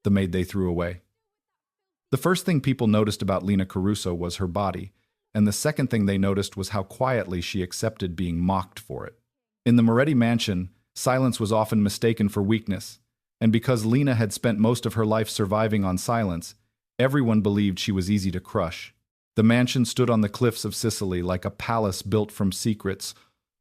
the maid they threw away. The first thing people noticed about Lena Caruso was her body, and the second thing they noticed was how quietly she accepted being mocked for it. In the Moretti mansion, silence was often mistaken for weakness, and because Lena had spent most of her life surviving on silence, everyone believed she was easy to crush. The mansion stood on the cliffs of Sicily like a palace built from secrets,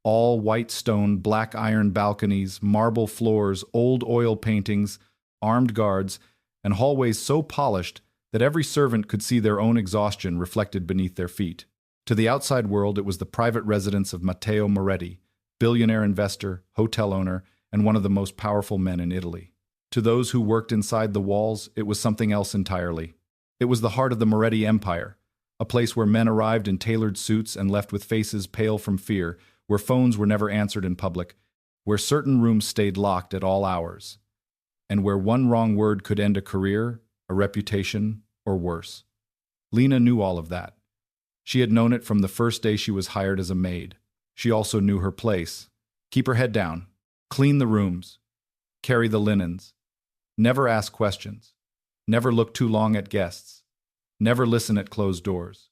all white stone, black iron balconies, marble floors, old oil paintings, armed guards, and hallways so polished that every servant could see their own exhaustion reflected beneath their feet. To the outside world, it was the private residence of Matteo Moretti, billionaire investor, hotel owner, and one of the most powerful men in Italy. To those who worked inside the walls, it was something else entirely. It was the heart of the Moretti Empire, a place where men arrived in tailored suits and left with faces pale from fear, where phones were never answered in public, where certain rooms stayed locked at all hours, and where one wrong word could end a career, a reputation, or worse. Lena knew all of that. She had known it from the first day she was hired as a maid. She also knew her place. Keep her head down. Clean the rooms. Carry the linens. Never ask questions. Never look too long at guests. Never listen at closed doors.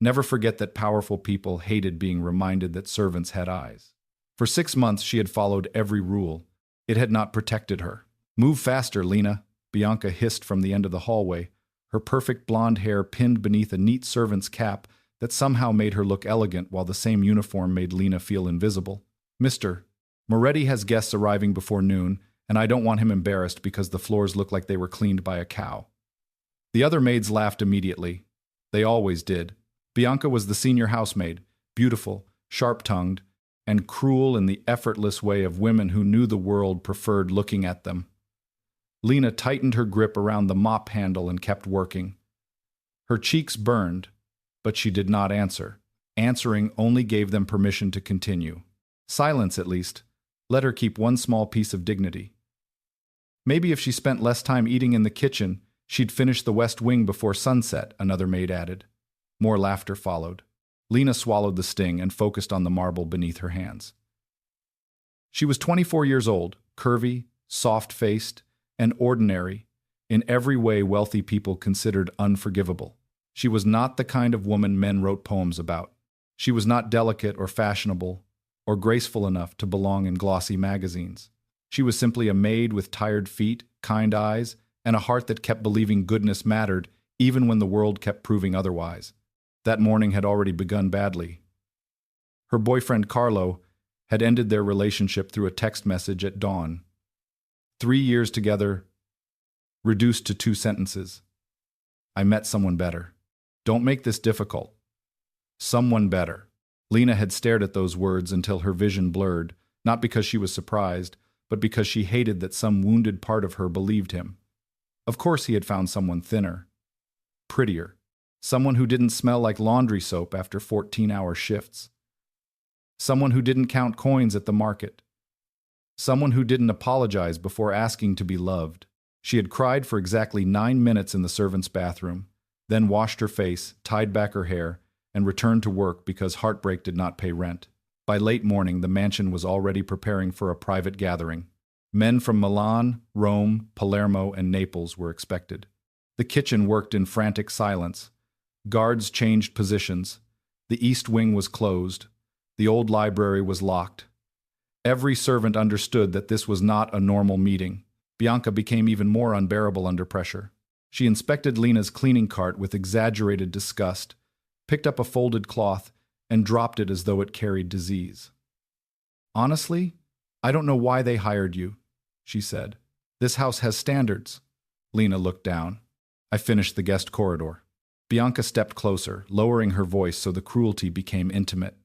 Never forget that powerful people hated being reminded that servants had eyes. For 6 months, she had followed every rule. It had not protected her. Move faster, Lena, Bianca hissed from the end of the hallway, her perfect blonde hair pinned beneath a neat servant's cap that somehow made her look elegant while the same uniform made Lena feel invisible. Mr. Moretti has guests arriving before noon, and I don't want him embarrassed because the floors look like they were cleaned by a cow. The other maids laughed immediately. They always did. Bianca was the senior housemaid, beautiful, sharp-tongued, and cruel in the effortless way of women who knew the world preferred looking at them. Lena tightened her grip around the mop handle and kept working. Her cheeks burned, but she did not answer. Answering only gave them permission to continue. Silence, at least. Let her keep one small piece of dignity. Maybe if she spent less time eating in the kitchen, she'd finish the West Wing before sunset, another maid added. More laughter followed. Lena swallowed the sting and focused on the marble beneath her hands. She was 24 years old, curvy, soft-faced, and ordinary, in every way wealthy people considered unforgivable. She was not the kind of woman men wrote poems about. She was not delicate or fashionable or graceful enough to belong in glossy magazines. She was simply a maid with tired feet, kind eyes, and a heart that kept believing goodness mattered even when the world kept proving otherwise. That morning had already begun badly. Her boyfriend Carlo had ended their relationship through a text message at dawn. 3 years together, reduced to 2 sentences. I met someone better. Don't make this difficult. Someone better. Lena had stared at those words until her vision blurred, not because she was surprised, but because she hated that some wounded part of her believed him. Of course he had found someone thinner, prettier, someone who didn't smell like laundry soap after 14-hour shifts, someone who didn't count coins at the market, someone who didn't apologize before asking to be loved. She had cried for exactly 9 minutes in the servant's bathroom, then washed her face, tied back her hair, and returned to work because heartbreak did not pay rent. By late morning, the mansion was already preparing for a private gathering. Men from Milan, Rome, Palermo, and Naples were expected. The kitchen worked in frantic silence. Guards changed positions. The east wing was closed. The old library was locked. Every servant understood that this was not a normal meeting. Bianca became even more unbearable under pressure. She inspected Lena's cleaning cart with exaggerated disgust, picked up a folded cloth, and dropped it as though it carried disease. Honestly, I don't know why they hired you, she said. This house has standards. Lena looked down. I finished the guest corridor. Bianca stepped closer, lowering her voice so the cruelty became intimate.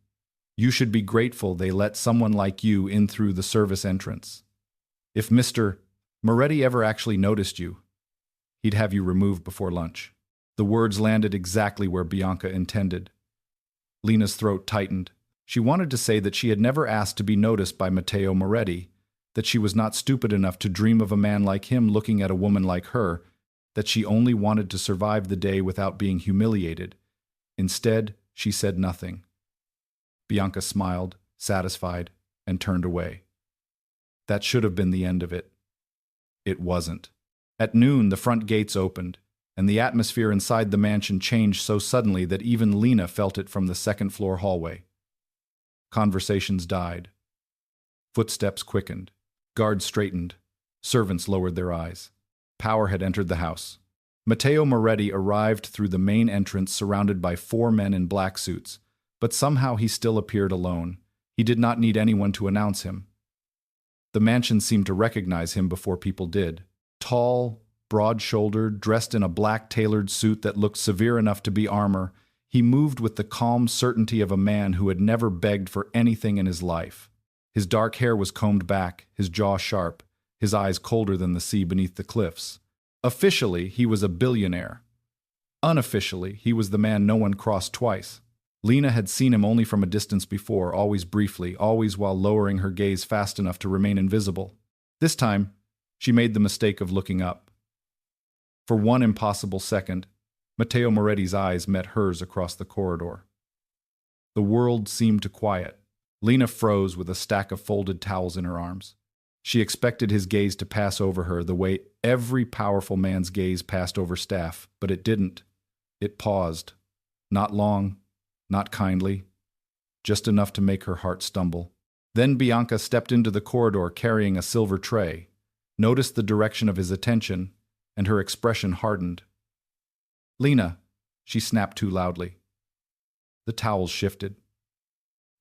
You should be grateful they let someone like you in through the service entrance. If Mr. Moretti ever actually noticed you, he'd have you removed before lunch. The words landed exactly where Bianca intended. Lena's throat tightened. She wanted to say that she had never asked to be noticed by Matteo Moretti, that she was not stupid enough to dream of a man like him looking at a woman like her, that she only wanted to survive the day without being humiliated. Instead, she said nothing. Bianca smiled, satisfied, and turned away. That should have been the end of it. It wasn't. At noon, the front gates opened, and the atmosphere inside the mansion changed so suddenly that even Lena felt it from the second-floor hallway. Conversations died. Footsteps quickened. Guards straightened. Servants lowered their eyes. Power had entered the house. Matteo Moretti arrived through the main entrance surrounded by 4 men in black suits, but somehow he still appeared alone. He did not need anyone to announce him. The mansion seemed to recognize him before people did. Tall, broad-shouldered, dressed in a black tailored suit that looked severe enough to be armor, he moved with the calm certainty of a man who had never begged for anything in his life. His dark hair was combed back, his jaw sharp, his eyes colder than the sea beneath the cliffs. Officially, he was a billionaire. Unofficially, he was the man no one crossed twice. Lena had seen him only from a distance before, always briefly, always while lowering her gaze fast enough to remain invisible. This time, she made the mistake of looking up. For one impossible second, Matteo Moretti's eyes met hers across the corridor. The world seemed to quiet. Lena froze with a stack of folded towels in her arms. She expected his gaze to pass over her the way every powerful man's gaze passed over staff, but it didn't. It paused. Not long, not kindly, just enough to make her heart stumble. Then Bianca stepped into the corridor carrying a silver tray, noticed the direction of his attention, and her expression hardened. "Lena," she snapped too loudly. The towels shifted.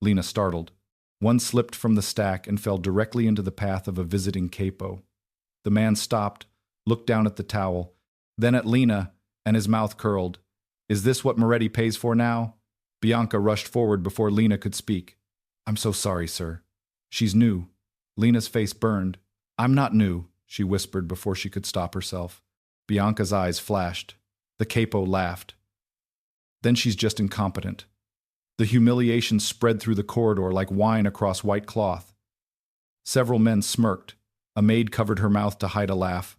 Lena startled. One slipped from the stack and fell directly into the path of a visiting capo. The man stopped, looked down at the towel, then at Lena, and his mouth curled. "Is this what Moretti pays for now?" Bianca rushed forward before Lena could speak. "I'm so sorry, sir. She's new." Lena's face burned. "I'm not new," she whispered before she could stop herself. Bianca's eyes flashed. The capo laughed. "Then she's just incompetent." The humiliation spread through the corridor like wine across white cloth. Several men smirked. A maid covered her mouth to hide a laugh.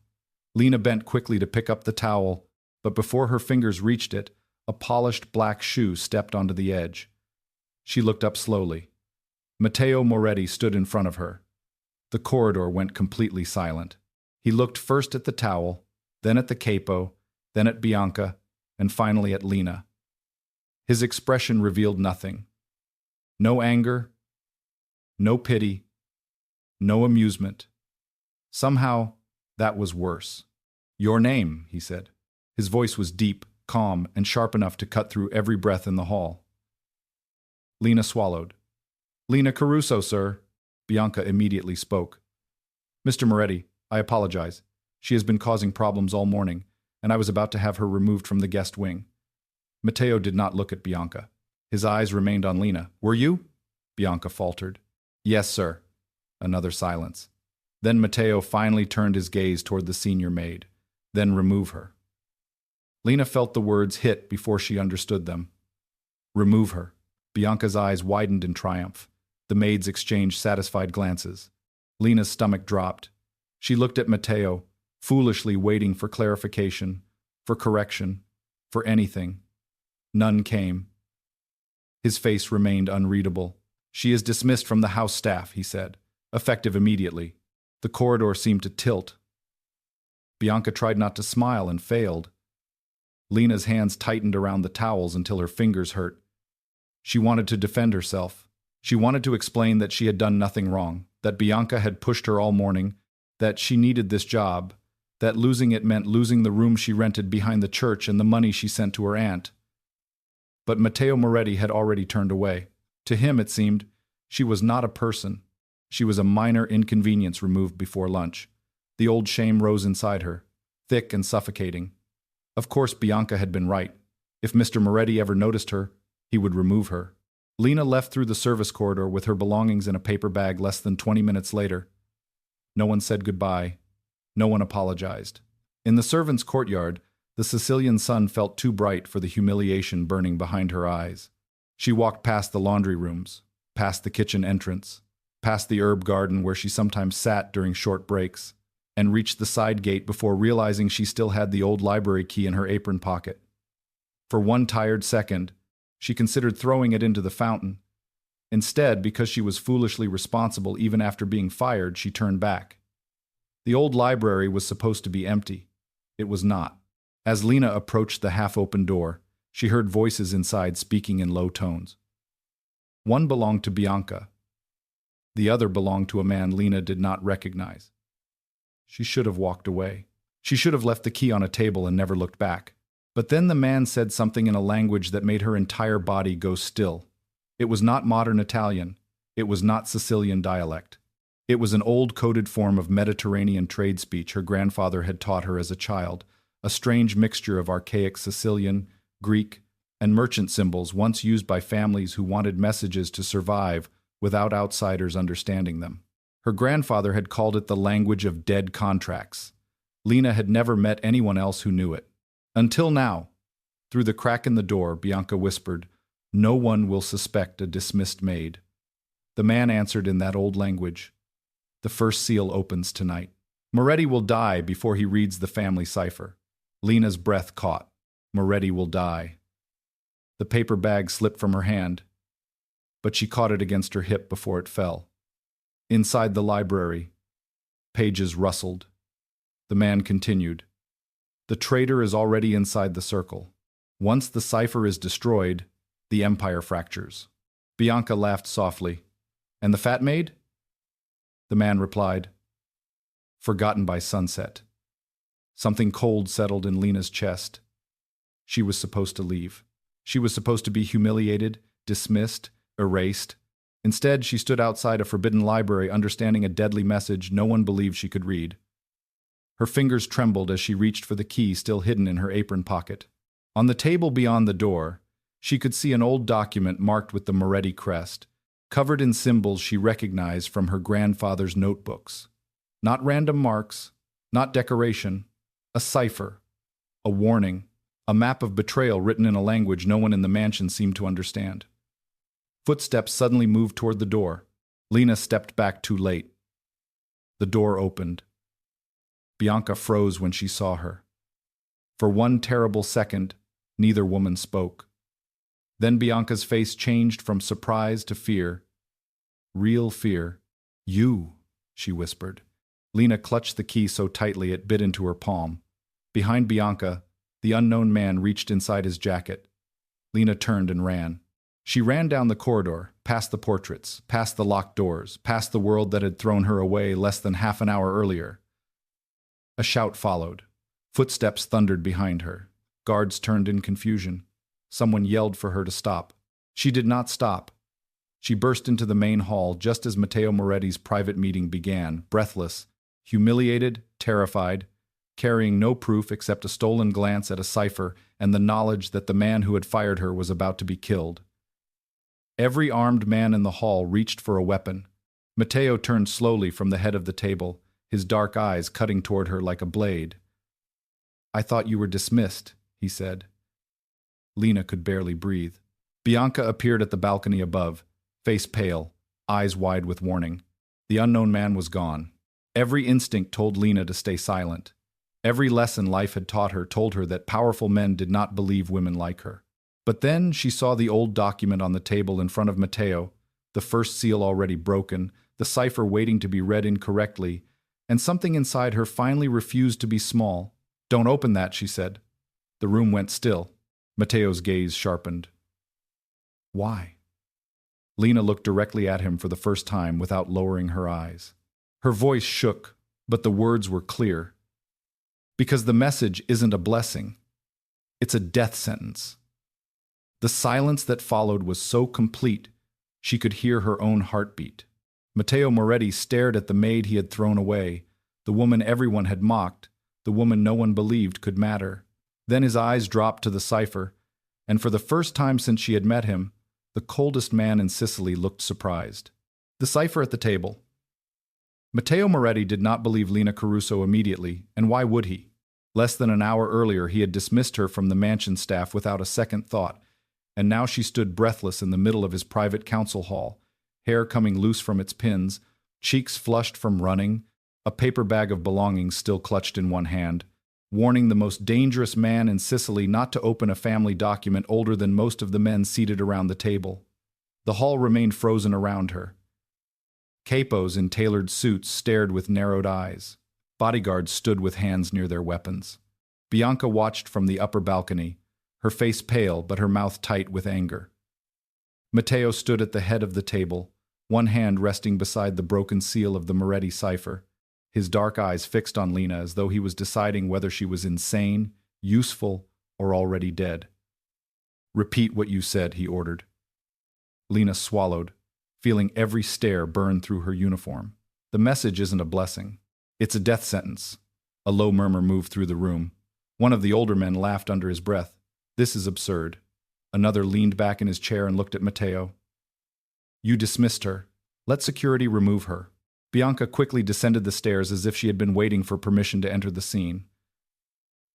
Lena bent quickly to pick up the towel, but before her fingers reached it, a polished black shoe stepped onto the edge. She looked up slowly. Matteo Moretti stood in front of her. The corridor went completely silent. He looked first at the towel, then at the capo, then at Bianca, and finally at Lena. His expression revealed nothing. No anger, no pity, no amusement. Somehow, that was worse. "Your name," he said. His voice was deep, calm, and sharp enough to cut through every breath in the hall. Lena swallowed. "Lena Caruso, sir." Bianca immediately spoke. "Mr. Moretti, I apologize. She has been causing problems all morning, and I was about to have her removed from the guest wing." Matteo did not look at Bianca. His eyes remained on Lena. "Were you?" Bianca faltered. "Yes, sir." Another silence. Then Matteo finally turned his gaze toward the senior maid. "Then remove her." Lena felt the words hit before she understood them. "Remove her." Bianca's eyes widened in triumph. The maids exchanged satisfied glances. Lena's stomach dropped. She looked at Matteo, foolishly waiting for clarification, for correction, for anything. None came. His face remained unreadable. "She is dismissed from the house staff," he said, effective immediately. The corridor seemed to tilt. Bianca tried not to smile and failed. Lena's hands tightened around the towels until her fingers hurt. She wanted to defend herself. She wanted to explain that she had done nothing wrong, that Bianca had pushed her all morning, that she needed this job, that losing it meant losing the room she rented behind the church and the money she sent to her aunt. But Matteo Moretti had already turned away. To him, it seemed, she was not a person. She was a minor inconvenience removed before lunch. The old shame rose inside her, thick and suffocating. Of course, Bianca had been right. If Mr. Moretti ever noticed her, he would remove her. Lena left through the service corridor with her belongings in a paper bag less than 20 minutes later. No one said goodbye. No one apologized. In the servants' courtyard, the Sicilian sun felt too bright for the humiliation burning behind her eyes. She walked past the laundry rooms, past the kitchen entrance, past the herb garden where she sometimes sat during short breaks, and reached the side gate before realizing she still had the old library key in her apron pocket. For one tired second, she considered throwing it into the fountain. Instead, because she was foolishly responsible even after being fired, she turned back. The old library was supposed to be empty. It was not. As Lena approached the half-open door, she heard voices inside speaking in low tones. One belonged to Bianca. The other belonged to a man Lena did not recognize. She should have walked away. She should have left the key on a table and never looked back. But then the man said something in a language that made her entire body go still. It was not modern Italian. It was not Sicilian dialect. It was an old coded form of Mediterranean trade speech her grandfather had taught her as a child, a strange mixture of archaic Sicilian, Greek, and merchant symbols once used by families who wanted messages to survive without outsiders understanding them. Her grandfather had called it the language of dead contracts. Lena had never met anyone else who knew it. Until now. Through the crack in the door, Bianca whispered, "No one will suspect a dismissed maid." The man answered in that old language, "The first seal opens tonight. Moretti will die before he reads the family cipher." Lena's breath caught. Moretti will die. The paper bag slipped from her hand, but she caught it against her hip before it fell. Inside the library, pages rustled. The man continued, "The traitor is already inside the circle. Once the cipher is destroyed, the empire fractures." Bianca laughed softly. "And the fat maid?" The man replied, "Forgotten by sunset." Something cold settled in Lena's chest. She was supposed to leave. She was supposed to be humiliated, dismissed, erased. Instead, she stood outside a forbidden library understanding a deadly message no one believed she could read. Her fingers trembled as she reached for the key still hidden in her apron pocket. On the table beyond the door, she could see an old document marked with the Moretti crest, covered in symbols she recognized from her grandfather's notebooks. Not random marks, not decoration, a cipher, a warning, a map of betrayal written in a language no one in the mansion seemed to understand. Footsteps suddenly moved toward the door. Lena stepped back too late. The door opened. Bianca froze when she saw her. For one terrible second, neither woman spoke. Then Bianca's face changed from surprise to fear. Real fear. "You," she whispered. Lena clutched the key so tightly it bit into her palm. Behind Bianca, the unknown man reached inside his jacket. Lena turned and ran. She ran down the corridor, past the portraits, past the locked doors, past the world that had thrown her away less than half an hour earlier. A shout followed. Footsteps thundered behind her. Guards turned in confusion. Someone yelled for her to stop. She did not stop. She burst into the main hall just as Matteo Moretti's private meeting began, breathless, humiliated, terrified, carrying no proof except a stolen glance at a cipher and the knowledge that the man who had fired her was about to be killed. Every armed man in the hall reached for a weapon. Matteo turned slowly from the head of the table, his dark eyes cutting toward her like a blade. "I thought you were dismissed," he said. Lena could barely breathe. Bianca appeared at the balcony above, face pale, eyes wide with warning. The unknown man was gone. Every instinct told Lena to stay silent. Every lesson life had taught her told her that powerful men did not believe women like her. But then she saw the old document on the table in front of Matteo, the first seal already broken, the cipher waiting to be read incorrectly, and something inside her finally refused to be small. "Don't open that," she said. The room went still. Matteo's gaze sharpened. "Why?" Lena looked directly at him for the first time without lowering her eyes. Her voice shook, but the words were clear. "Because the message isn't a blessing. It's a death sentence." The silence that followed was so complete, she could hear her own heartbeat. Matteo Moretti stared at the maid he had thrown away, the woman everyone had mocked, the woman no one believed could matter. Then his eyes dropped to the cipher, and for the first time since she had met him, the coldest man in Sicily looked surprised. The cipher at the table. Matteo Moretti did not believe Lena Caruso immediately, and why would he? Less than an hour earlier he had dismissed her from the mansion staff without a second thought, and now she stood breathless in the middle of his private council hall, hair coming loose from its pins, cheeks flushed from running, a paper bag of belongings still clutched in one hand, warning the most dangerous man in Sicily not to open a family document older than most of the men seated around the table. The hall remained frozen around her. Capos in tailored suits stared with narrowed eyes. Bodyguards stood with hands near their weapons. Bianca watched from the upper balcony, her face pale but her mouth tight with anger. Matteo stood at the head of the table, one hand resting beside the broken seal of the Moretti cipher, his dark eyes fixed on Lena as though he was deciding whether she was insane, useful, or already dead. "Repeat what you said," he ordered. Lena swallowed, feeling every stare burn through her uniform. "The message isn't a blessing. It's a death sentence." A low murmur moved through the room. One of the older men laughed under his breath. "This is absurd." Another leaned back in his chair and looked at Matteo. "You dismissed her. Let security remove her." Bianca quickly descended the stairs as if she had been waiting for permission to enter the scene.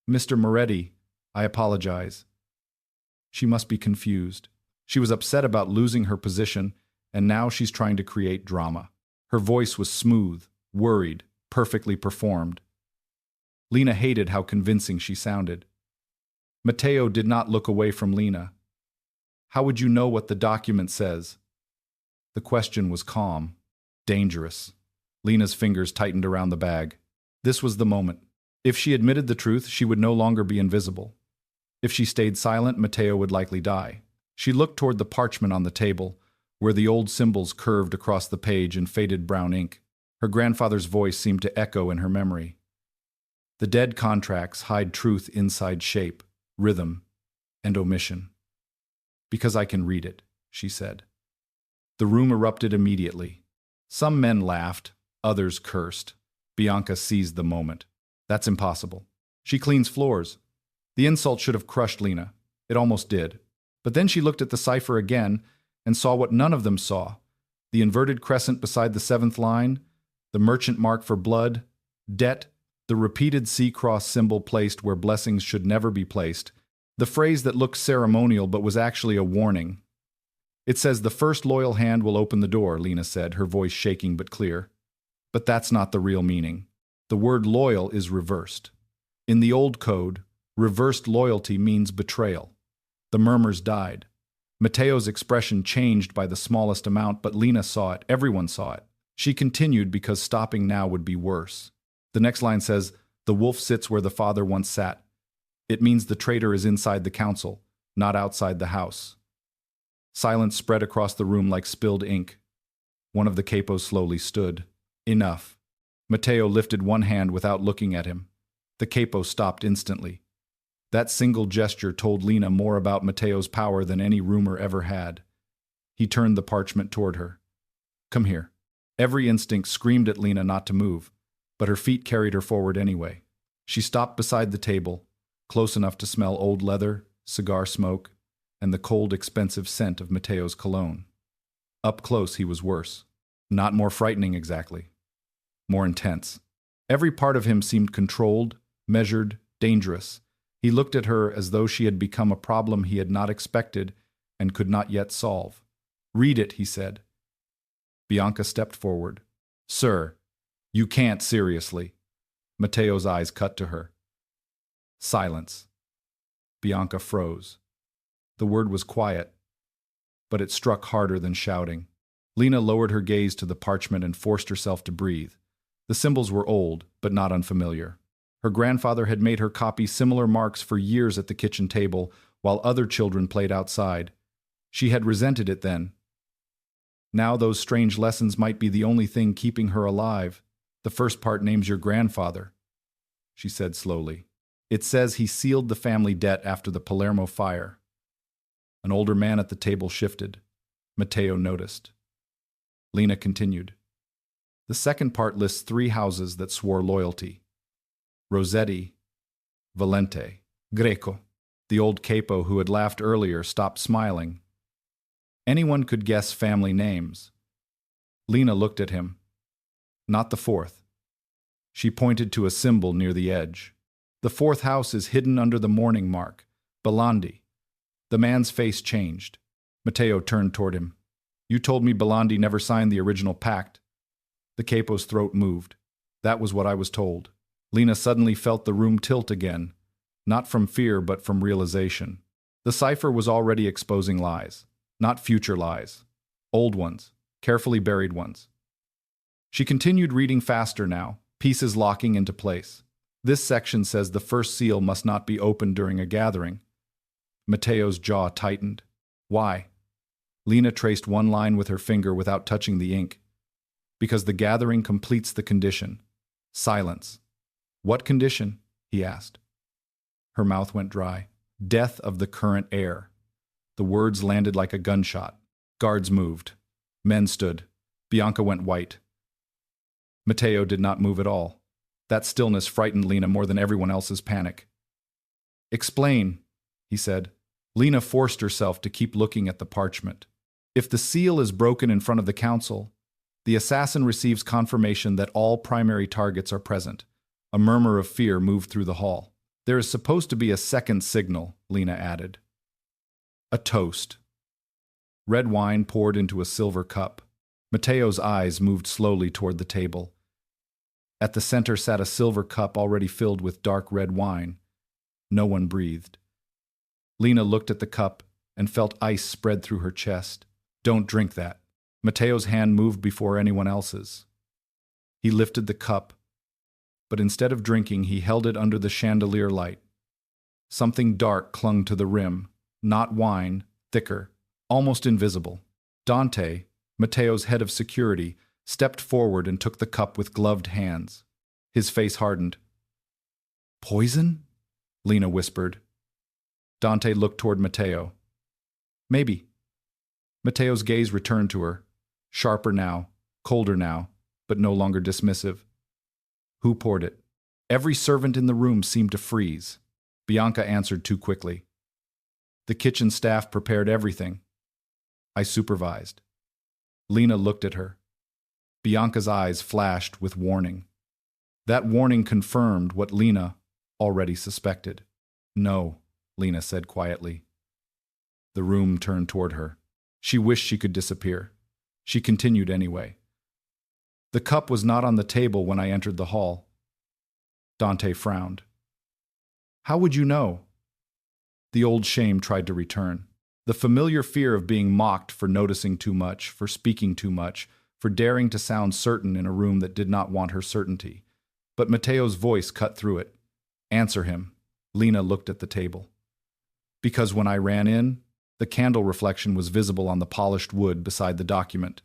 "Mr. Moretti, I apologize." She must be confused. She was upset about losing her position, and now she's trying to create drama. Her voice was smooth, worried, perfectly performed. Lena hated how convincing she sounded. Matteo did not look away from Lena. "How would you know what the document says?" The question was calm, dangerous. Lena's fingers tightened around the bag. This was the moment. If she admitted the truth, she would no longer be invisible. If she stayed silent, Matteo would likely die. She looked toward the parchment on the table, where the old symbols curved across the page in faded brown ink. Her grandfather's voice seemed to echo in her memory. "The dead contracts hide truth inside shape, rhythm, and omission." "Because I can read it," she said. The room erupted immediately. Some men laughed, others cursed. Bianca seized the moment. "That's impossible. She cleans floors." The insult should have crushed Lena. It almost did. But then she looked at the cipher again and saw what none of them saw. The inverted crescent beside the seventh line, the merchant mark for blood, debt, the repeated C-cross symbol placed where blessings should never be placed, the phrase that looked ceremonial but was actually a warning. "It says the first loyal hand will open the door," Lena said, her voice shaking but clear. "But that's not the real meaning. The word loyal is reversed. In the old code, reversed loyalty means betrayal." The murmurs died. Matteo's expression changed by the smallest amount, but Lena saw it. Everyone saw it. She continued because stopping now would be worse. The next line says, "The wolf sits where the father once sat." It means the traitor is inside the council, not outside the house. Silence spread across the room like spilled ink. One of the capos slowly stood. "Enough." Matteo lifted one hand without looking at him. The capo stopped instantly. That single gesture told Lena more about Matteo's power than any rumor ever had. He turned the parchment toward her. "Come here." Every instinct screamed at Lena not to move, but her feet carried her forward anyway. She stopped beside the table, close enough to smell old leather, cigar smoke, and the cold, expensive scent of Matteo's cologne. Up close, he was worse. Not more frightening exactly. More intense. Every part of him seemed controlled, measured, dangerous. He looked at her as though she had become a problem he had not expected and could not yet solve. "Read it," he said. Bianca stepped forward. "Sir, you can't seriously." Matteo's eyes cut to her. Silence. Bianca froze. The word was quiet, but it struck harder than shouting. Lena lowered her gaze to the parchment and forced herself to breathe. The symbols were old, but not unfamiliar. Her grandfather had made her copy similar marks for years at the kitchen table, while other children played outside. She had resented it then. Now those strange lessons might be the only thing keeping her alive. "The first part names your grandfather," she said slowly. "It says he sealed the family debt after the Palermo fire." An older man at the table shifted. Matteo noticed. Lena continued. "The second part lists 3 houses that swore loyalty. Rossetti, Valente, Greco." The old capo who had laughed earlier stopped smiling. Anyone could guess family names. Lena looked at him. "Not the 4th." She pointed to a symbol near the edge. "The 4th house is hidden under the mourning mark, Belandi." The man's face changed. Matteo turned toward him. "You told me Belandi never signed the original pact." The capo's throat moved. "That was what I was told." Lena suddenly felt the room tilt again, not from fear but from realization. The cipher was already exposing lies, not future lies. Old ones, carefully buried ones. She continued reading faster now, pieces locking into place. This section says the first seal must not be opened during a gathering. Matteo's jaw tightened. Why? Lena traced one line with her finger without touching the ink. Because the gathering completes the condition. Silence. What condition? He asked. Her mouth went dry. Death of the current heir. The words landed like a gunshot. Guards moved. Men stood. Bianca went white. Matteo did not move at all. That stillness frightened Lena more than everyone else's panic. Explain, he said. Lena forced herself to keep looking at the parchment. If the seal is broken in front of the council, the assassin receives confirmation that all primary targets are present. A murmur of fear moved through the hall. There is supposed to be a second signal, Lena added. A toast. Red wine poured into a silver cup. Matteo's eyes moved slowly toward the table. At the center sat a silver cup already filled with dark red wine. No one breathed. Lena looked at the cup and felt ice spread through her chest. Don't drink that. Matteo's hand moved before anyone else's. He lifted the cup, but instead of drinking, he held it under the chandelier light. Something dark clung to the rim, not wine, thicker, almost invisible. Dante, Matteo's head of security, stepped forward and took the cup with gloved hands. His face hardened. Poison? Lena whispered. Dante looked toward Matteo. Maybe. Matteo's gaze returned to her, sharper now, colder now, but no longer dismissive. Who poured it? Every servant in the room seemed to freeze. Bianca answered too quickly. The kitchen staff prepared everything. I supervised. Lena looked at her. Bianca's eyes flashed with warning. That warning confirmed what Lena already suspected. No, Lena said quietly. The room turned toward her. She wished she could disappear. She continued anyway. The cup was not on the table when I entered the hall. Dante frowned. How would you know? The old shame tried to return. The familiar fear of being mocked for noticing too much, for speaking too much, for daring to sound certain in a room that did not want her certainty. But Matteo's voice cut through it. Answer him. Lena looked at the table. Because when I ran in, the candle reflection was visible on the polished wood beside the document.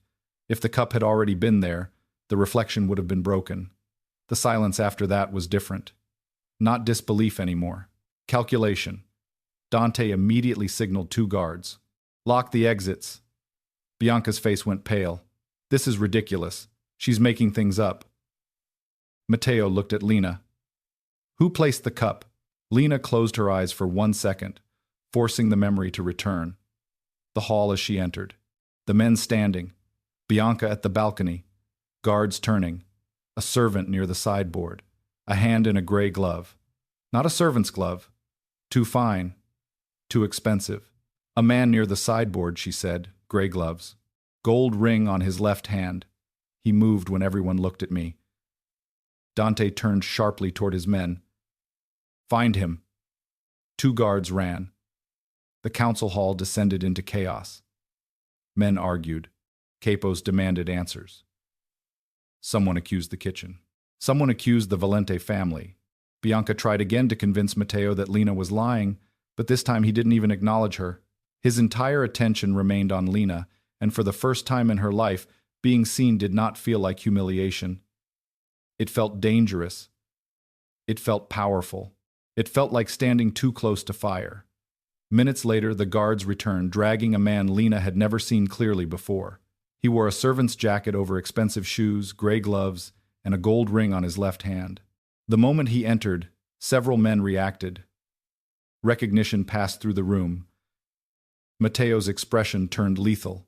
If the cup had already been there, the reflection would have been broken. The silence after that was different. Not disbelief anymore. Calculation. Dante immediately signaled 2 guards. Lock the exits. Bianca's face went pale. This is ridiculous. She's making things up. Matteo looked at Lena. Who placed the cup? Lena closed her eyes for 1 second, forcing the memory to return. The hall as she entered. The men standing. Bianca at the balcony. Guards turning. A servant near the sideboard. A hand in a gray glove. Not a servant's glove. Too fine. Too expensive. A man near the sideboard, she said, gray gloves. Gold ring on his left hand. He moved when everyone looked at me. Dante turned sharply toward his men. Find him. 2 guards ran. The council hall descended into chaos. Men argued. Capos demanded answers. Someone accused the kitchen. Someone accused the Valente family. Bianca tried again to convince Matteo that Lena was lying, but this time he didn't even acknowledge her. His entire attention remained on Lena, and for the first time in her life, being seen did not feel like humiliation. It felt dangerous. It felt powerful. It felt like standing too close to fire. Minutes later, the guards returned, dragging a man Lena had never seen clearly before. He wore a servant's jacket over expensive shoes, gray gloves, and a gold ring on his left hand. The moment he entered, several men reacted. Recognition passed through the room. Matteo's expression turned lethal.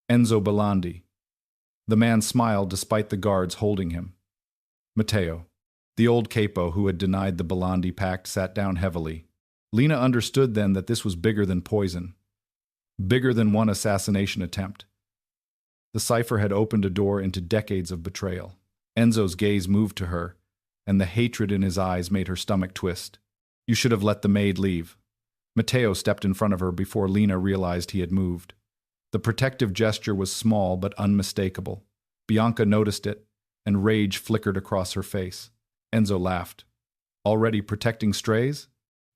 Enzo Belandi. The man smiled despite the guards holding him. Matteo. The old capo who had denied the Belandi pact sat down heavily. Lena understood then that this was bigger than poison. Bigger than one assassination attempt. The cipher had opened a door into decades of betrayal. Enzo's gaze moved to her, and the hatred in his eyes made her stomach twist. You should have let the maid leave. Matteo stepped in front of her before Lena realized he had moved. The protective gesture was small but unmistakable. Bianca noticed it, and rage flickered across her face. Enzo laughed. Already protecting strays?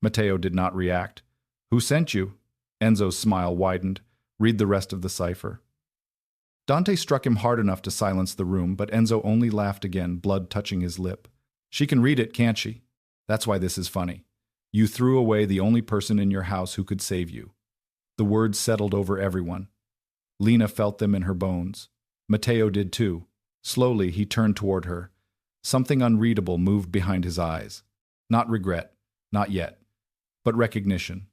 Matteo did not react. Who sent you? Enzo's smile widened. Read the rest of the cipher. Dante struck him hard enough to silence the room, but Enzo only laughed again, blood touching his lip. She can read it, can't she? That's why this is funny. You threw away the only person in your house who could save you. The words settled over everyone. Lena felt them in her bones. Matteo did too. Slowly, he turned toward her. Something unreadable moved behind his eyes. Not regret, not yet, but recognition.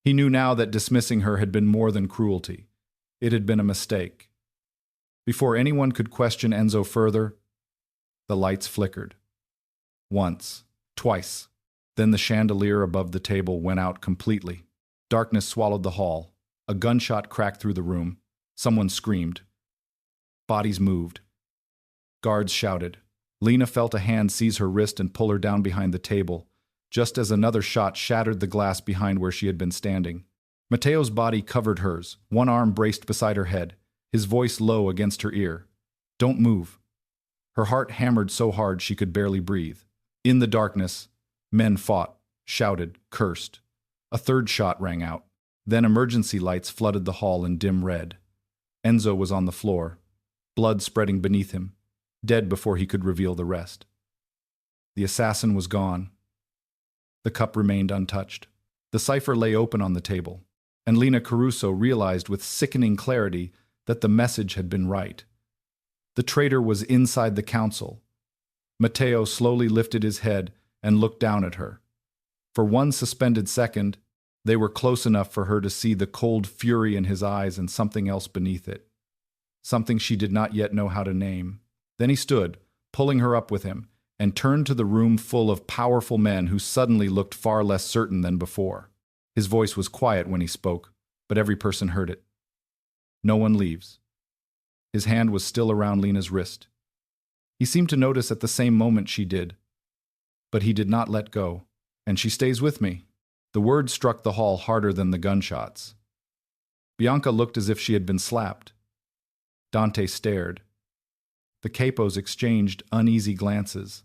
He knew now that dismissing her had been more than cruelty. It had been a mistake. Before anyone could question Enzo further, the lights flickered. Once, twice. Then the chandelier above the table went out completely. Darkness swallowed the hall. A gunshot cracked through the room. Someone screamed. Bodies moved. Guards shouted. Lena felt a hand seize her wrist and pull her down behind the table, just as another shot shattered the glass behind where she had been standing. Matteo's body covered hers, one arm braced beside her head, his voice low against her ear. Don't move. Her heart hammered so hard she could barely breathe. In the darkness, men fought, shouted, cursed. A third shot rang out. Then emergency lights flooded the hall in dim red. Enzo was on the floor, blood spreading beneath him, dead before he could reveal the rest. The assassin was gone. The cup remained untouched. The cipher lay open on the table, and Lena Caruso realized with sickening clarity that the message had been right. The traitor was inside the council. Matteo slowly lifted his head and looked down at her. For one suspended second, they were close enough for her to see the cold fury in his eyes and something else beneath it. Something she did not yet know how to name. Then he stood, pulling her up with him, and turned to the room full of powerful men who suddenly looked far less certain than before. His voice was quiet when he spoke, but every person heard it. No one leaves. His hand was still around Lena's wrist. He seemed to notice at the same moment she did. But he did not let go. And she stays with me. The words struck the hall harder than the gunshots. Bianca looked as if she had been slapped. Dante stared. The capos exchanged uneasy glances.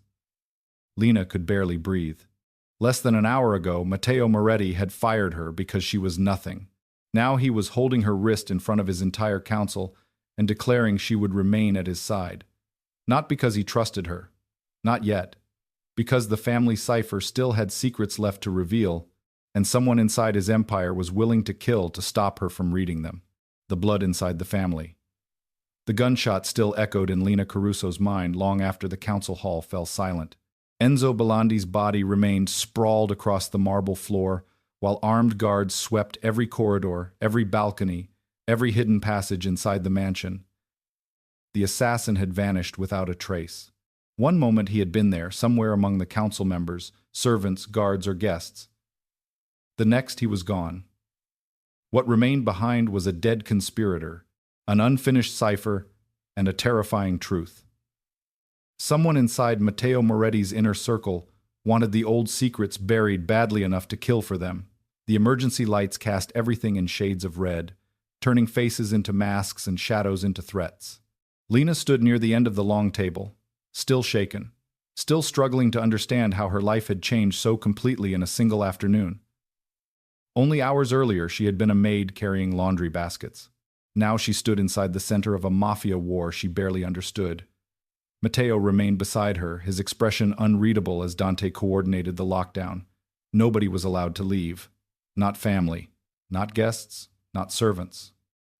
Lena could barely breathe. Less than an hour ago, Matteo Moretti had fired her because she was nothing. Now he was holding her wrist in front of his entire council and declaring she would remain at his side. Not because he trusted her. Not yet. Because the family cipher still had secrets left to reveal, and someone inside his empire was willing to kill to stop her from reading them. The blood inside the family. The gunshot still echoed in Lena Caruso's mind long after the council hall fell silent. Enzo Belandi's body remained sprawled across the marble floor, while armed guards swept every corridor, every balcony, every hidden passage inside the mansion. The assassin had vanished without a trace. One moment he had been there, somewhere among the council members, servants, guards, or guests. The next he was gone. What remained behind was a dead conspirator, an unfinished cipher, and a terrifying truth. Someone inside Matteo Moretti's inner circle wanted the old secrets buried badly enough to kill for them. The emergency lights cast everything in shades of red, turning faces into masks and shadows into threats. Lena stood near the end of the long table, still shaken, still struggling to understand how her life had changed so completely in a single afternoon. Only hours earlier she had been a maid carrying laundry baskets. Now she stood inside the center of a mafia war she barely understood. Matteo remained beside her, his expression unreadable as Dante coordinated the lockdown. Nobody was allowed to leave. Not family, not guests, not servants.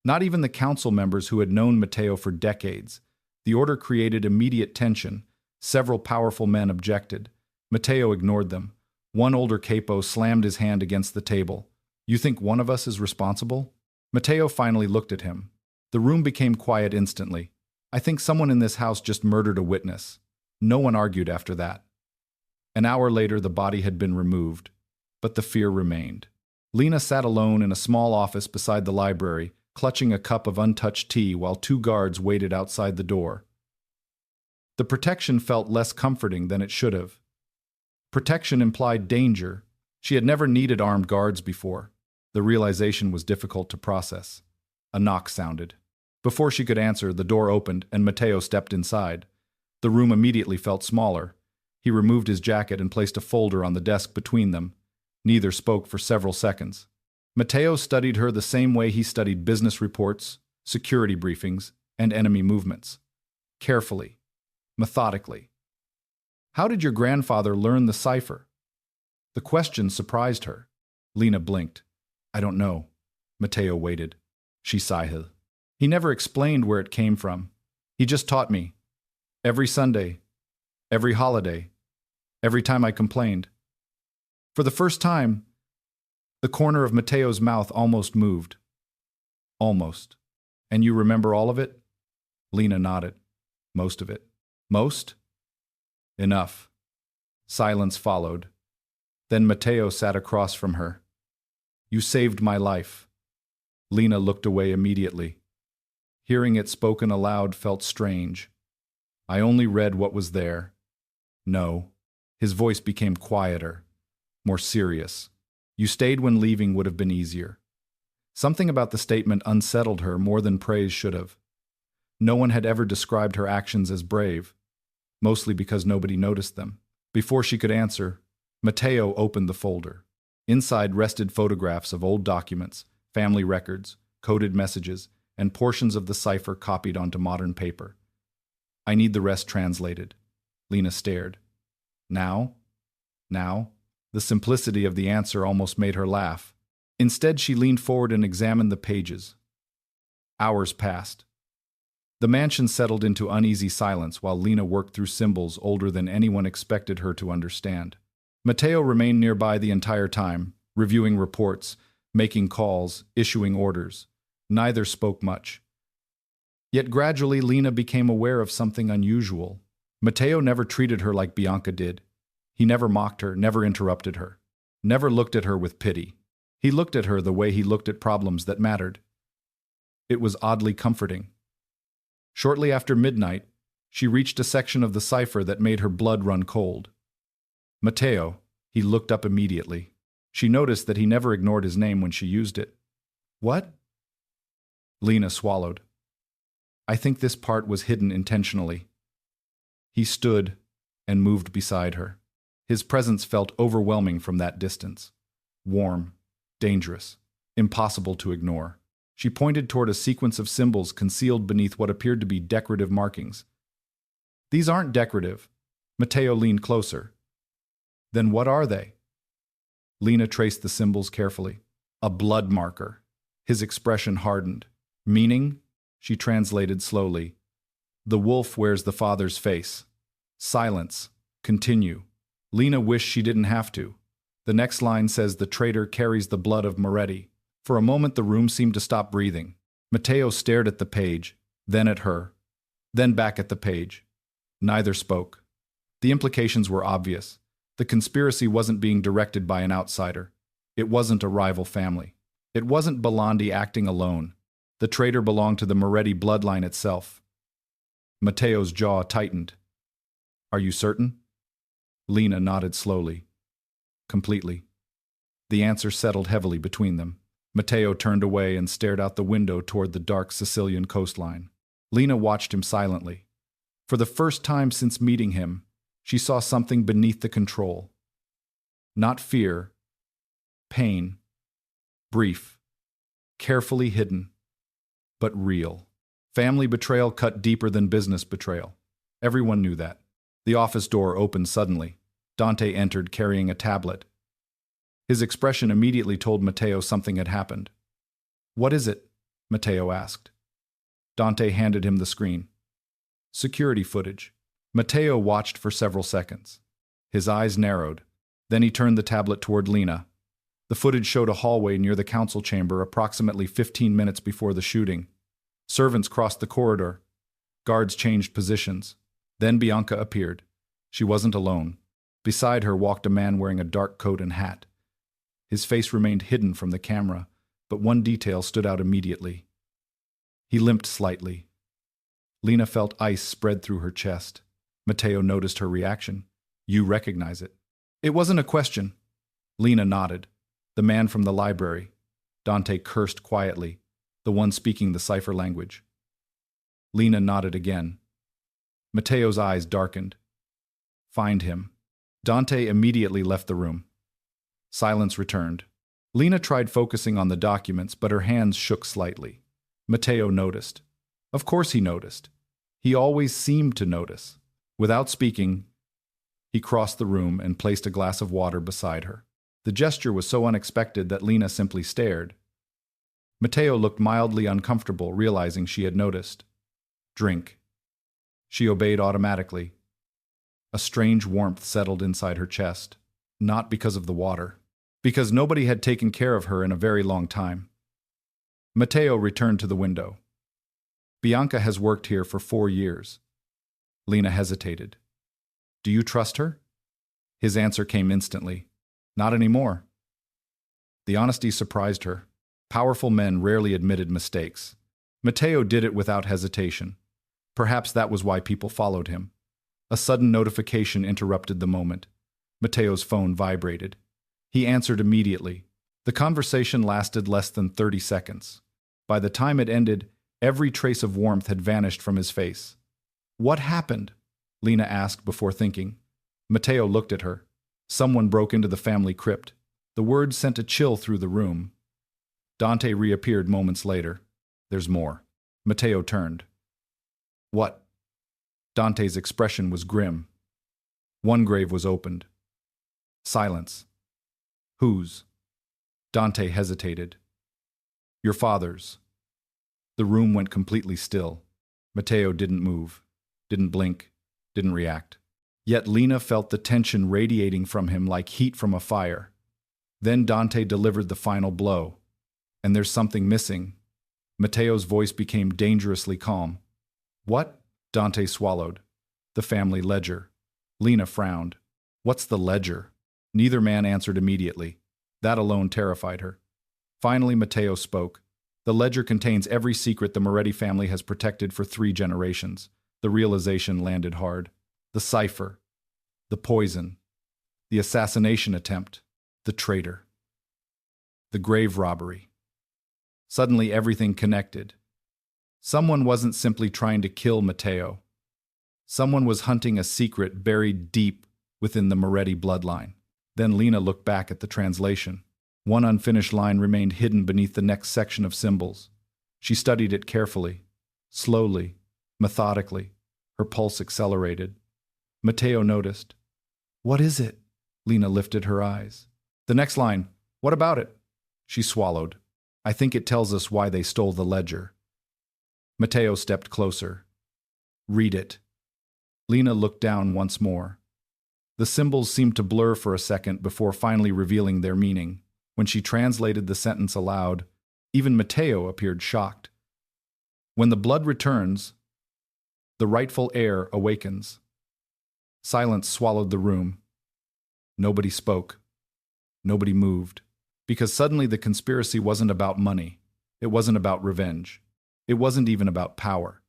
Not even the council members who had known Matteo for decades. The order created immediate tension. Several powerful men objected. Matteo ignored them. One older capo slammed his hand against the table. You think one of us is responsible? Matteo finally looked at him. The room became quiet instantly. I think someone in this house just murdered a witness. No one argued after that. An hour later, the body had been removed, but the fear remained. Lena sat alone in a small office beside the library, clutching a cup of untouched tea while two guards waited outside the door. The protection felt less comforting than it should have. Protection implied danger. She had never needed armed guards before. The realization was difficult to process. A knock sounded. Before she could answer, the door opened and Matteo stepped inside. The room immediately felt smaller. He removed his jacket and placed a folder on the desk between them. Neither spoke for several seconds. Matteo studied her the same way he studied business reports, security briefings, and enemy movements. Carefully, methodically. How did your grandfather learn the cipher? The question surprised her. Lena blinked. I don't know. Matteo waited. She sighed. He never explained where it came from. He just taught me. Every Sunday, every holiday, every time I complained. For the first time, the corner of Matteo's mouth almost moved. Almost. And you remember all of it? Lena nodded. Most of it. Most? Enough. Silence followed. Then Matteo sat across from her. You saved my life. Lena looked away immediately. Hearing it spoken aloud felt strange. I only read what was there. No. His voice became quieter, more serious. You stayed when leaving would have been easier. Something about the statement unsettled her more than praise should have. No one had ever described her actions as brave, mostly because nobody noticed them. Before she could answer, Matteo opened the folder. Inside rested photographs of old documents, family records, coded messages, and portions of the cipher copied onto modern paper. I need the rest translated. Lena stared. Now? Now? The simplicity of the answer almost made her laugh. Instead, she leaned forward and examined the pages. Hours passed. The mansion settled into uneasy silence while Lena worked through symbols older than anyone expected her to understand. Matteo remained nearby the entire time, reviewing reports, making calls, issuing orders. Neither spoke much. Yet gradually Lena became aware of something unusual. Matteo never treated her like Bianca did. He never mocked her, never interrupted her, never looked at her with pity. He looked at her the way he looked at problems that mattered. It was oddly comforting. Shortly after midnight, she reached a section of the cipher that made her blood run cold. Matteo, he looked up immediately. She noticed that he never ignored his name when she used it. What? Lena swallowed. I think this part was hidden intentionally. He stood and moved beside her. His presence felt overwhelming from that distance. Warm, dangerous, impossible to ignore. She pointed toward a sequence of symbols concealed beneath what appeared to be decorative markings. These aren't decorative. Matteo leaned closer. Then what are they? Lena traced the symbols carefully. A blood marker. His expression hardened. Meaning? She translated slowly. The wolf wears the father's face. Silence. Continue. Lena wished she didn't have to. The next line says the traitor carries the blood of Moretti. For a moment the room seemed to stop breathing. Matteo stared at the page, then at her, then back at the page. Neither spoke. The implications were obvious. The conspiracy wasn't being directed by an outsider. It wasn't a rival family. It wasn't Belandi acting alone. The traitor belonged to the Moretti bloodline itself. Matteo's jaw tightened. Are you certain? Lena nodded slowly. Completely. The answer settled heavily between them. Matteo turned away and stared out the window toward the dark Sicilian coastline. Lena watched him silently. For the first time since meeting him, she saw something beneath the control. Not fear, pain, brief, carefully hidden, but real. Family betrayal cut deeper than business betrayal. Everyone knew that. The office door opened suddenly. Dante entered carrying a tablet. His expression immediately told Matteo something had happened. What is it? Matteo asked. Dante handed him the screen. Security footage. Matteo watched for several seconds. His eyes narrowed. Then he turned the tablet toward Lena. The footage showed a hallway near the council chamber approximately 15 minutes before the shooting. Servants crossed the corridor. Guards changed positions. Then Bianca appeared. She wasn't alone. Beside her walked a man wearing a dark coat and hat. His face remained hidden from the camera, but one detail stood out immediately. He limped slightly. Lena felt ice spread through her chest. Matteo noticed her reaction. You recognize it. It wasn't a question. Lena nodded. The man from the library. Dante cursed quietly, the one speaking the cipher language. Lena nodded again. Matteo's eyes darkened. Find him. Dante immediately left the room. Silence returned. Lena tried focusing on the documents, but her hands shook slightly. Matteo noticed. Of course he noticed. He always seemed to notice. Without speaking, he crossed the room and placed a glass of water beside her. The gesture was so unexpected that Lena simply stared. Matteo looked mildly uncomfortable, realizing she had noticed. Drink. She obeyed automatically. A strange warmth settled inside her chest. Not because of the water. Because nobody had taken care of her in a very long time. Matteo returned to the window. Bianca has worked here for 4 years. Lena hesitated. Do you trust her? His answer came instantly. Not anymore. The honesty surprised her. Powerful men rarely admitted mistakes. Matteo did it without hesitation. Perhaps that was why people followed him. A sudden notification interrupted the moment. Matteo's phone vibrated. He answered immediately. The conversation lasted less than 30 seconds. By the time it ended, every trace of warmth had vanished from his face. What happened? Lena asked before thinking. Matteo looked at her. Someone broke into the family crypt. The words sent a chill through the room. Dante reappeared moments later. There's more. Matteo turned. What? Dante's expression was grim. One grave was opened. Silence. Whose? Dante hesitated. Your father's. The room went completely still. Matteo didn't move, didn't blink, didn't react. Yet Lena felt the tension radiating from him like heat from a fire. Then Dante delivered the final blow. And there's something missing. Matteo's voice became dangerously calm. What? Dante swallowed. The family ledger. Lena frowned. What's the ledger? Neither man answered immediately. That alone terrified her. Finally, Matteo spoke. The ledger contains every secret the Moretti family has protected for 3 generations. The realization landed hard. The cipher. The poison. The assassination attempt. The traitor. The grave robbery. Suddenly everything connected. Someone wasn't simply trying to kill Matteo. Someone was hunting a secret buried deep within the Moretti bloodline. Then Lena looked back at the translation. One unfinished line remained hidden beneath the next section of symbols. She studied it carefully, slowly, methodically. Her pulse accelerated. Matteo noticed. What is it? Lena lifted her eyes. The next line. What about it? She swallowed. I think it tells us why they stole the ledger. Matteo stepped closer. Read it. Lena looked down once more. The symbols seemed to blur for a second before finally revealing their meaning. When she translated the sentence aloud, even Matteo appeared shocked. When the blood returns, the rightful heir awakens. Silence swallowed the room. Nobody spoke. Nobody moved. Because suddenly the conspiracy wasn't about money. It wasn't about revenge. It wasn't even about power.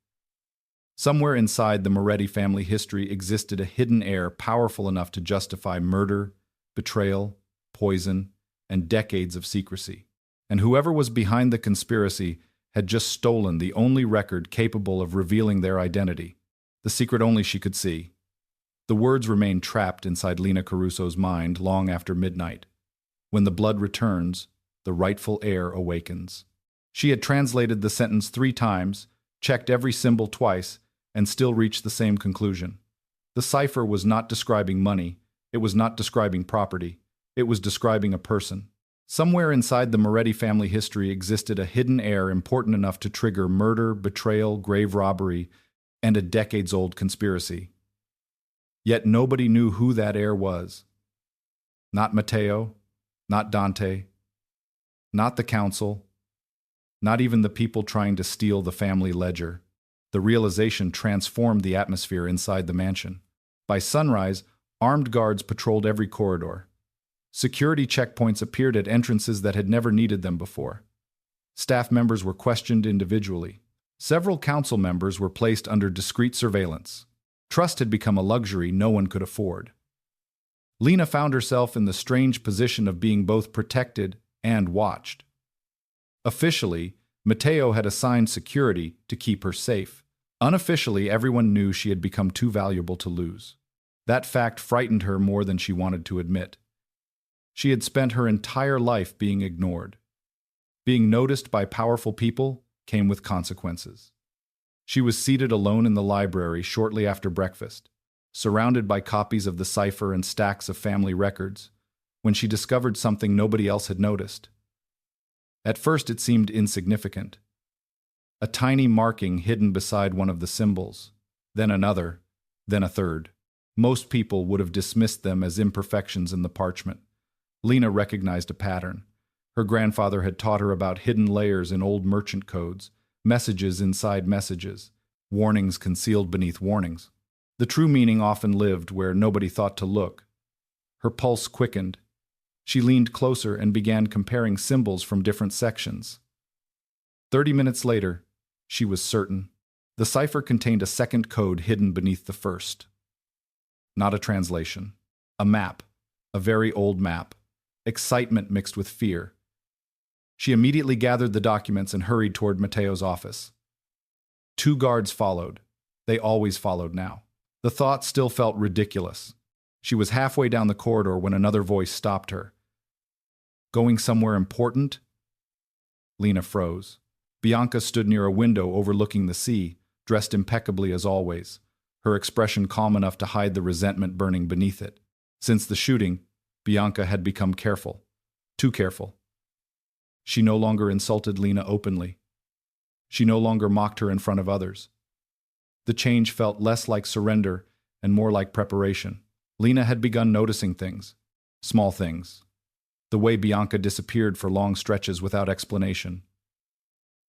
Somewhere inside the Moretti family history existed a hidden heir powerful enough to justify murder, betrayal, poison, and decades of secrecy. And whoever was behind the conspiracy had just stolen the only record capable of revealing their identity, the secret only she could see. The words remained trapped inside Lena Caruso's mind long after midnight. When the blood returns, the rightful heir awakens. She had translated the sentence 3 times, checked every symbol twice, and still reached the same conclusion. The cipher was not describing money. It was not describing property. It was describing a person. Somewhere inside the Moretti family history existed a hidden heir important enough to trigger murder, betrayal, grave robbery, and a decades-old conspiracy. Yet nobody knew who that heir was. Not Matteo, not Dante, not the council, not even the people trying to steal the family ledger. The realization transformed the atmosphere inside the mansion. By sunrise, armed guards patrolled every corridor. Security checkpoints appeared at entrances that had never needed them before. Staff members were questioned individually. Several council members were placed under discreet surveillance. Trust had become a luxury no one could afford. Lena found herself in the strange position of being both protected and watched. Officially, Matteo had assigned security to keep her safe. Unofficially, everyone knew she had become too valuable to lose. That fact frightened her more than she wanted to admit. She had spent her entire life being ignored. Being noticed by powerful people came with consequences. She was seated alone in the library shortly after breakfast, surrounded by copies of the cipher and stacks of family records, when she discovered something nobody else had noticed. At first it seemed insignificant. A tiny marking hidden beside one of the symbols, then another, then a third. Most people would have dismissed them as imperfections in the parchment. Lena recognized a pattern. Her grandfather had taught her about hidden layers in old merchant codes, messages inside messages, warnings concealed beneath warnings. The true meaning often lived where nobody thought to look. Her pulse quickened. She leaned closer and began comparing symbols from different sections. 30 minutes later, she was certain. The cipher contained a second code hidden beneath the first. Not a translation. A map. A very old map. Excitement mixed with fear. She immediately gathered the documents and hurried toward Matteo's office. 2 guards followed. They always followed now. The thought still felt ridiculous. She was halfway down the corridor when another voice stopped her. Going somewhere important? Lena froze. Bianca stood near a window overlooking the sea, dressed impeccably as always, her expression calm enough to hide the resentment burning beneath it. Since the shooting, Bianca had become careful. Too careful. She no longer insulted Lena openly. She no longer mocked her in front of others. The change felt less like surrender and more like preparation. Lena had begun noticing things. Small things. The way Bianca disappeared for long stretches without explanation.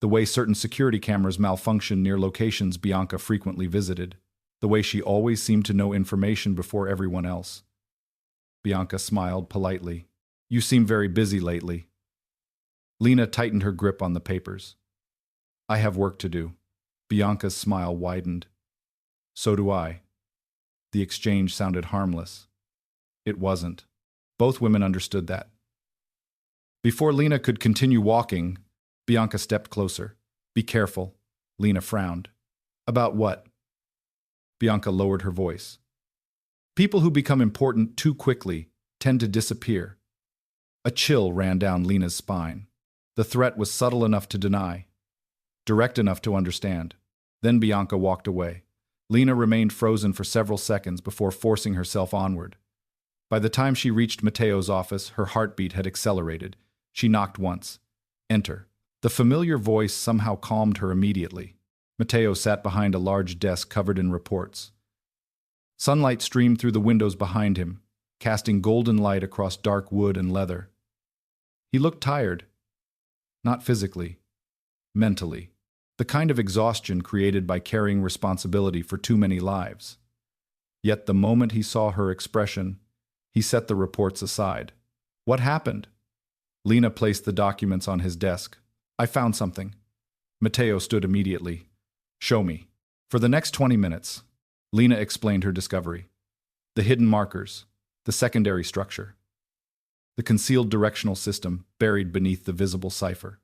The way certain security cameras malfunctioned near locations Bianca frequently visited. The way she always seemed to know information before everyone else. Bianca smiled politely. You seem very busy lately. Lena tightened her grip on the papers. I have work to do. Bianca's smile widened. So do I. The exchange sounded harmless. It wasn't. Both women understood that. Before Lena could continue walking, Bianca stepped closer. Be careful. Lena frowned. About what? Bianca lowered her voice. People who become important too quickly tend to disappear. A chill ran down Lena's spine. The threat was subtle enough to deny, direct enough to understand. Then Bianca walked away. Lena remained frozen for several seconds before forcing herself onward. By the time she reached Matteo's office, her heartbeat had accelerated. She knocked once. Enter. The familiar voice somehow calmed her immediately. Matteo sat behind a large desk covered in reports. Sunlight streamed through the windows behind him, casting golden light across dark wood and leather. He looked tired. Not physically. Mentally. The kind of exhaustion created by carrying responsibility for too many lives. Yet the moment he saw her expression, he set the reports aside. What happened? Lena placed the documents on his desk. I found something. Matteo stood immediately. Show me. For the next 20 minutes, Lena explained her discovery. The hidden markers, the secondary structure, the concealed directional system buried beneath the visible cipher.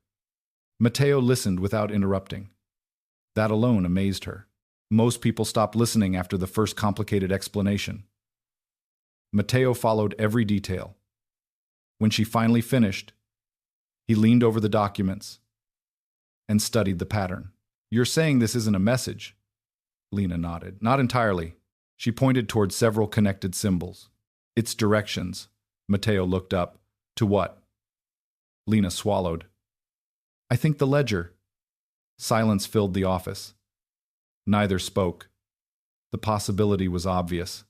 Matteo listened without interrupting. That alone amazed her. Most people stopped listening after the first complicated explanation. Matteo followed every detail. When she finally finished, he leaned over the documents and studied the pattern. You're saying this isn't a message? Lena nodded. Not entirely. She pointed toward several connected symbols. It's directions. Matteo looked up. To what? Lena swallowed. I think the ledger. Silence filled the office. Neither spoke. The possibility was obvious.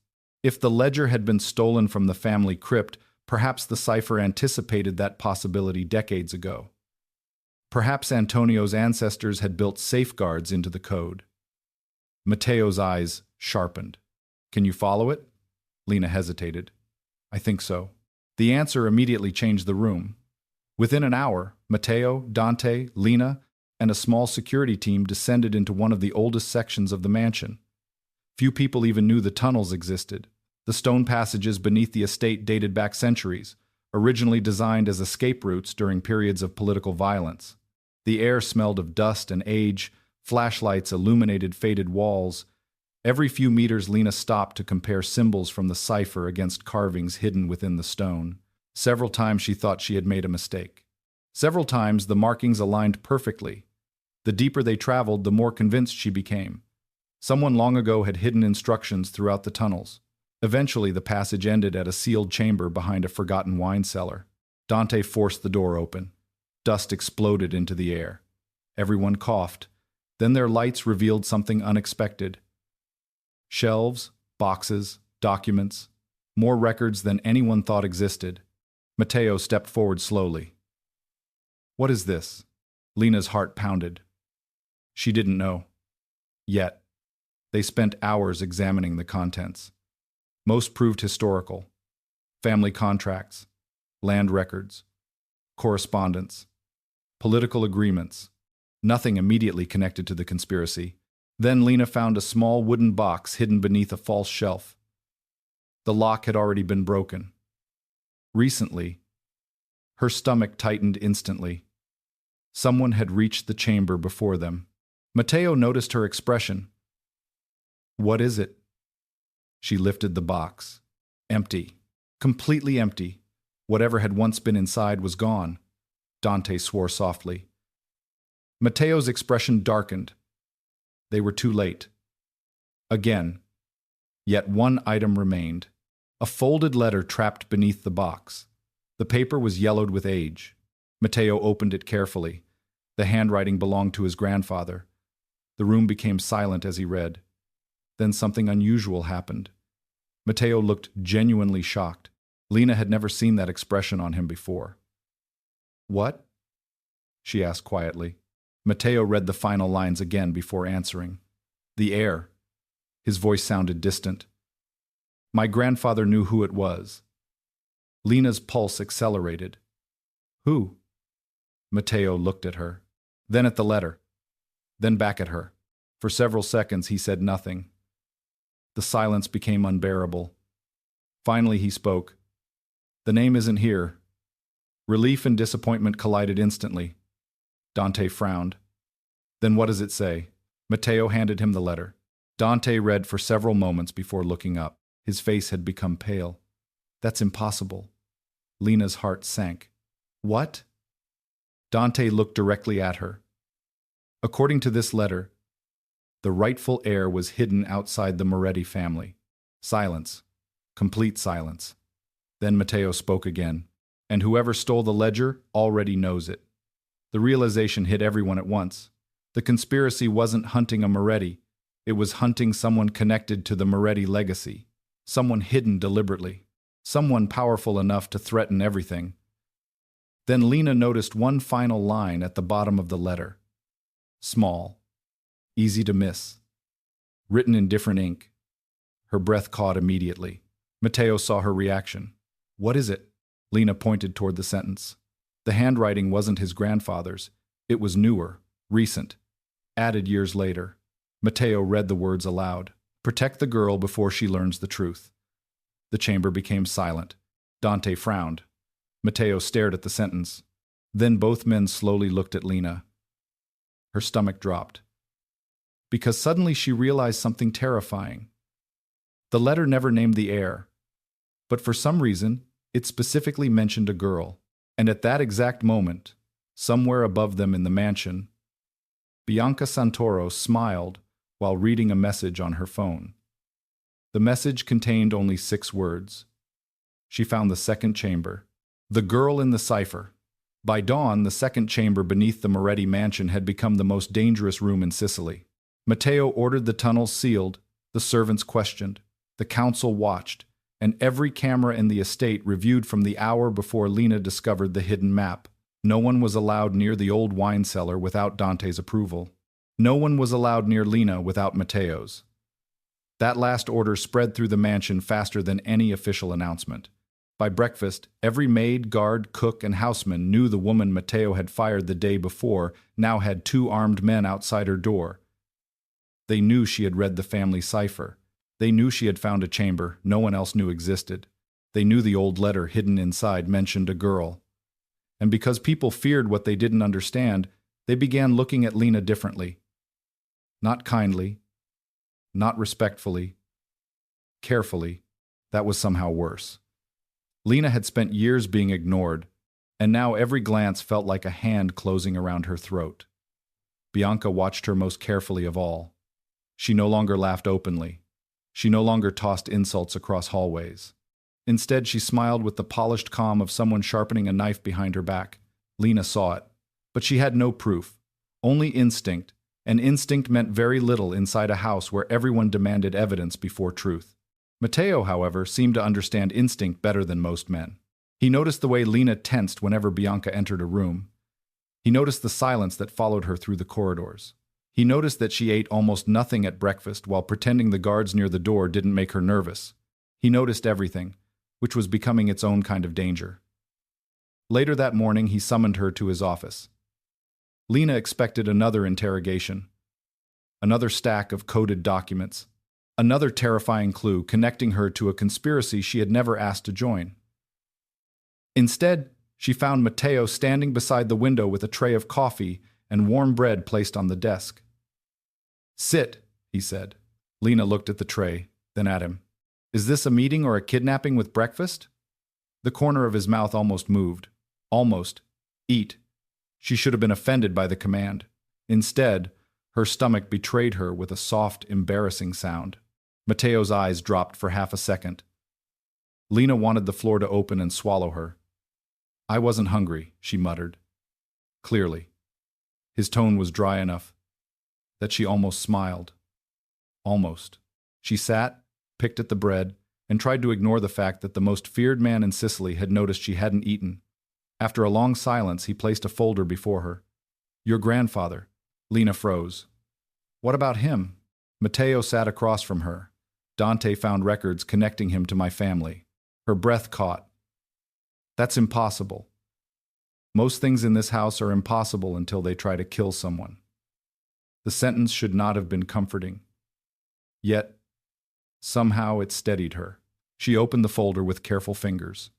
If the ledger had been stolen from the family crypt, perhaps the cipher anticipated that possibility decades ago. Perhaps Antonio's ancestors had built safeguards into the code. Matteo's eyes sharpened. Can you follow it? Lena hesitated. I think so. The answer immediately changed the room. Within an hour, Matteo, Dante, Lena, and a small security team descended into one of the oldest sections of the mansion. Few people even knew the tunnels existed. The stone passages beneath the estate dated back centuries, originally designed as escape routes during periods of political violence. The air smelled of dust and age, Flashlights illuminated faded walls. Every few meters, Lena stopped to compare symbols from the cipher against carvings hidden within the stone. Several times she thought she had made a mistake. Several times the markings aligned perfectly. The deeper they traveled, the more convinced she became. Someone long ago had hidden instructions throughout the tunnels. Eventually, the passage ended at a sealed chamber behind a forgotten wine cellar. Dante forced the door open. Dust exploded into the air. Everyone coughed. Then their lights revealed something unexpected. Shelves, boxes, documents, more records than anyone thought existed. Matteo stepped forward slowly. "What is this?" Lena's heart pounded. She didn't know. Yet, they spent hours examining the contents. Most proved historical. Family contracts, land records, correspondence, political agreements. Nothing immediately connected to the conspiracy. Then Lena found a small wooden box hidden beneath a false shelf. The lock had already been broken. Recently, her stomach tightened instantly. Someone had reached the chamber before them. Matteo noticed her expression. "What is it?" She lifted the box. Empty. Completely empty. Whatever had once been inside was gone. Dante swore softly. Matteo's expression darkened. They were too late. Again. Yet one item remained. A folded letter trapped beneath the box. The paper was yellowed with age. Matteo opened it carefully. The handwriting belonged to his grandfather. The room became silent as he read. Then something unusual happened. Matteo looked genuinely shocked. Lena had never seen that expression on him before. "What?" she asked quietly. Matteo read the final lines again before answering. "The heir." His voice sounded distant. "My grandfather knew who it was." Lena's pulse accelerated. "Who?" Matteo looked at her, then at the letter, then back at her. For several seconds he said nothing. The silence became unbearable. Finally he spoke. "The name isn't here." Relief and disappointment collided instantly. Dante frowned. "Then what does it say?" Matteo handed him the letter. Dante read for several moments before looking up. His face had become pale. "That's impossible." Lena's heart sank. "What?" Dante looked directly at her. According to this letter, the rightful heir was hidden outside the Moretti family. Silence. Complete silence. Then Matteo spoke again. "And whoever stole the ledger already knows it." The realization hit everyone at once. The conspiracy wasn't hunting a Moretti. It was hunting someone connected to the Moretti legacy. Someone hidden deliberately. Someone powerful enough to threaten everything. Then Lena noticed one final line at the bottom of the letter. Small. Easy to miss. Written in different ink. Her breath caught immediately. Matteo saw her reaction. "What is it?" Lena pointed toward the sentence. The handwriting wasn't his grandfather's. It was newer, recent, added years later. Matteo read the words aloud. "Protect the girl before she learns the truth." The chamber became silent. Dante frowned. Matteo stared at the sentence. Then both men slowly looked at Lena. Her stomach dropped. Because suddenly she realized something terrifying. The letter never named the heir. But for some reason, it specifically mentioned a girl. And at that exact moment, somewhere above them in the mansion, Bianca Santoro smiled while reading a message on her phone. The message contained only 6 words. She found the second chamber. The girl in the cipher. By dawn, the second chamber beneath the Moretti mansion had become the most dangerous room in Sicily. Matteo ordered the tunnels sealed, the servants questioned, the council watched, and every camera in the estate reviewed from the hour before Lena discovered the hidden map. No one was allowed near the old wine cellar without Dante's approval. No one was allowed near Lena without Matteo's. That last order spread through the mansion faster than any official announcement. By breakfast, every maid, guard, cook, and houseman knew the woman Matteo had fired the day before now had 2 armed men outside her door. They knew she had read the family cipher. They knew she had found a chamber no one else knew existed. They knew the old letter hidden inside mentioned a girl. And because people feared what they didn't understand, they began looking at Lena differently. Not kindly, not respectfully, carefully. That was somehow worse. Lena had spent years being ignored, and now every glance felt like a hand closing around her throat. Bianca watched her most carefully of all. She no longer laughed openly. She no longer tossed insults across hallways. Instead, she smiled with the polished calm of someone sharpening a knife behind her back. Lena saw it, but she had no proof, only instinct, and instinct meant very little inside a house where everyone demanded evidence before truth. Matteo, however, seemed to understand instinct better than most men. He noticed the way Lena tensed whenever Bianca entered a room. He noticed the silence that followed her through the corridors. He noticed that she ate almost nothing at breakfast while pretending the guards near the door didn't make her nervous. He noticed everything, which was becoming its own kind of danger. Later that morning, he summoned her to his office. Lena expected another interrogation, another stack of coded documents, another terrifying clue connecting her to a conspiracy she had never asked to join. Instead, she found Matteo standing beside the window with a tray of coffee and warm bread placed on the desk. "Sit," he said. Lena looked at the tray, then at him. "Is this a meeting or a kidnapping with breakfast?" The corner of his mouth almost moved. Almost. Eat. She should have been offended by the command. Instead, her stomach betrayed her with a soft, embarrassing sound. Matteo's eyes dropped for half a second. Lena wanted the floor to open and swallow her. "I wasn't hungry," she muttered. Clearly. His tone was dry enough that she almost smiled. Almost. She sat, picked at the bread, and tried to ignore the fact that the most feared man in Sicily had noticed she hadn't eaten. After a long silence, he placed a folder before her. "Your grandfather." Lena froze. "What about him?" Matteo sat across from her. "Dante found records connecting him to my family." Her breath caught. "That's impossible. Most things in this house are impossible until they try to kill someone." The sentence should not have been comforting. Yet, somehow it steadied her. She opened the folder with careful fingers.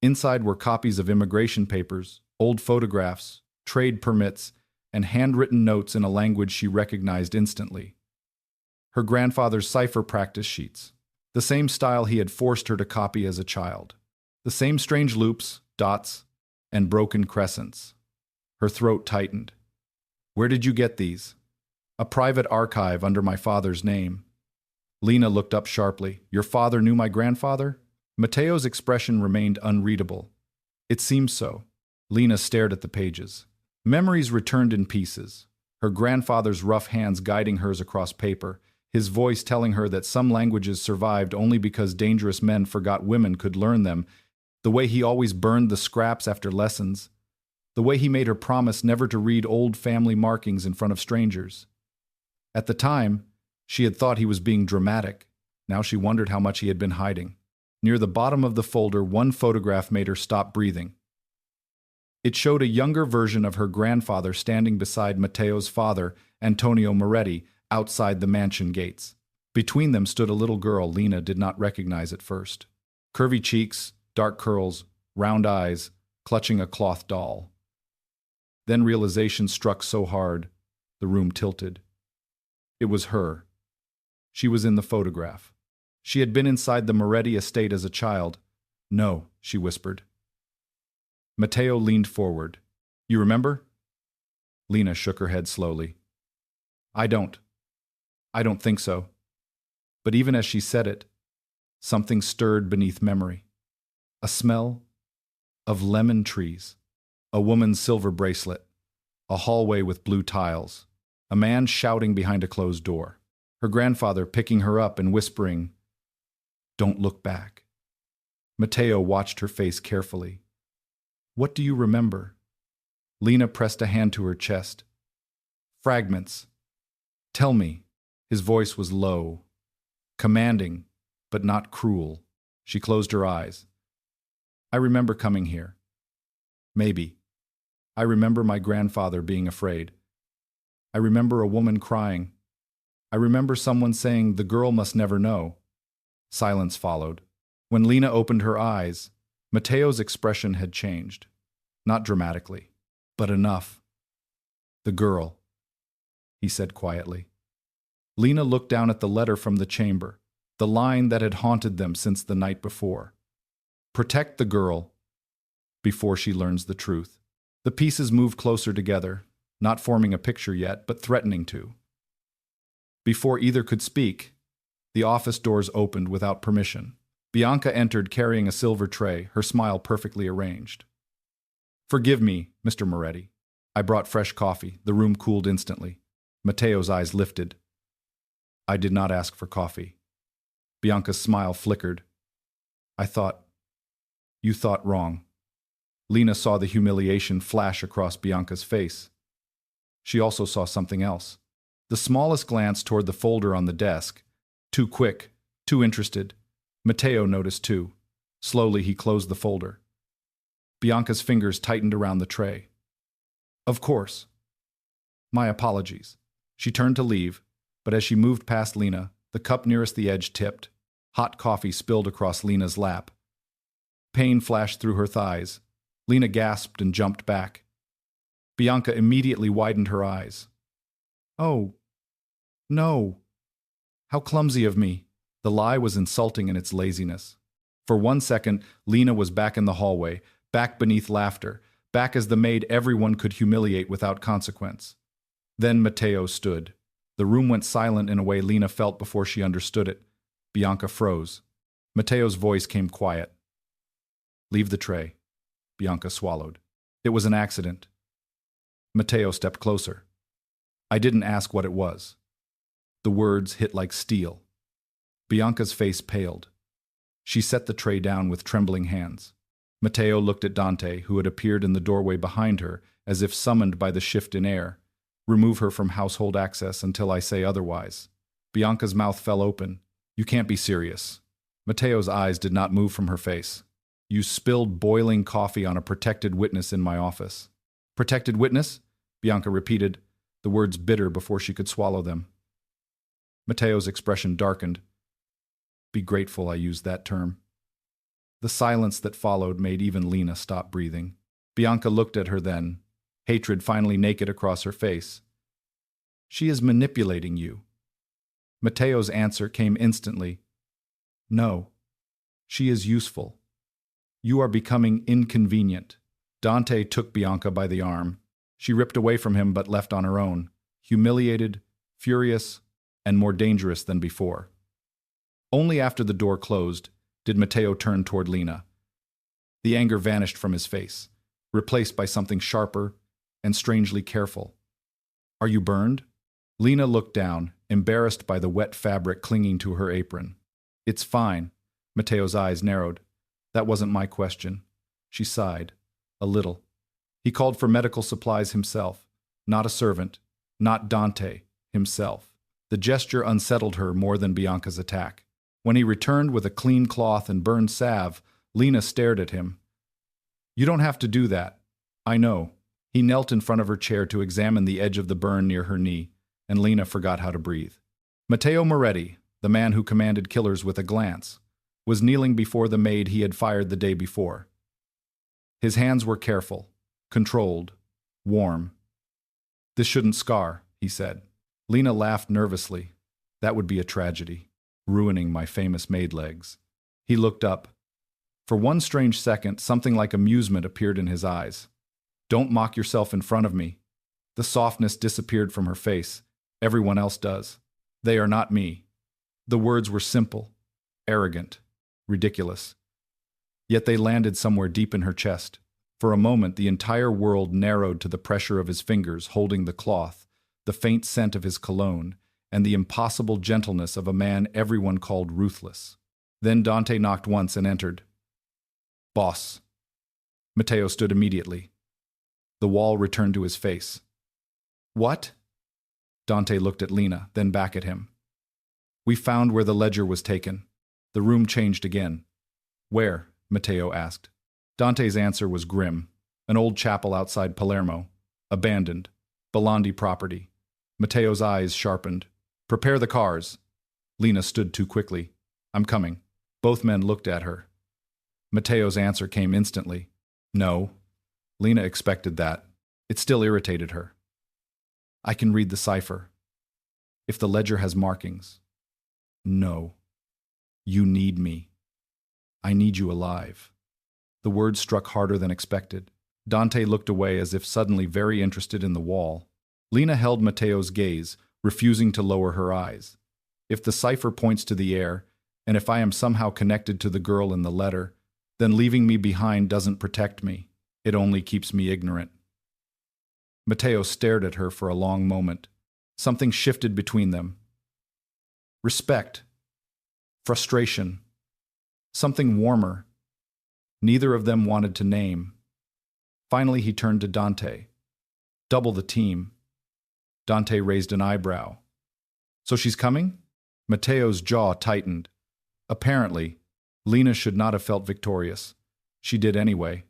Inside were copies of immigration papers, old photographs, trade permits, and handwritten notes in a language she recognized instantly. Her grandfather's cipher practice sheets, the same style he had forced her to copy as a child. The same strange loops, dots, and broken crescents. Her throat tightened. "Where did you get these?" "A private archive under my father's name." Lena looked up sharply. "Your father knew my grandfather?" Matteo's expression remained unreadable. It seemed so. Lena stared at the pages. Memories returned in pieces, her grandfather's rough hands guiding hers across paper, his voice telling her that some languages survived only because dangerous men forgot women could learn them, the way he always burned the scraps after lessons, the way he made her promise never to read old family markings in front of strangers. At the time, she had thought he was being dramatic. Now she wondered how much he had been hiding. Near the bottom of the folder, one photograph made her stop breathing. It showed a younger version of her grandfather standing beside Matteo's father, Antonio Moretti, outside the mansion gates. Between them stood a little girl Lena did not recognize at first. Curvy cheeks, dark curls, round eyes, clutching a cloth doll. Then realization struck so hard, the room tilted. It was her. She was in the photograph. She had been inside the Moretti estate as a child. "No," she whispered. Matteo leaned forward. "You remember?" Lena shook her head slowly. I don't think so." But even as she said it, something stirred beneath memory. A smell of lemon trees, a woman's silver bracelet, a hallway with blue tiles, a man shouting behind a closed door, her grandfather picking her up and whispering, "Don't look back." Matteo watched her face carefully. "What do you remember?" Lena pressed a hand to her chest. "Fragments. Tell me." His voice was low, commanding, but not cruel. She closed her eyes. "I remember coming here. Maybe. I remember my grandfather being afraid. I remember a woman crying. I remember someone saying the girl must never know." Silence followed. When Lena opened her eyes, Matteo's expression had changed. Not dramatically, but enough. "The girl," he said quietly. Lena looked down at the letter from the chamber, the line that had haunted them since the night before. Protect the girl before she learns the truth. The pieces moved closer together, not forming a picture yet, but threatening to. Before either could speak, the office doors opened without permission. Bianca entered carrying a silver tray, her smile perfectly arranged. Forgive me, Mr. Moretti. I brought fresh coffee. The room cooled instantly. Matteo's eyes lifted. I did not ask for coffee. Bianca's smile flickered. You thought wrong. Lena saw the humiliation flash across Bianca's face. She also saw something else. The smallest glance toward the folder on the desk. Too quick, too interested. Matteo noticed too. Slowly he closed the folder. Bianca's fingers tightened around the tray. Of course. My apologies. She turned to leave, but as she moved past Lena, the cup nearest the edge tipped. Hot coffee spilled across Lena's lap. Pain flashed through her thighs. Lena gasped and jumped back. Bianca immediately widened her eyes. Oh, no. How clumsy of me. The lie was insulting in its laziness. For 1 second, Lena was back in the hallway, back beneath laughter, back as the maid everyone could humiliate without consequence. Then Matteo stood. The room went silent in a way Lena felt before she understood it. Bianca froze. Matteo's voice came quiet. Leave the tray. Bianca swallowed. It was an accident. Matteo stepped closer. I didn't ask what it was. The words hit like steel. Bianca's face paled. She set the tray down with trembling hands. Matteo looked at Dante, who had appeared in the doorway behind her, as if summoned by the shift in air. Remove her from household access until I say otherwise. Bianca's mouth fell open. You can't be serious. Matteo's eyes did not move from her face. You spilled boiling coffee on a protected witness in my office. Protected witness? Bianca repeated, the words bitter before she could swallow them. Matteo's expression darkened. Be grateful I used that term. The silence that followed made even Lena stop breathing. Bianca looked at her then, hatred finally naked across her face. She is manipulating you. Matteo's answer came instantly. No. She is useful. You are becoming inconvenient. Dante took Bianca by the arm. She ripped away from him but left on her own, humiliated, furious, and more dangerous than before. Only after the door closed did Matteo turn toward Lena. The anger vanished from his face, replaced by something sharper and strangely careful. Are you burned? Lena looked down, embarrassed by the wet fabric clinging to her apron. It's fine. Matteo's eyes narrowed. That wasn't my question. She sighed. A little. He called for medical supplies himself. Not a servant. Not Dante. Himself. The gesture unsettled her more than Bianca's attack. When he returned with a clean cloth and burned salve, Lena stared at him. You don't have to do that. I know. He knelt in front of her chair to examine the edge of the burn near her knee, and Lena forgot how to breathe. Matteo Moretti, the man who commanded killers with a glance, was kneeling before the maid he had fired the day before. His hands were careful, controlled, warm. This shouldn't scar, he said. Lena laughed nervously. That would be a tragedy, ruining my famous maid legs. He looked up. For one strange second, something like amusement appeared in his eyes. Don't mock yourself in front of me. The softness disappeared from her face. Everyone else does. They are not me. The words were simple, arrogant, ridiculous. Yet they landed somewhere deep in her chest. For a moment, the entire world narrowed to the pressure of his fingers holding the cloth, the faint scent of his cologne, and the impossible gentleness of a man everyone called ruthless. Then Dante knocked once and entered. Boss. Matteo stood immediately. The wall returned to his face. What? Dante looked at Lena, then back at him. We found where the ledger was taken. The room changed again. Where? Matteo asked. Dante's answer was grim. An old chapel outside Palermo. Abandoned. Belandi property. Matteo's eyes sharpened. Prepare the cars. Lena stood too quickly. I'm coming. Both men looked at her. Matteo's answer came instantly. No. Lena expected that. It still irritated her. I can read the cipher. If the ledger has markings. No. You need me. I need you alive. The words struck harder than expected. Dante looked away as if suddenly very interested in the wall. Lena held Matteo's gaze, refusing to lower her eyes. If the cipher points to the heir, and if I am somehow connected to the girl in the letter, then leaving me behind doesn't protect me. It only keeps me ignorant. Matteo stared at her for a long moment. Something shifted between them. Respect. Frustration. Something warmer. Neither of them wanted to name. Finally, he turned to Dante. Double the team. Dante raised an eyebrow. So she's coming? Matteo's jaw tightened. Apparently, Lena should not have felt victorious. She did anyway.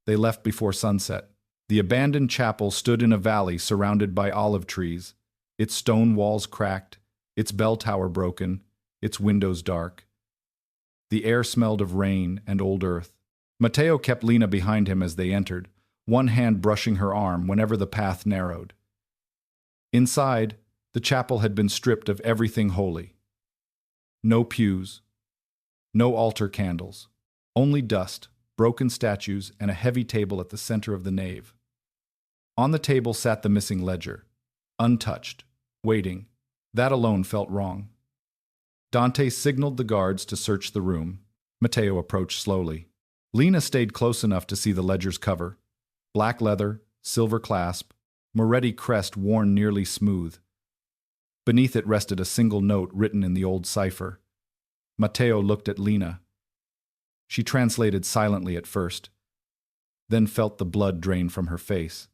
They left before sunset. The abandoned chapel stood in a valley surrounded by olive trees, its stone walls cracked, its bell tower broken, its windows dark. The air smelled of rain and old earth. Matteo kept Lena behind him as they entered, one hand brushing her arm whenever the path narrowed. Inside, the chapel had been stripped of everything holy. No pews, no altar candles, only dust, broken statues, and a heavy table at the center of the nave. On the table sat the missing ledger, untouched, waiting. That alone felt wrong. Dante signaled the guards to search the room. Matteo approached slowly. Lena stayed close enough to see the ledger's cover. Black leather, silver clasp, Moretti crest worn nearly smooth. Beneath it rested a single note written in the old cipher. Matteo looked at Lena. She translated silently at first, then felt the blood drain from her face.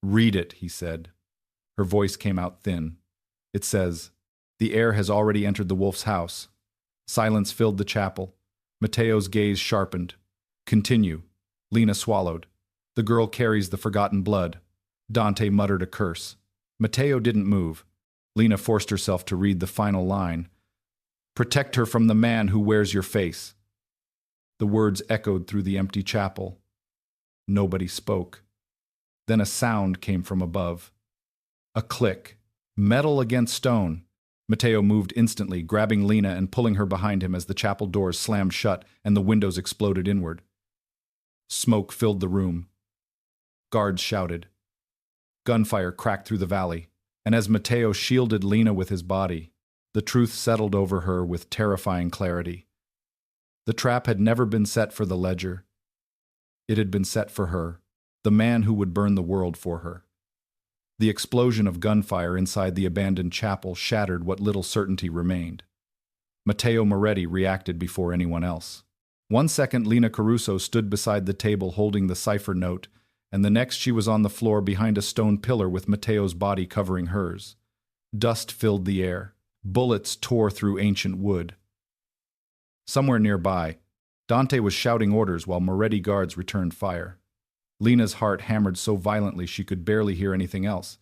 "Read it," he said. Her voice came out thin. It says, "The heir has already entered the wolf's house." Silence filled the chapel. Matteo's gaze sharpened. "Continue." Lena swallowed. "The girl carries the forgotten blood." Dante muttered a curse. Matteo didn't move. Lena forced herself to read the final line. "Protect her from the man who wears your face." The words echoed through the empty chapel. Nobody spoke. Then a sound came from above. A click. Metal against stone. Matteo moved instantly, grabbing Lena and pulling her behind him as the chapel doors slammed shut and the windows exploded inward. Smoke filled the room. Guards shouted. Gunfire cracked through the valley, and as Matteo shielded Lena with his body, the truth settled over her with terrifying clarity. The trap had never been set for the ledger. It had been set for her, the man who would burn the world for her. The explosion of gunfire inside the abandoned chapel shattered what little certainty remained. Matteo Moretti reacted before anyone else. 1 second, Lena Caruso stood beside the table holding the cipher note, and the next she was on the floor behind a stone pillar with Matteo's body covering hers. Dust filled the air. Bullets tore through ancient wood. Somewhere nearby, Dante was shouting orders while Moretti guards returned fire. Lena's heart hammered so violently she could barely hear anything else.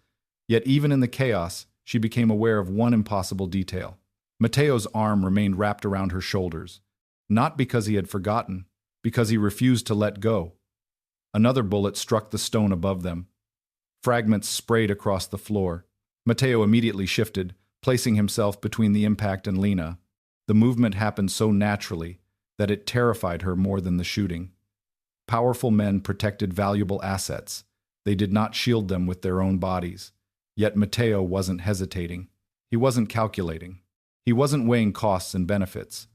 Yet even in the chaos, she became aware of one impossible detail. Matteo's arm remained wrapped around her shoulders, not because he had forgotten, because he refused to let go. Another bullet struck the stone above them. Fragments sprayed across the floor. Matteo immediately shifted, placing himself between the impact and Lena. The movement happened so naturally that it terrified her more than the shooting. Powerful men protected valuable assets. They did not shield them with their own bodies. Yet Matteo wasn't hesitating. He wasn't calculating. He wasn't weighing costs and benefits.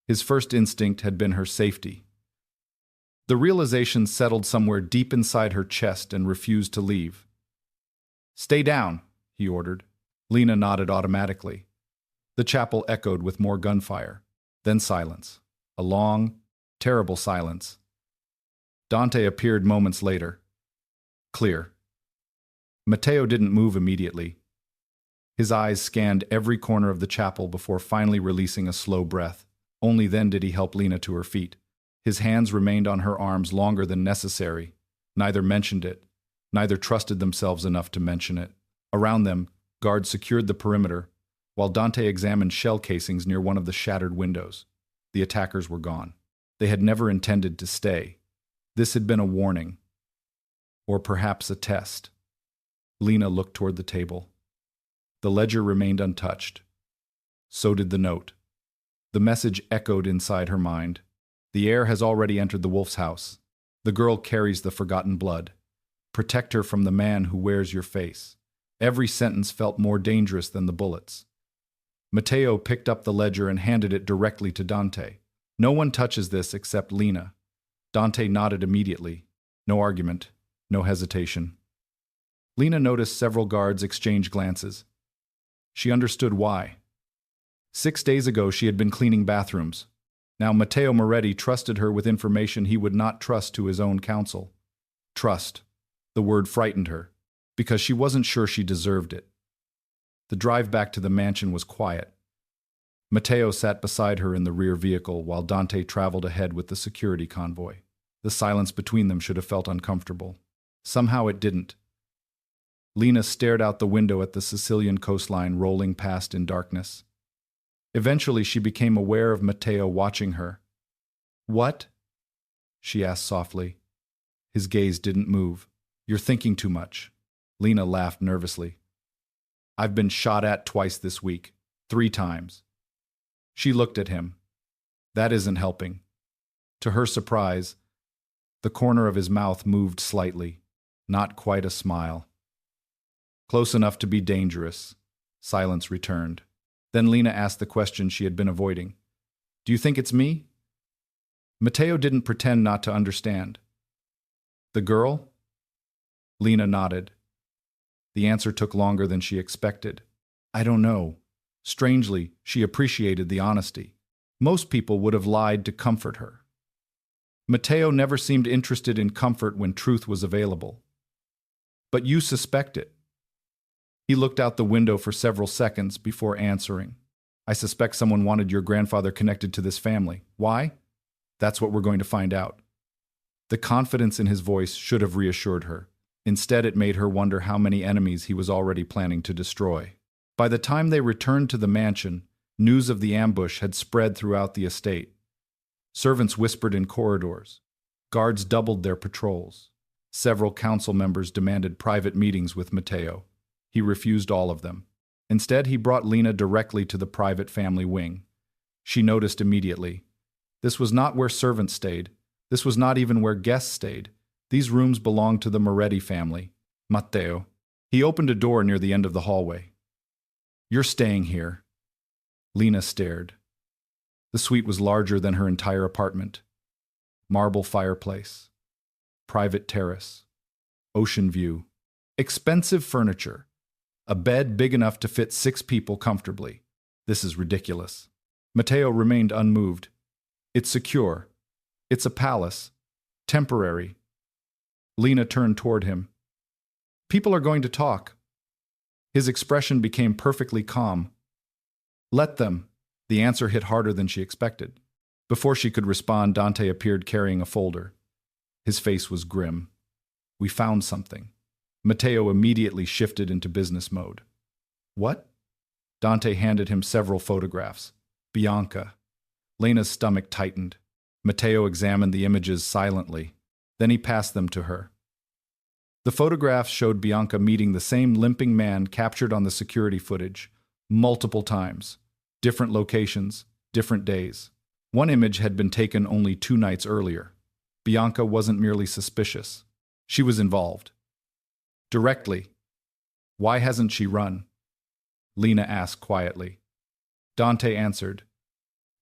His first instinct had been her safety. The realization settled somewhere deep inside her chest and refused to leave. "Stay down," he ordered. Lena nodded automatically. The chapel echoed with more gunfire. Then silence. A long, terrible silence. Dante appeared moments later. Clear. Matteo didn't move immediately. His eyes scanned every corner of the chapel before finally releasing a slow breath. Only then did he help Lena to her feet. His hands remained on her arms longer than necessary. Neither mentioned it. Neither trusted themselves enough to mention it. Around them, guards secured the perimeter, while Dante examined shell casings near one of the shattered windows. The attackers were gone. They had never intended to stay. This had been a warning. Or perhaps a test. Lena looked toward the table. The ledger remained untouched. So did the note. The message echoed inside her mind. The heir has already entered the wolf's house. The girl carries the forgotten blood. Protect her from the man who wears your face. Every sentence felt more dangerous than the bullets. Matteo picked up the ledger and handed it directly to Dante. No one touches this except Lena. Dante nodded immediately. No argument, no hesitation. Lena noticed several guards exchange glances. She understood why. 6 days ago she had been cleaning bathrooms. Now Matteo Moretti trusted her with information he would not trust to his own counsel. Trust. The word frightened her, because she wasn't sure she deserved it. The drive back to the mansion was quiet. Matteo sat beside her in the rear vehicle while Dante traveled ahead with the security convoy. The silence between them should have felt uncomfortable. Somehow it didn't. Lena stared out the window at the Sicilian coastline rolling past in darkness. Eventually she became aware of Matteo watching her. "What?" she asked softly. His gaze didn't move. "You're thinking too much." Lena laughed nervously. "I've been shot at twice this week. 3 times. She looked at him. That isn't helping. To her surprise, the corner of his mouth moved slightly. Not quite a smile. Close enough to be dangerous. Silence returned. Then Lena asked the question she had been avoiding. "Do you think it's me?" Matteo didn't pretend not to understand. "The girl?" Lena nodded. The answer took longer than she expected. "I don't know." Strangely, she appreciated the honesty. Most people would have lied to comfort her. Matteo never seemed interested in comfort when truth was available. "But you suspect it." He looked out the window for several seconds before answering. "I suspect someone wanted your grandfather connected to this family. Why? That's what we're going to find out." The confidence in his voice should have reassured her. Instead, it made her wonder how many enemies he was already planning to destroy. By the time they returned to the mansion, news of the ambush had spread throughout the estate. Servants whispered in corridors. Guards doubled their patrols. Several council members demanded private meetings with Matteo. He refused all of them. Instead, he brought Lena directly to the private family wing. She noticed immediately. This was not where servants stayed. This was not even where guests stayed. These rooms belonged to the Moretti family. Matteo. He opened a door near the end of the hallway. "You're staying here." Lena stared. The suite was larger than her entire apartment. Marble fireplace. Private terrace. Ocean view. Expensive furniture. A bed big enough to fit 6 people comfortably. This is ridiculous. Matteo remained unmoved. "It's secure. It's a palace. Temporary." Lena turned toward him. "People are going to talk." His expression became perfectly calm. "Let them." The answer hit harder than she expected. Before she could respond, Dante appeared carrying a folder. His face was grim. "We found something." Matteo immediately shifted into business mode. "What?" Dante handed him several photographs. Bianca. Lena's stomach tightened. Matteo examined the images silently. Then he passed them to her. The photographs showed Bianca meeting the same limping man captured on the security footage, multiple times. Different locations, different days. One image had been taken only 2 nights earlier. Bianca wasn't merely suspicious. She was involved. Directly. "Why hasn't she run?" Lena asked quietly. Dante answered,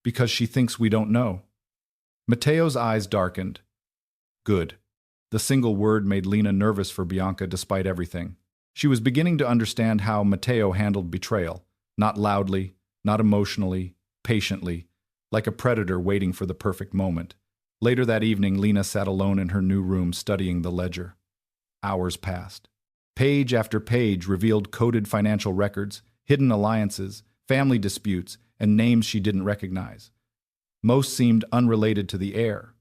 "Because she thinks we don't know." Matteo's eyes darkened. Good. The single word made Lena nervous for Bianca despite everything. She was beginning to understand how Matteo handled betrayal, not loudly, not emotionally, patiently, like a predator waiting for the perfect moment. Later that evening, Lena sat alone in her new room studying the ledger. Hours passed. Page after page revealed coded financial records, hidden alliances, family disputes, and names she didn't recognize. Most seemed unrelated to the heir.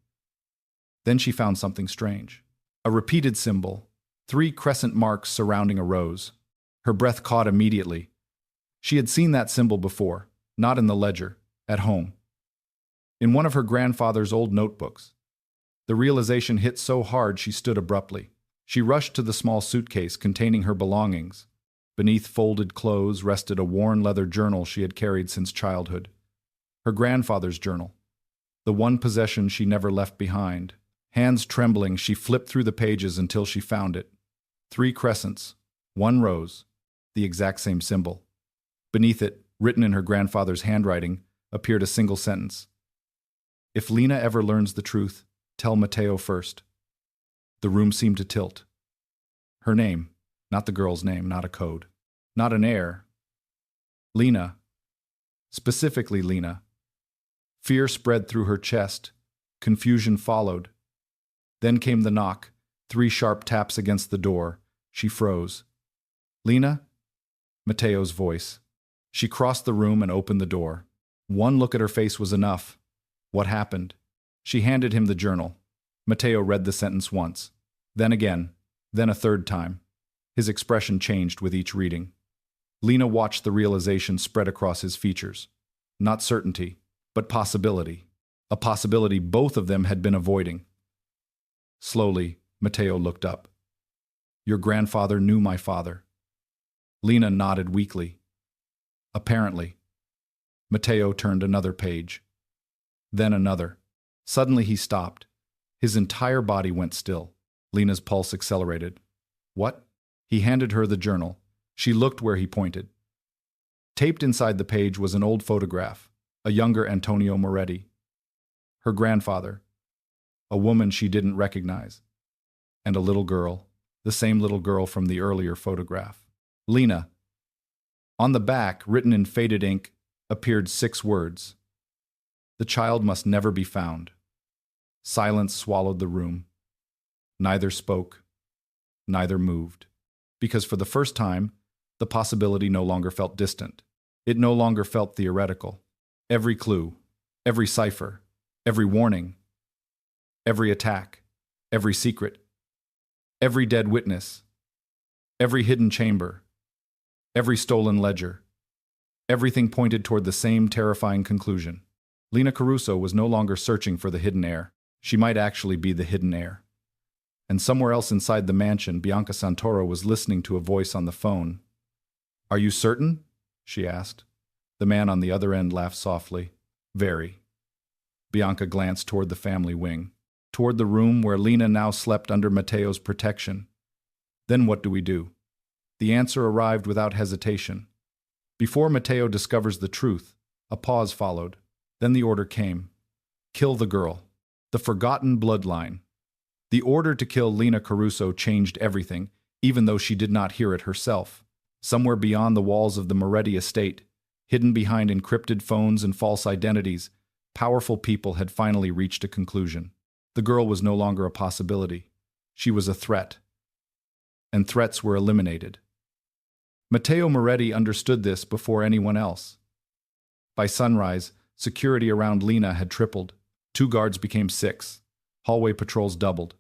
Then she found something strange. A repeated symbol, 3 crescent marks surrounding a rose. Her breath caught immediately. She had seen that symbol before, not in the ledger, at home. In one of her grandfather's old notebooks. The realization hit so hard she stood abruptly. She rushed to the small suitcase containing her belongings. Beneath folded clothes rested a worn leather journal she had carried since childhood. Her grandfather's journal, the one possession she never left behind. Hands trembling, she flipped through the pages until she found it. 3 crescents, 1 rose, the exact same symbol. Beneath it, written in her grandfather's handwriting, appeared a single sentence. If Lena ever learns the truth, tell Matteo first. The room seemed to tilt. Her name, not the girl's name, not a code, not an heir. Lena. Specifically Lena. Fear spread through her chest. Confusion followed. Then came the knock, 3 sharp taps against the door. She froze. Lena? Matteo's voice. She crossed the room and opened the door. One look at her face was enough. What happened? She handed him the journal. Matteo read the sentence once, then again, then a third time. His expression changed with each reading. Lena watched the realization spread across his features. Not certainty, but possibility. A possibility both of them had been avoiding. Slowly, Matteo looked up. Your grandfather knew my father. Lena nodded weakly. Apparently. Matteo turned another page. Then another. Suddenly he stopped. His entire body went still. Lena's pulse accelerated. What? He handed her the journal. She looked where he pointed. Taped inside the page was an old photograph, a younger Antonio Moretti. Her grandfather. A woman she didn't recognize. And a little girl, the same little girl from the earlier photograph. Lena. On the back, written in faded ink, appeared 6 words. The child must never be found. Silence swallowed the room. Neither spoke. Neither moved. Because for the first time, the possibility no longer felt distant. It no longer felt theoretical. Every clue, every cipher, every warning, every attack, every secret, every dead witness, every hidden chamber, every stolen ledger, everything pointed toward the same terrifying conclusion. Lena Caruso was no longer searching for the hidden heir. She might actually be the hidden heir. And somewhere else inside the mansion, Bianca Santoro was listening to a voice on the phone. Are you certain? She asked. The man on the other end laughed softly. Very. Bianca glanced toward the family wing, toward the room where Lena now slept under Matteo's protection. Then what do we do? The answer arrived without hesitation. Before Matteo discovers the truth, a pause followed. Then the order came. Kill the girl. The forgotten bloodline. The order to kill Lena Caruso changed everything, even though she did not hear it herself. Somewhere beyond the walls of the Moretti estate, hidden behind encrypted phones and false identities, powerful people had finally reached a conclusion. The girl was no longer a possibility. She was a threat. And threats were eliminated. Matteo Moretti understood this before anyone else. By sunrise, security around Lena had tripled. 2 guards became 6. Hallway patrols doubled.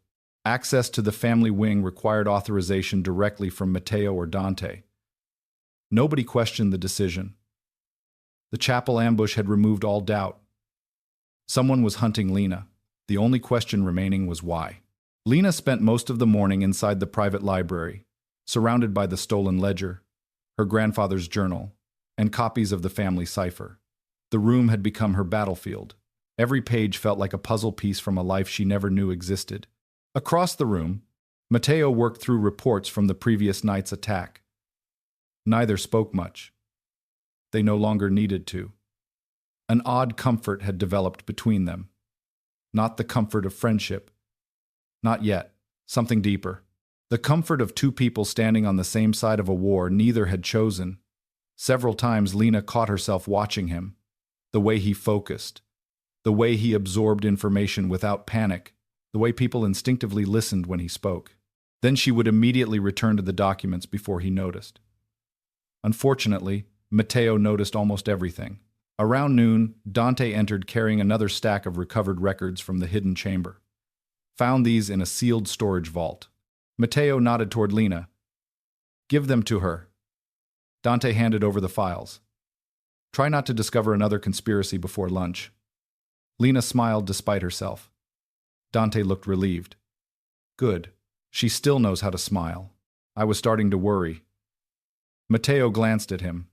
Access to the family wing required authorization directly from Matteo or Dante. Nobody questioned the decision. The chapel ambush had removed all doubt. Someone was hunting Lena. The only question remaining was why. Lena spent most of the morning inside the private library, surrounded by the stolen ledger, her grandfather's journal, and copies of the family cipher. The room had become her battlefield. Every page felt like a puzzle piece from a life she never knew existed. Across the room, Matteo worked through reports from the previous night's attack. Neither spoke much. They no longer needed to. An odd comfort had developed between them. Not the comfort of friendship. Not yet. Something deeper. The comfort of 2 people standing on the same side of a war neither had chosen. Several times Lena caught herself watching him. The way he focused. The way he absorbed information without panic. The way people instinctively listened when he spoke. Then she would immediately return to the documents before he noticed. Unfortunately, Matteo noticed almost everything. Around noon, Dante entered carrying another stack of recovered records from the hidden chamber. Found these in a sealed storage vault. Matteo nodded toward Lena. Give them to her. Dante handed over the files. Try not to discover another conspiracy before lunch. Lena smiled despite herself. Dante looked relieved. Good. She still knows how to smile. I was starting to worry. Matteo glanced at him.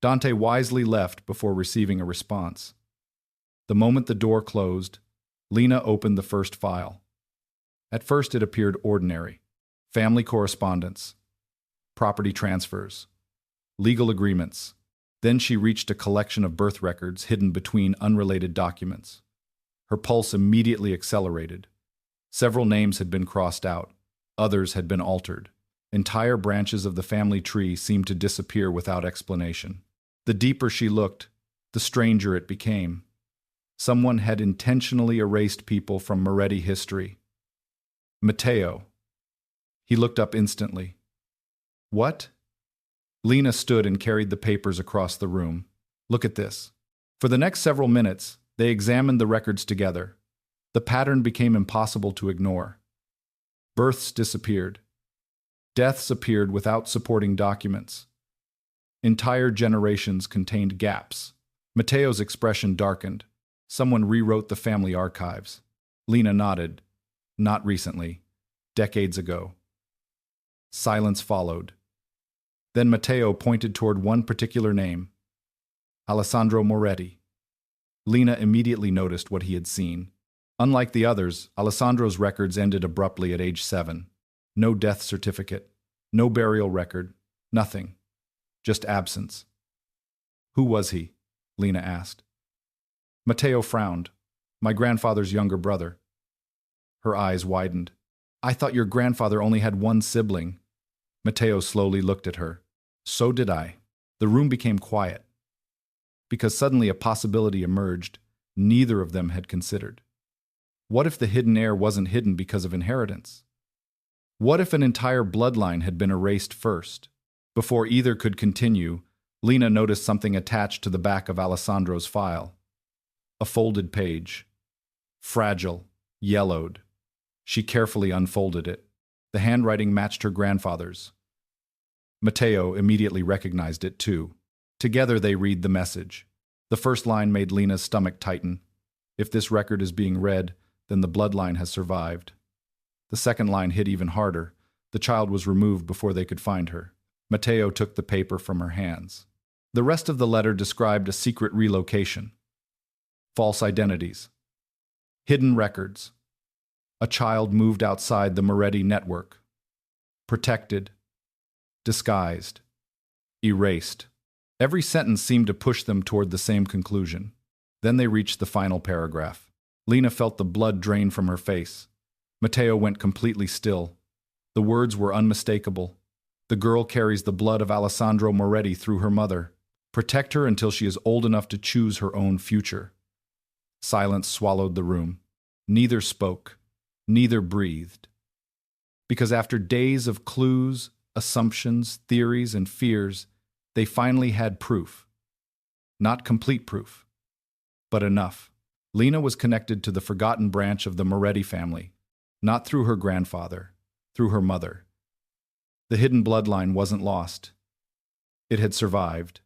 Dante wisely left before receiving a response. The moment the door closed, Lena opened the first file. At first it appeared ordinary. Family correspondence, property transfers, legal agreements. Then she reached a collection of birth records hidden between unrelated documents. Her pulse immediately accelerated. Several names had been crossed out. Others had been altered. Entire branches of the family tree seemed to disappear without explanation. The deeper she looked, the stranger it became. Someone had intentionally erased people from Moretti history. Matteo. He looked up instantly. What? Lena stood and carried the papers across the room. Look at this. For the next several minutes, they examined the records together. The pattern became impossible to ignore. Births disappeared. Deaths appeared without supporting documents. Entire generations contained gaps. Matteo's expression darkened. Someone rewrote the family archives. Lena nodded. Not recently. Decades ago. Silence followed. Then Matteo pointed toward one particular name. Alessandro Moretti. Lena immediately noticed what he had seen. Unlike the others, Alessandro's records ended abruptly at age 7. No death certificate, no burial record, nothing. Just absence. Who was he? Lena asked. Matteo frowned. My grandfather's younger brother. Her eyes widened. I thought your grandfather only had one sibling. Matteo slowly looked at her. So did I. The room became quiet. Because suddenly a possibility emerged neither of them had considered. What if the hidden heir wasn't hidden because of inheritance? What if an entire bloodline had been erased first? Before either could continue, Lena noticed something attached to the back of Alessandro's file. A folded page. Fragile, yellowed. She carefully unfolded it. The handwriting matched her grandfather's. Matteo immediately recognized it too. Together they read the message. The first line made Lena's stomach tighten. If this record is being read, then the bloodline has survived. The second line hit even harder. The child was removed before they could find her. Matteo took the paper from her hands. The rest of the letter described a secret relocation. False identities. Hidden records. A child moved outside the Moretti network. Protected. Disguised. Erased. Every sentence seemed to push them toward the same conclusion. Then they reached the final paragraph. Lena felt the blood drain from her face. Matteo went completely still. The words were unmistakable. The girl carries the blood of Alessandro Moretti through her mother. Protect her until she is old enough to choose her own future. Silence swallowed the room. Neither spoke. Neither breathed. Because after days of clues, assumptions, theories, and fears, they finally had proof. Not complete proof, but enough. Lena was connected to the forgotten branch of the Moretti family, not through her grandfather, through her mother. The hidden bloodline wasn't lost. It had survived.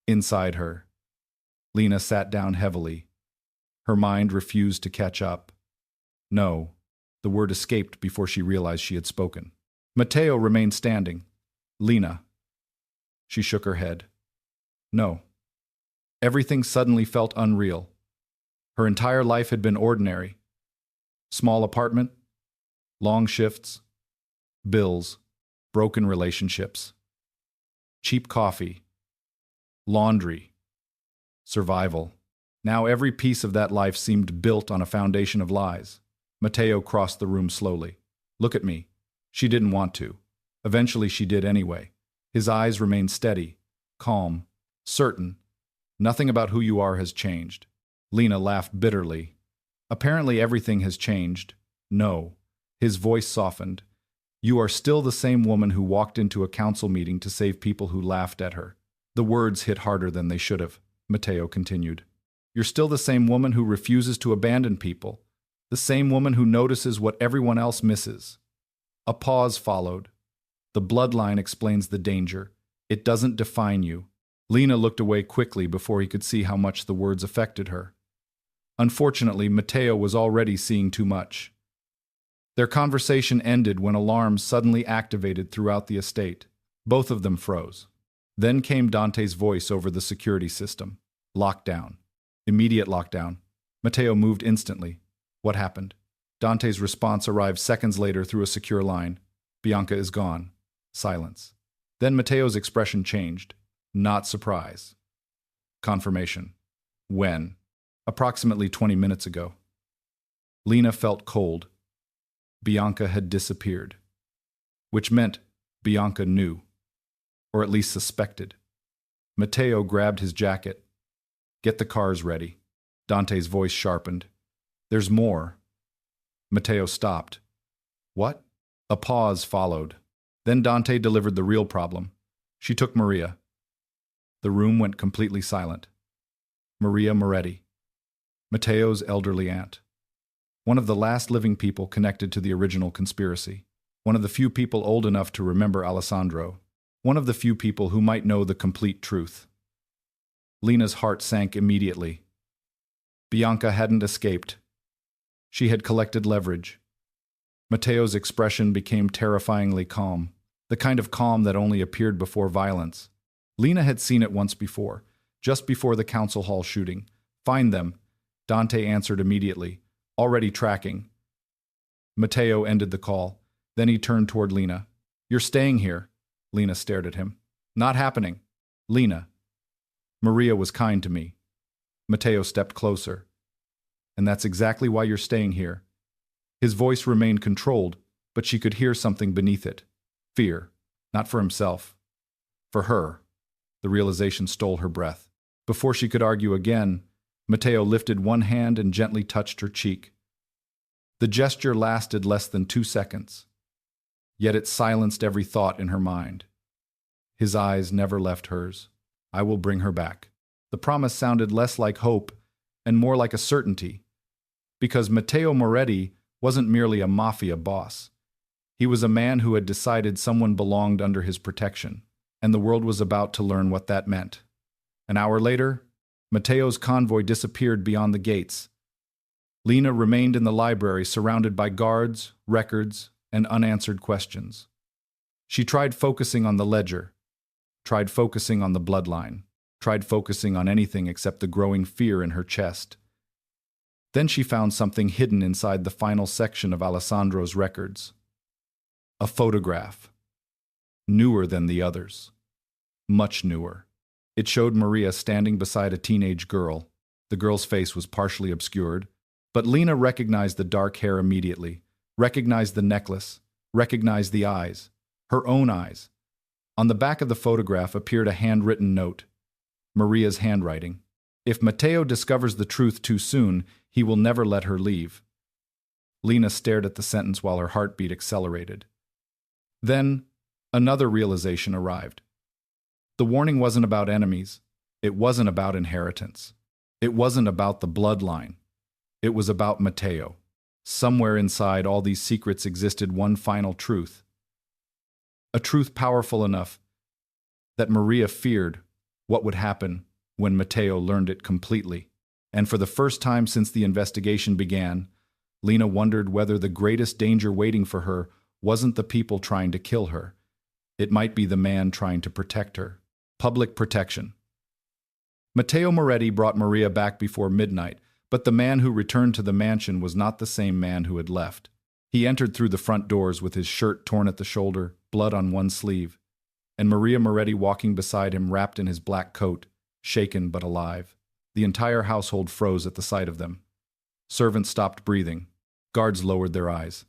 Inside her. Lena sat down heavily. Her mind refused to catch up. No, the word escaped before she realized she had spoken. Matteo remained standing. Lena. She shook her head. No. Everything suddenly felt unreal. Her entire life had been ordinary. Small apartment, long shifts, bills, broken relationships, cheap coffee, laundry, survival. Now every piece of that life seemed built on a foundation of lies. Matteo crossed the room slowly. Look at me. She didn't want to. Eventually she did anyway. His eyes remained steady, calm, certain. Nothing about who you are has changed. Lena laughed bitterly. Apparently everything has changed. No. His voice softened. You are still the same woman who walked into a council meeting to save people who laughed at her. The words hit harder than they should have, Matteo continued. You're still the same woman who refuses to abandon people. The same woman who notices what everyone else misses. A pause followed. The bloodline explains the danger. It doesn't define you. Lena looked away quickly before he could see how much the words affected her. Unfortunately, Matteo was already seeing too much. Their conversation ended when alarms suddenly activated throughout the estate. Both of them froze. Then came Dante's voice over the security system. Lockdown. Immediate lockdown. Matteo moved instantly. What happened? Dante's response arrived seconds later through a secure line. Bianca is gone. Silence. Then Matteo's expression changed. Not surprise. Confirmation. When? Approximately 20 minutes ago. Lena felt cold. Bianca had disappeared. Which meant Bianca knew. Or at least suspected. Matteo grabbed his jacket. Get the cars ready. Dante's voice sharpened. There's more. Matteo stopped. What? A pause followed. Then Dante delivered the real problem. She took Maria. The room went completely silent. Maria Moretti. Matteo's elderly aunt. One of the last living people connected to the original conspiracy. One of the few people old enough to remember Alessandro. One of the few people who might know the complete truth. Lena's heart sank immediately. Bianca hadn't escaped. She had collected leverage. Matteo's expression became terrifyingly calm, the kind of calm that only appeared before violence. Lena had seen it once before, just before the council hall shooting. Find them, Dante answered immediately, already tracking. Matteo ended the call. Then he turned toward Lena. You're staying here. Lena stared at him. Not happening. Lena. Maria was kind to me. Matteo stepped closer. And that's exactly why you're staying here. His voice remained controlled, but she could hear something beneath it. Fear. Not for himself. For her. The realization stole her breath. Before she could argue again, Matteo lifted one hand and gently touched her cheek. The gesture lasted less than 2 seconds. Yet it silenced every thought in her mind. His eyes never left hers. I will bring her back. The promise sounded less like hope and more like a certainty. Because Matteo Moretti wasn't merely a mafia boss. He was a man who had decided someone belonged under his protection, and the world was about to learn what that meant. An hour later, Matteo's convoy disappeared beyond the gates. Lena remained in the library surrounded by guards, records, and unanswered questions. She tried focusing on the ledger, tried focusing on the bloodline, tried focusing on anything except the growing fear in her chest. Then she found something hidden inside the final section of Alessandro's records. A photograph. Newer than the others. Much newer. It showed Maria standing beside a teenage girl. The girl's face was partially obscured, but Lena recognized the dark hair immediately, recognized the necklace, recognized the eyes, her own eyes. On the back of the photograph appeared a handwritten note. Maria's handwriting. If Matteo discovers the truth too soon, he will never let her leave. Lena stared at the sentence while her heartbeat accelerated. Then, another realization arrived. The warning wasn't about enemies. It wasn't about inheritance. It wasn't about the bloodline. It was about Matteo. Somewhere inside all these secrets existed one final truth. A truth powerful enough that Maria feared what would happen when Matteo learned it completely. And for the first time since the investigation began, Lena wondered whether the greatest danger waiting for her wasn't the people trying to kill her. It might be the man trying to protect her. Public protection. Matteo Moretti brought Maria back before midnight, but the man who returned to the mansion was not the same man who had left. He entered through the front doors with his shirt torn at the shoulder, blood on one sleeve, and Maria Moretti walking beside him wrapped in his black coat, shaken but alive. The entire household froze at the sight of them. Servants stopped breathing. Guards lowered their eyes.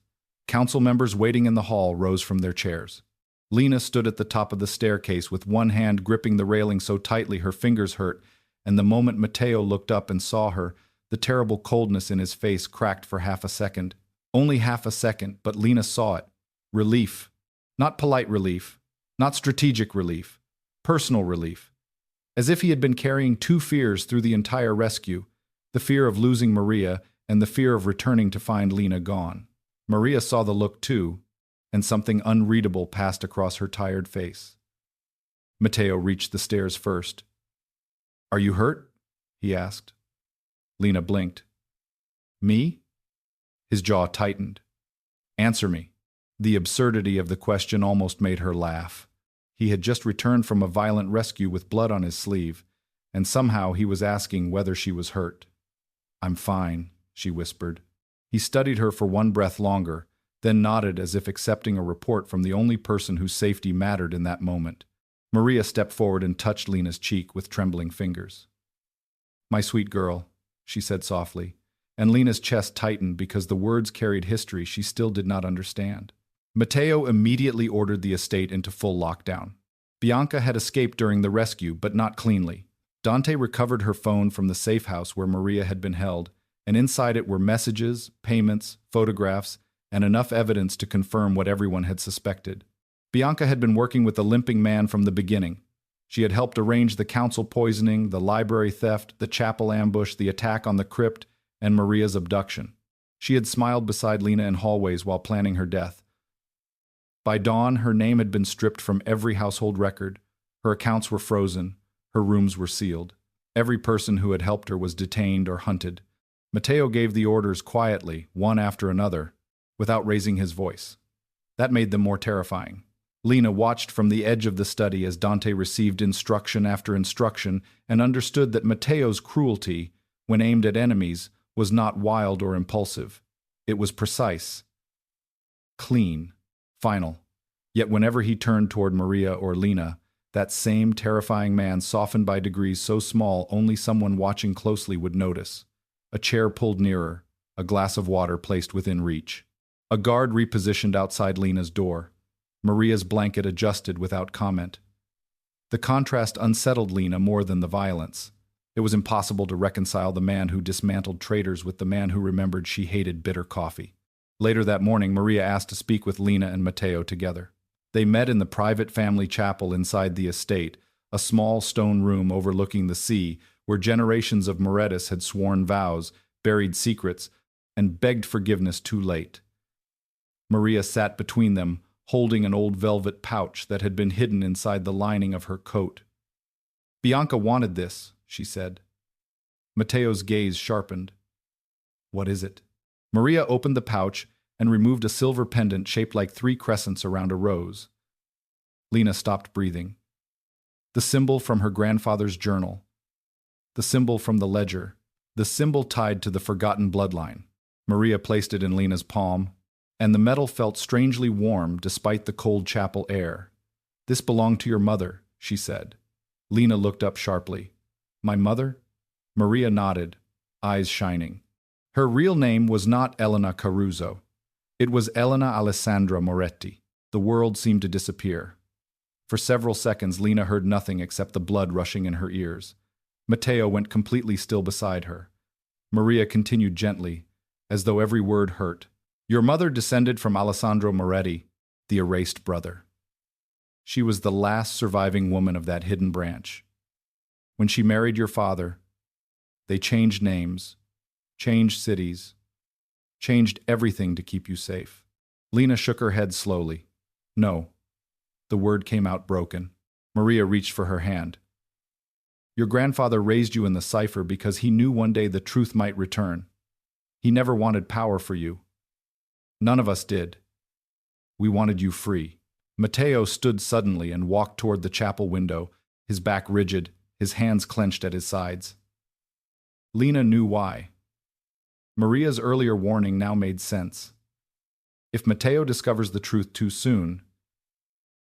Council members waiting in the hall rose from their chairs. Lena stood at the top of the staircase with one hand gripping the railing so tightly her fingers hurt, and the moment Matteo looked up and saw her, the terrible coldness in his face cracked for half a second. Only half a second, but Lena saw it. Relief. Not polite relief. Not strategic relief. Personal relief. As if he had been carrying two fears through the entire rescue, the fear of losing Maria and the fear of returning to find Lena gone. Maria saw the look too, and something unreadable passed across her tired face. Matteo reached the stairs first. "Are you hurt?" he asked. Lena blinked. "Me?" His jaw tightened. "Answer me." The absurdity of the question almost made her laugh. He had just returned from a violent rescue with blood on his sleeve, and somehow he was asking whether she was hurt. "I'm fine," she whispered. He studied her for one breath longer, then nodded as if accepting a report from the only person whose safety mattered in that moment. Maria stepped forward and touched Lena's cheek with trembling fingers. "My sweet girl," she said softly, and Lena's chest tightened because the words carried history she still did not understand. Matteo immediately ordered the estate into full lockdown. Bianca had escaped during the rescue, but not cleanly. Dante recovered her phone from the safe house where Maria had been held, and inside it were messages, payments, photographs, and enough evidence to confirm what everyone had suspected. Bianca had been working with the limping man from the beginning. She had helped arrange the council poisoning, the library theft, the chapel ambush, the attack on the crypt, and Maria's abduction. She had smiled beside Lena in hallways while planning her death. By dawn, her name had been stripped from every household record. Her accounts were frozen. Her rooms were sealed. Every person who had helped her was detained or hunted. Matteo gave the orders quietly, one after another, without raising his voice. That made them more terrifying. Lena watched from the edge of the study as Dante received instruction after instruction and understood that Matteo's cruelty, when aimed at enemies, was not wild or impulsive. It was precise, clean, final. Yet whenever he turned toward Maria or Lena, that same terrifying man softened by degrees so small only someone watching closely would notice. A chair pulled nearer, a glass of water placed within reach. A guard repositioned outside Lena's door. Maria's blanket adjusted without comment. The contrast unsettled Lena more than the violence. It was impossible to reconcile the man who dismantled traitors with the man who remembered she hated bitter coffee. Later that morning, Maria asked to speak with Lena and Matteo together. They met in the private family chapel inside the estate, a small stone room overlooking the sea, where generations of Morettis had sworn vows, buried secrets, and begged forgiveness too late. Maria sat between them, holding an old velvet pouch that had been hidden inside the lining of her coat. "Bianca wanted this," she said. Matteo's gaze sharpened. "What is it?" Maria opened the pouch and removed a silver pendant shaped like 3 crescents around a rose. Lena stopped breathing. The symbol from her grandfather's journal. The symbol from the ledger. The symbol tied to the forgotten bloodline. Maria placed it in Lena's palm, and the metal felt strangely warm despite the cold chapel air. "This belonged to your mother," she said. Lena looked up sharply. "My mother?" Maria nodded, eyes shining. Her real name was not Lena Caruso. It was Lena Alessandra Moretti. The world seemed to disappear. For several seconds, Lena heard nothing except the blood rushing in her ears. Matteo went completely still beside her. Maria continued gently, as though every word hurt. "Your mother descended from Alessandro Moretti, the erased brother. She was the last surviving woman of that hidden branch. When she married your father, they changed names, changed cities, changed everything to keep you safe." Lena shook her head slowly. "No." The word came out broken. Maria reached for her hand. "Your grandfather raised you in the cipher because he knew one day the truth might return. He never wanted power for you. None of us did. We wanted you free." Matteo stood suddenly and walked toward the chapel window, his back rigid, his hands clenched at his sides. Lena knew why. Maria's earlier warning now made sense. If Matteo discovers the truth too soon,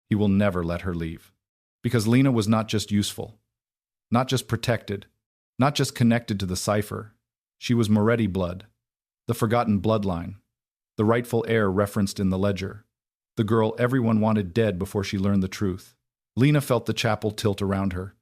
he will never let her leave. Because Lena was not just useful, not just protected, not just connected to the cipher. She was Moretti blood, the forgotten bloodline, the rightful heir referenced in the ledger, the girl everyone wanted dead before she learned the truth. Lena felt the chapel tilt around her.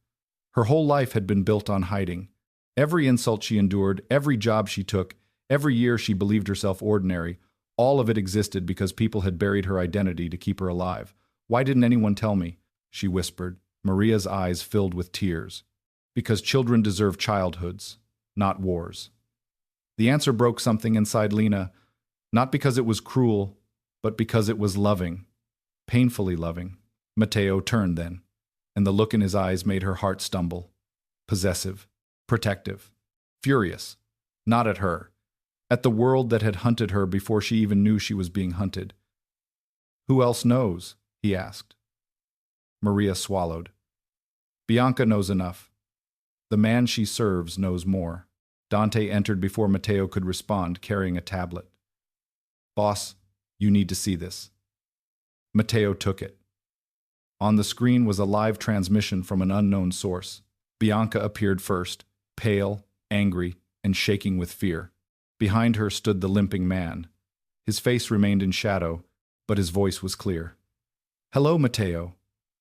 Her whole life had been built on hiding. Every insult she endured, every job she took, every year she believed herself ordinary, all of it existed because people had buried her identity to keep her alive. "Why didn't anyone tell me?" she whispered, Maria's eyes filled with tears. "Because children deserve childhoods, not wars." The answer broke something inside Lena, not because it was cruel, but because it was loving, painfully loving. Matteo turned then, and the look in his eyes made her heart stumble. Possessive, protective, furious, not at her, at the world that had hunted her before she even knew she was being hunted. "Who else knows?" he asked. Maria swallowed. Bianca knows enough. The man she serves knows more. Dante entered before Matteo could respond, carrying a tablet. Boss, you need to see this. Matteo took it. On the screen was a live transmission from an unknown source. Bianca appeared first, pale, angry, and shaking with fear. Behind her stood the limping man. His face remained in shadow, but his voice was clear. "Hello, Matteo,"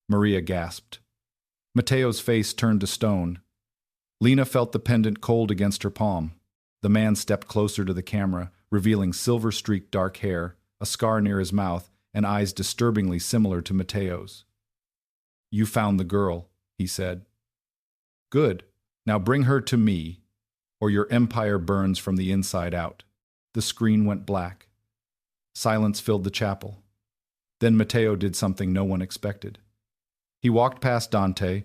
Maria gasped. Matteo's face turned to stone. Lena felt the pendant cold against her palm. The man stepped closer to the camera, revealing silver-streaked dark hair, a scar near his mouth, and eyes disturbingly similar to Matteo's. "You found the girl," he said. "Good. Now bring her to me, or your empire burns from the inside out." The screen went black. Silence filled the chapel. Then Matteo did something no one expected. He walked past Dante,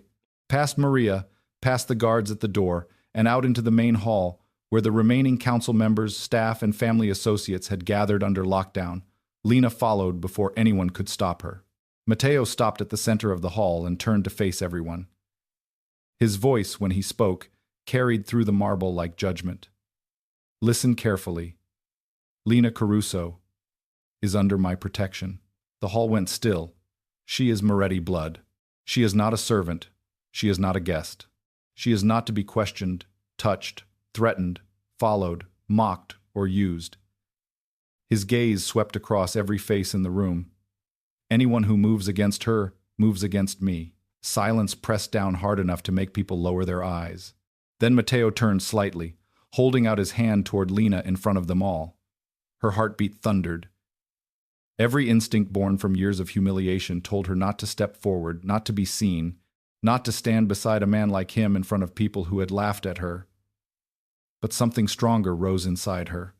past Maria, past the guards at the door, and out into the main hall, where the remaining council members, staff, and family associates had gathered under lockdown. Lena followed before anyone could stop her. Matteo stopped at the center of the hall and turned to face everyone. His voice, when he spoke, carried through the marble like judgment. "Listen carefully. Lena Caruso is under my protection." The hall went still. She is Moretti blood. She is not a servant. She is not a guest. She is not to be questioned, touched, threatened, followed, mocked, or used. His gaze swept across every face in the room. Anyone who moves against her moves against me. Silence pressed down hard enough to make people lower their eyes. Then Matteo turned slightly, holding out his hand toward Lena in front of them all. Her heartbeat thundered. Every instinct born from years of humiliation told her not to step forward, not to be seen, not to stand beside a man like him in front of people who had laughed at her. But something stronger rose inside her.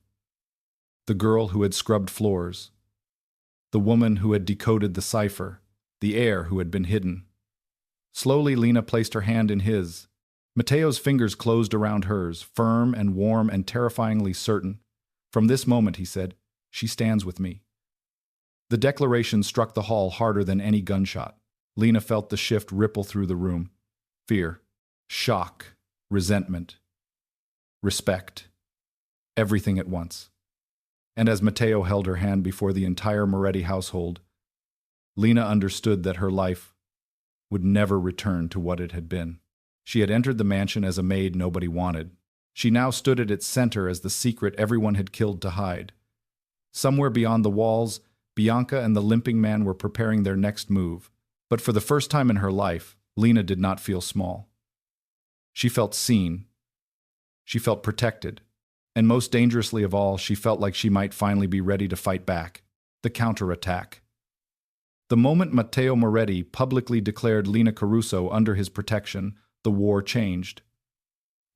The girl who had scrubbed floors. The woman who had decoded the cipher. The heir who had been hidden. Slowly, Lena placed her hand in his. Matteo's fingers closed around hers, firm and warm and terrifyingly certain. "From this moment," he said, "she stands with me." The declaration struck the hall harder than any gunshot. Lena felt the shift ripple through the room. Fear, shock, resentment, respect. Everything at once. And as Matteo held her hand before the entire Moretti household, Lena understood that her life would never return to what it had been. She had entered the mansion as a maid nobody wanted. She now stood at its center as the secret everyone had killed to hide. Somewhere beyond the walls, Bianca and the limping man were preparing their next move. But for the first time in her life, Lena did not feel small. She felt seen. She felt protected. And most dangerously of all, she felt like she might finally be ready to fight back. The counterattack. The moment Matteo Moretti publicly declared Lena Caruso under his protection, the war changed.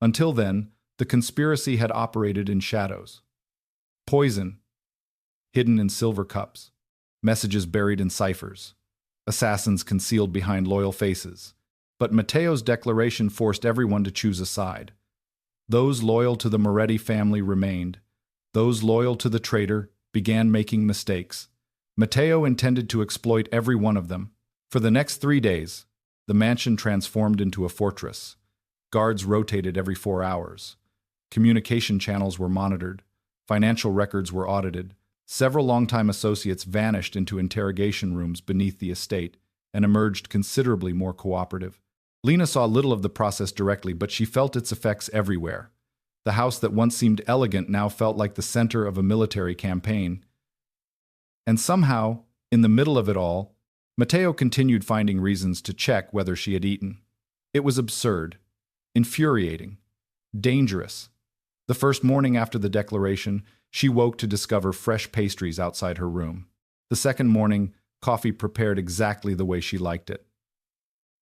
Until then, the conspiracy had operated in shadows. Poison, hidden in silver cups. Messages buried in ciphers. Assassins concealed behind loyal faces. But Matteo's declaration forced everyone to choose a side. Those loyal to the Moretti family remained. Those loyal to the traitor began making mistakes. Matteo intended to exploit every one of them. For the next 3 days, the mansion transformed into a fortress. Guards rotated every 4 hours. Communication channels were monitored. Financial records were audited. Several longtime associates vanished into interrogation rooms beneath the estate and emerged considerably more cooperative. Lena saw little of the process directly, but she felt its effects everywhere. The house that once seemed elegant now felt like the center of a military campaign. And somehow, in the middle of it all, Matteo continued finding reasons to check whether she had eaten. It was absurd, infuriating, dangerous. The first morning after the declaration, she woke to discover fresh pastries outside her room. The second morning, coffee prepared exactly the way she liked it.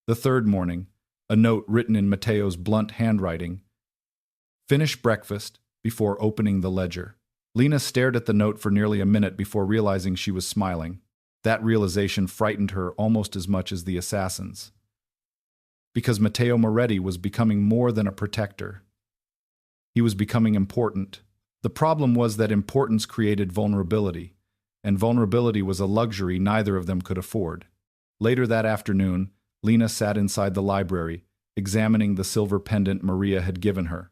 The third morning, a note written in Matteo's blunt handwriting. Finish breakfast before opening the ledger. Lena stared at the note for nearly a minute before realizing she was smiling. That realization frightened her almost as much as the assassins. Because Matteo Moretti was becoming more than a protector. He was becoming important. The problem was that importance created vulnerability, and vulnerability was a luxury neither of them could afford. Later that afternoon, Lena sat inside the library, examining the silver pendant Maria had given her.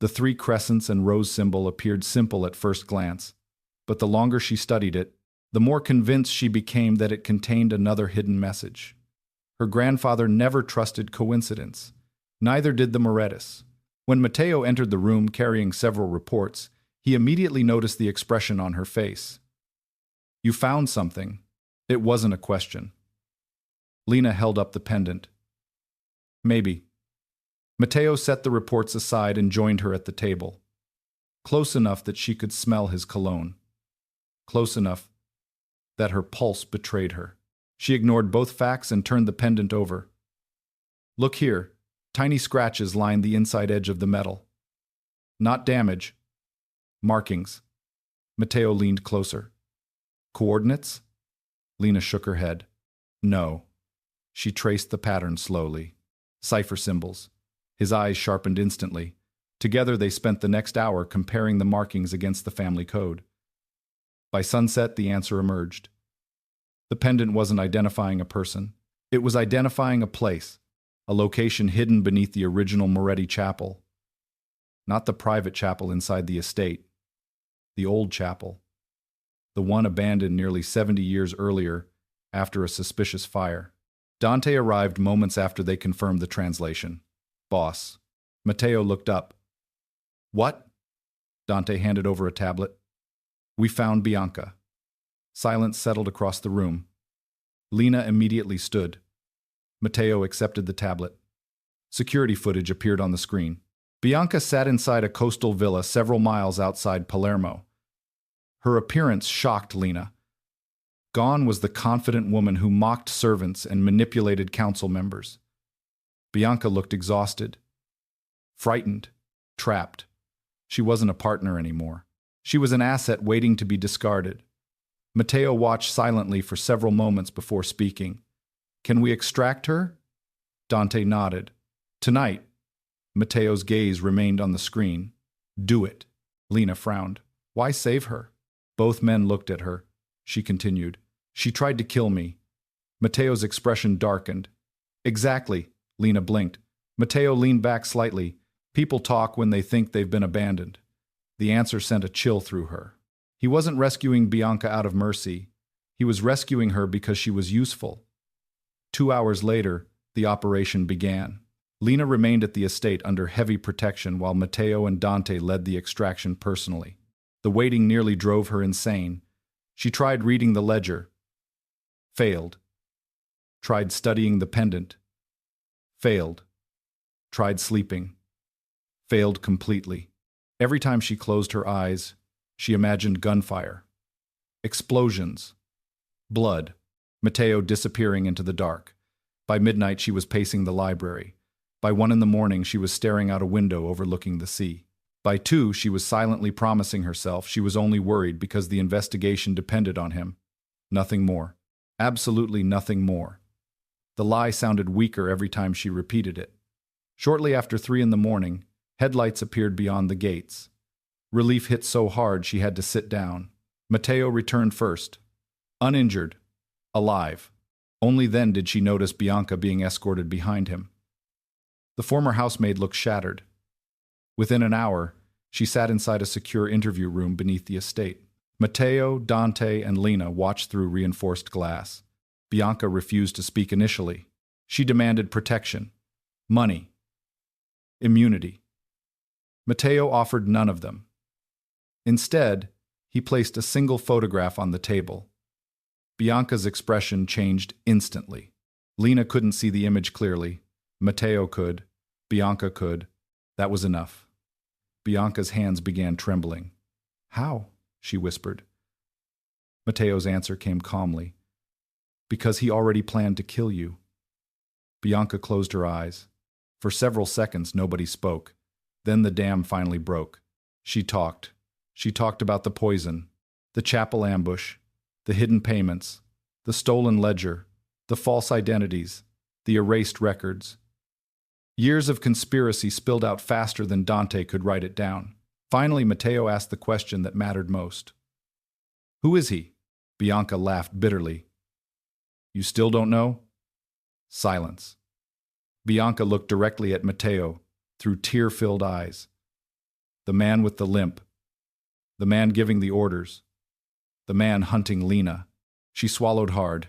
The three crescents and rose symbol appeared simple at first glance, but the longer she studied it, the more convinced she became that it contained another hidden message. Her grandfather never trusted coincidence. Neither did the Morettis. When Matteo entered the room carrying several reports, he immediately noticed the expression on her face. "You found something." It wasn't a question. Lena held up the pendant. "Maybe." Matteo set the reports aside and joined her at the table. Close enough that she could smell his cologne. Close enough that her pulse betrayed her. She ignored both facts and turned the pendant over. "Look here." Tiny scratches lined the inside edge of the metal. "Not damage. Markings." Matteo leaned closer. "Coordinates?" Lena shook her head. "No." She traced the pattern slowly. Cipher symbols. His eyes sharpened instantly. Together they spent the next hour comparing the markings against the family code. By sunset, the answer emerged. The pendant wasn't identifying a person. It was identifying a place, a location hidden beneath the original Moretti chapel. Not the private chapel inside the estate. The old chapel. The one abandoned nearly 70 years earlier after a suspicious fire. Dante arrived moments after they confirmed the translation. "Boss." Matteo looked up. "What?" Dante handed over a tablet. "We found Bianca." Silence settled across the room. Lena immediately stood. Matteo accepted the tablet. Security footage appeared on the screen. Bianca sat inside a coastal villa several miles outside Palermo. Her appearance shocked Lena. Gone was the confident woman who mocked servants and manipulated council members. Bianca looked exhausted, frightened, trapped. She wasn't a partner anymore. She was an asset waiting to be discarded. Matteo watched silently for several moments before speaking. "Can we extract her?" Dante nodded. "Tonight." Matteo's gaze remained on the screen. "Do it." Lena frowned. "Why save her?" Both men looked at her. She continued. "She tried to kill me." Matteo's expression darkened. "Exactly." Lena blinked. Matteo leaned back slightly. "People talk when they think they've been abandoned." The answer sent a chill through her. He wasn't rescuing Bianca out of mercy. He was rescuing her because she was useful. 2 hours later, the operation began. Lena remained at the estate under heavy protection while Matteo and Dante led the extraction personally. The waiting nearly drove her insane. She tried reading the ledger. Failed. Tried studying the pendant. Failed. Tried sleeping. Failed completely. Every time she closed her eyes, she imagined gunfire. Explosions. Blood. Matteo disappearing into the dark. By midnight, she was pacing the library. By 1 in the morning, she was staring out a window overlooking the sea. By 2, she was silently promising herself she was only worried because the investigation depended on him. Nothing more. Absolutely nothing more. The lie sounded weaker every time she repeated it. Shortly after 3 in the morning, headlights appeared beyond the gates. Relief hit so hard she had to sit down. Matteo returned first. Uninjured. Alive. Only then did she notice Bianca being escorted behind him. The former housemaid looked shattered. Within an hour, she sat inside a secure interview room beneath the estate. Matteo, Dante, and Lena watched through reinforced glass. Bianca refused to speak initially. She demanded protection, money, immunity. Matteo offered none of them. Instead, he placed a single photograph on the table. Bianca's expression changed instantly. Lena couldn't see the image clearly. Matteo could. Bianca could. That was enough. Bianca's hands began trembling. "How?" she whispered. Matteo's answer came calmly. "Because he already planned to kill you." Bianca closed her eyes. For several seconds, nobody spoke. Then the dam finally broke. She talked. She talked about the poison, the chapel ambush, the hidden payments, the stolen ledger, the false identities, the erased records. Years of conspiracy spilled out faster than Dante could write it down. Finally, Matteo asked the question that mattered most. "Who is he?" Bianca laughed bitterly. You still don't know? Silence. Bianca looked directly at Matteo through tear-filled eyes. The man with the limp. The man giving the orders. The man hunting Lena. She swallowed hard.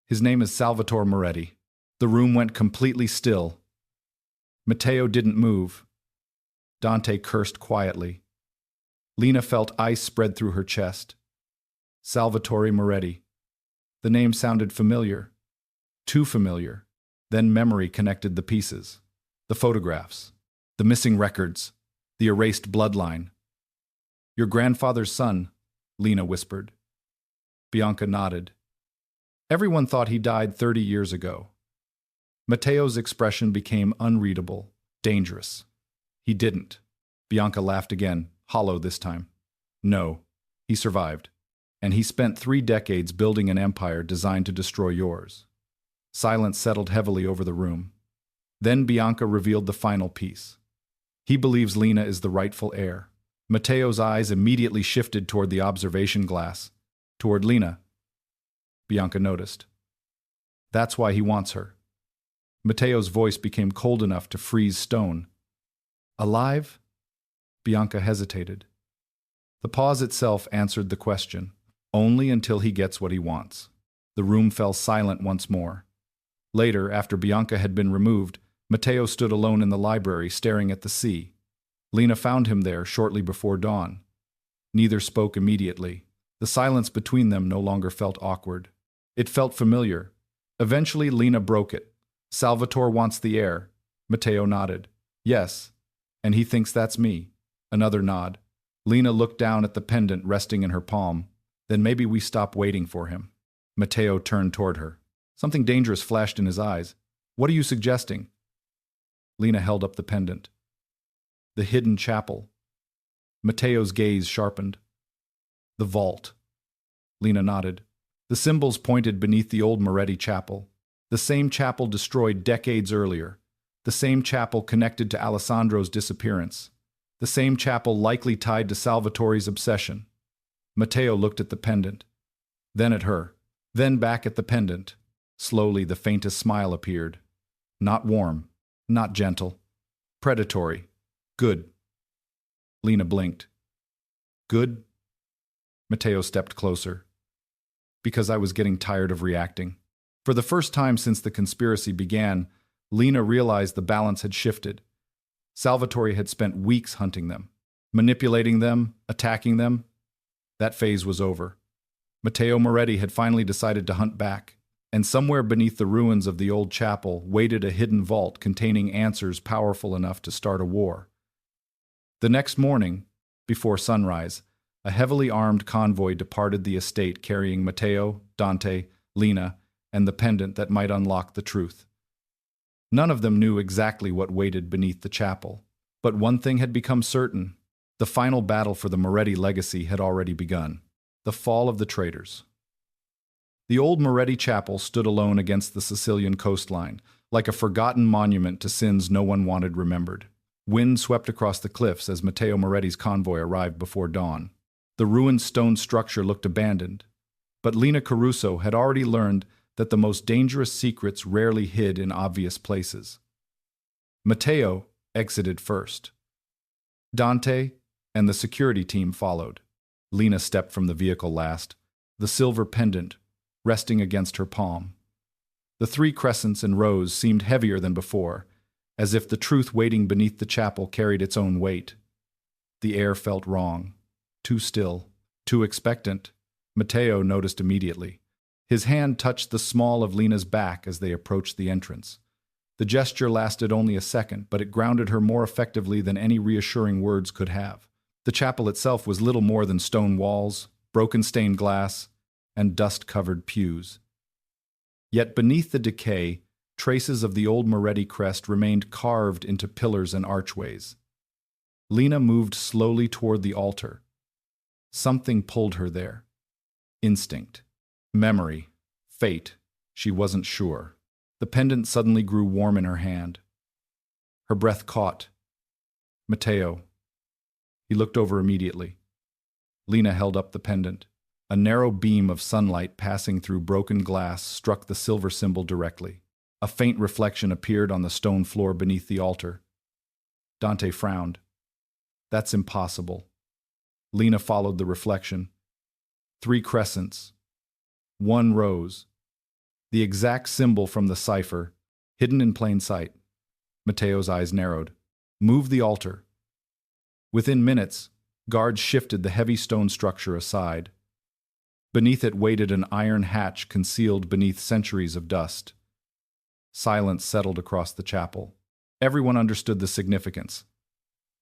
His name is Salvatore Moretti. The room went completely still. Matteo didn't move. Dante cursed quietly. Lena felt ice spread through her chest. Salvatore Moretti. The name sounded familiar. Too familiar. Then memory connected the pieces. The photographs. The missing records. The erased bloodline. Your grandfather's son, Lena whispered. Bianca nodded. Everyone thought he died 30 years ago. Matteo's expression became unreadable, dangerous. He didn't. Bianca laughed again, hollow this time. No, he survived. And he spent 3 decades building an empire designed to destroy yours. Silence settled heavily over the room. Then Bianca revealed the final piece. He believes Lena is the rightful heir. Matteo's eyes immediately shifted toward the observation glass, toward Lena. Bianca noticed. That's why he wants her. Matteo's voice became cold enough to freeze stone. Alive? Bianca hesitated. The pause itself answered the question, only until he gets what he wants. The room fell silent once more. Later, after Bianca had been removed, Matteo stood alone in the library staring at the sea. Lena found him there shortly before dawn. Neither spoke immediately. The silence between them no longer felt awkward. It felt familiar. Eventually, Lena broke it. Salvatore wants the heir. Matteo nodded. Yes, and he thinks that's me. Another nod. Lena looked down at the pendant resting in her palm. Then maybe we stop waiting for him. Matteo turned toward her. Something dangerous flashed in his eyes. What are you suggesting? Lena held up the pendant. The hidden chapel. Matteo's gaze sharpened. The vault. Lena nodded. The symbols pointed beneath the old Moretti chapel. The same chapel destroyed decades earlier. The same chapel connected to Alessandro's disappearance. The same chapel likely tied to Salvatore's obsession. Matteo looked at the pendant. Then at her. Then back at the pendant. Slowly the faintest smile appeared. Not warm. Not gentle. Predatory. Good. Lena blinked. Good? Matteo stepped closer. Because I was getting tired of reacting. For the first time since the conspiracy began, Lena realized the balance had shifted. Salvatore had spent weeks hunting them, manipulating them, attacking them. That phase was over. Matteo Moretti had finally decided to hunt back, and somewhere beneath the ruins of the old chapel waited a hidden vault containing answers powerful enough to start a war. The next morning, before sunrise, a heavily armed convoy departed the estate carrying Matteo, Dante, Lena, and the pendant that might unlock the truth. None of them knew exactly what waited beneath the chapel, but one thing had become certain. The final battle for the Moretti legacy had already begun. The fall of the traitors. The old Moretti chapel stood alone against the Sicilian coastline, like a forgotten monument to sins no one wanted remembered. Wind swept across the cliffs as Matteo Moretti's convoy arrived before dawn. The ruined stone structure looked abandoned, but Lena Caruso had already learned that the most dangerous secrets rarely hid in obvious places. Matteo exited first. Dante and the security team followed. Lena stepped from the vehicle last, the silver pendant resting against her palm. The 3 crescents and rows seemed heavier than before, as if the truth waiting beneath the chapel carried its own weight. The air felt wrong, too still, too expectant. Matteo noticed immediately. His hand touched the small of Lena's back as they approached the entrance. The gesture lasted only a second, but it grounded her more effectively than any reassuring words could have. The chapel itself was little more than stone walls, broken stained glass, and dust-covered pews. Yet beneath the decay, traces of the old Moretti crest remained carved into pillars and archways. Lena moved slowly toward the altar. Something pulled her there. Instinct. Memory. Fate. She wasn't sure. The pendant suddenly grew warm in her hand. Her breath caught. Matteo. He looked over immediately. Lena held up the pendant. A narrow beam of sunlight passing through broken glass struck the silver symbol directly. A faint reflection appeared on the stone floor beneath the altar. Dante frowned. That's impossible. Lena followed the reflection. 3 crescents. 1 rose. The exact symbol from the cipher, hidden in plain sight. Matteo's eyes narrowed. Move the altar. Within minutes, guards shifted the heavy stone structure aside. Beneath it waited an iron hatch concealed beneath centuries of dust. Silence settled across the chapel. Everyone understood the significance.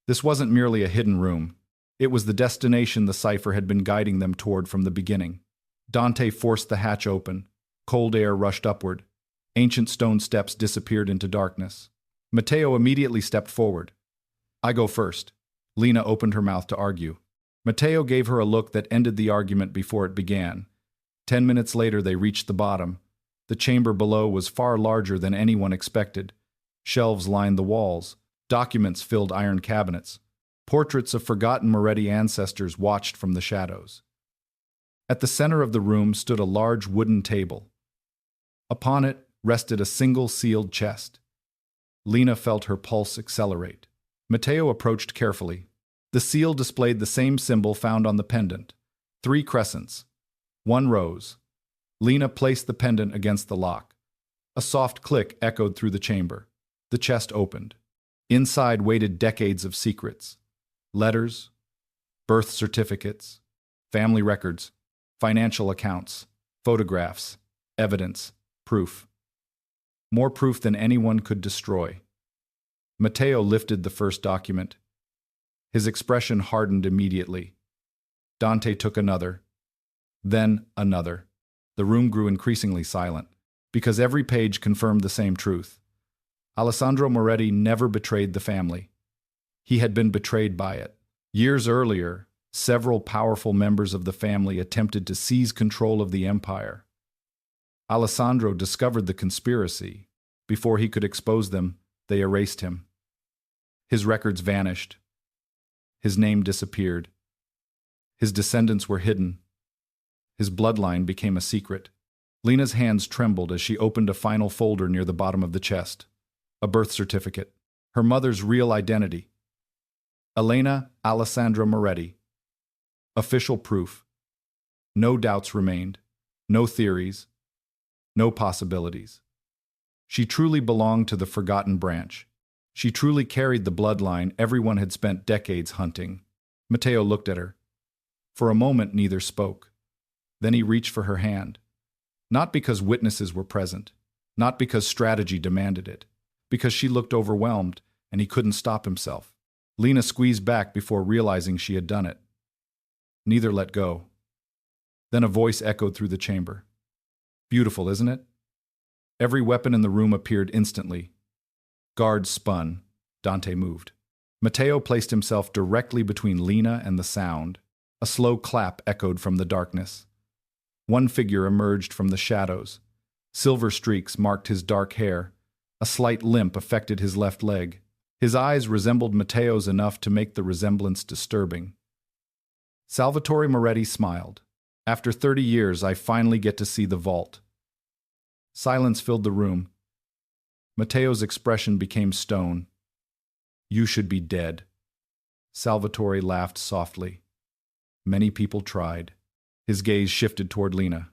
This wasn't merely a hidden room. It was the destination the cipher had been guiding them toward from the beginning. Dante forced the hatch open. Cold air rushed upward. Ancient stone steps disappeared into darkness. Matteo immediately stepped forward. I go first. Lena opened her mouth to argue. Matteo gave her a look that ended the argument before it began. 10 minutes later, they reached the bottom. The chamber below was far larger than anyone expected. Shelves lined the walls. Documents filled iron cabinets. Portraits of forgotten Moretti ancestors watched from the shadows. At the center of the room stood a large wooden table. Upon it rested a single sealed chest. Lena felt her pulse accelerate. Matteo approached carefully. The seal displayed the same symbol found on the pendant. 3 crescents. 1 rose. Lena placed the pendant against the lock. A soft click echoed through the chamber. The chest opened. Inside waited decades of secrets. Letters, birth certificates, family records, financial accounts, photographs, evidence, proof. More proof than anyone could destroy. Matteo lifted the first document. His expression hardened immediately. Dante took another. Then another. The room grew increasingly silent, because every page confirmed the same truth. Alessandro Moretti never betrayed the family. He had been betrayed by it. Years earlier, several powerful members of the family attempted to seize control of the empire. Alessandro discovered the conspiracy. Before he could expose them, they erased him. His records vanished. His name disappeared. His descendants were hidden. His bloodline became a secret. Lena's hands trembled as she opened a final folder near the bottom of the chest. A birth certificate. Her mother's real identity. Elena Alessandra Moretti. Official proof. No doubts remained. No theories. No possibilities. She truly belonged to the forgotten branch. She truly carried the bloodline everyone had spent decades hunting. Matteo looked at her. For a moment, neither spoke. Then he reached for her hand. Not because witnesses were present. Not because strategy demanded it. Because she looked overwhelmed, and he couldn't stop himself. Lena squeezed back before realizing she had done it. Neither let go. Then a voice echoed through the chamber. Beautiful, isn't it? Every weapon in the room appeared instantly. Guards spun. Dante moved. Matteo placed himself directly between Lena and the sound. A slow clap echoed from the darkness. One figure emerged from the shadows. Silver streaks marked his dark hair. A slight limp affected his left leg. His eyes resembled Matteo's enough to make the resemblance disturbing. Salvatore Moretti smiled. After 30 years, I finally get to see the vault. Silence filled the room. Matteo's expression became stone. You should be dead. Salvatore laughed softly. Many people tried. His gaze shifted toward Lena.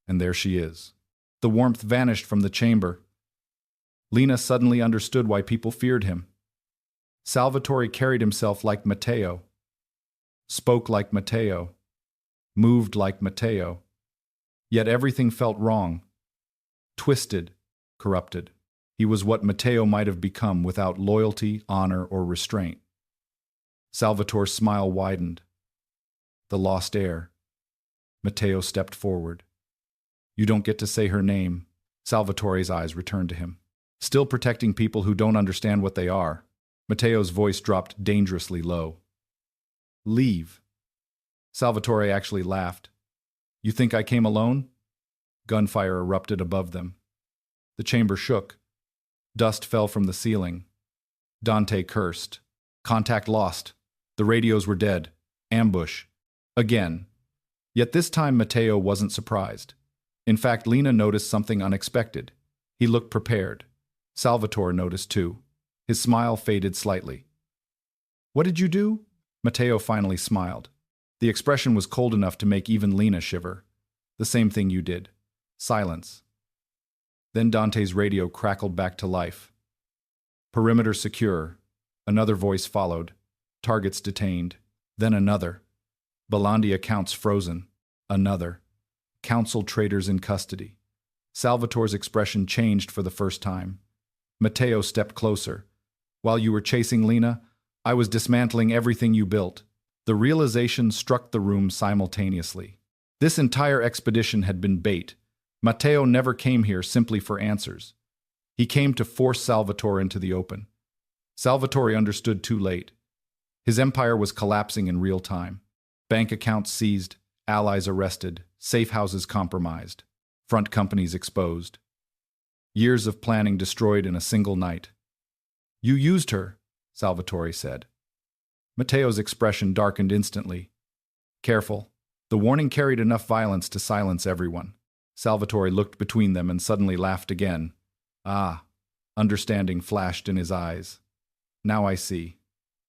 And there she is. The warmth vanished from the chamber. Lena suddenly understood why people feared him. Salvatore carried himself like Matteo, spoke like Matteo, moved like Matteo. Yet everything felt wrong, twisted, corrupted. He was what Matteo might have become without loyalty, honor, or restraint. Salvatore's smile widened. The lost heir. Matteo stepped forward. You don't get to say her name. Salvatore's eyes returned to him. Still protecting people who don't understand what they are. Matteo's voice dropped dangerously low. Leave. Salvatore actually laughed. You think I came alone? Gunfire erupted above them. The chamber shook. Dust fell from the ceiling. Dante cursed. Contact lost. The radios were dead. Ambush. Again. Yet this time Matteo wasn't surprised. In fact, Lena noticed something unexpected. He looked prepared. Salvatore noticed too. His smile faded slightly. "What did you do?" Matteo finally smiled. The expression was cold enough to make even Lena shiver. "The same thing you did." Silence. Then Dante's radio crackled back to life. "Perimeter secure." Another voice followed. "Targets detained." Then another. "Belandi accounts frozen." Another. "Council traitors in custody." Salvatore's expression changed for the first time. Matteo stepped closer. "While you were chasing Lena, I was dismantling everything you built." The realization struck the room simultaneously. This entire expedition had been bait. Matteo never came here simply for answers. He came to force Salvatore into the open. Salvatore understood too late. His empire was collapsing in real time. Bank accounts seized, allies arrested, safe houses compromised, front companies exposed. Years of planning destroyed in a single night. "You used her," Salvatore said. Matteo's expression darkened instantly. "Careful." The warning carried enough violence to silence everyone. Salvatore looked between them and suddenly laughed again. "Ah." Understanding flashed in his eyes. "Now I see."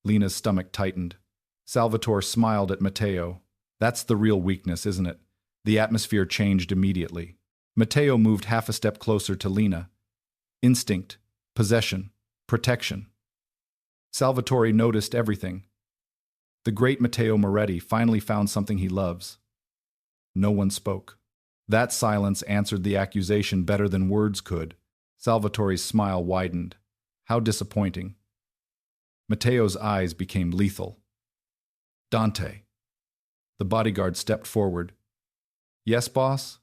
Lena's stomach tightened. Salvatore smiled at Matteo. "That's the real weakness, isn't it?" The atmosphere changed immediately. Matteo moved half a step closer to Lena. Instinct, possession, protection. Salvatore noticed everything. The great Matteo Moretti finally found something he loves. No one spoke. That silence answered the accusation better than words could. Salvatore's smile widened. How disappointing. Matteo's eyes became lethal. "Dante." The bodyguard stepped forward. "Yes, boss?"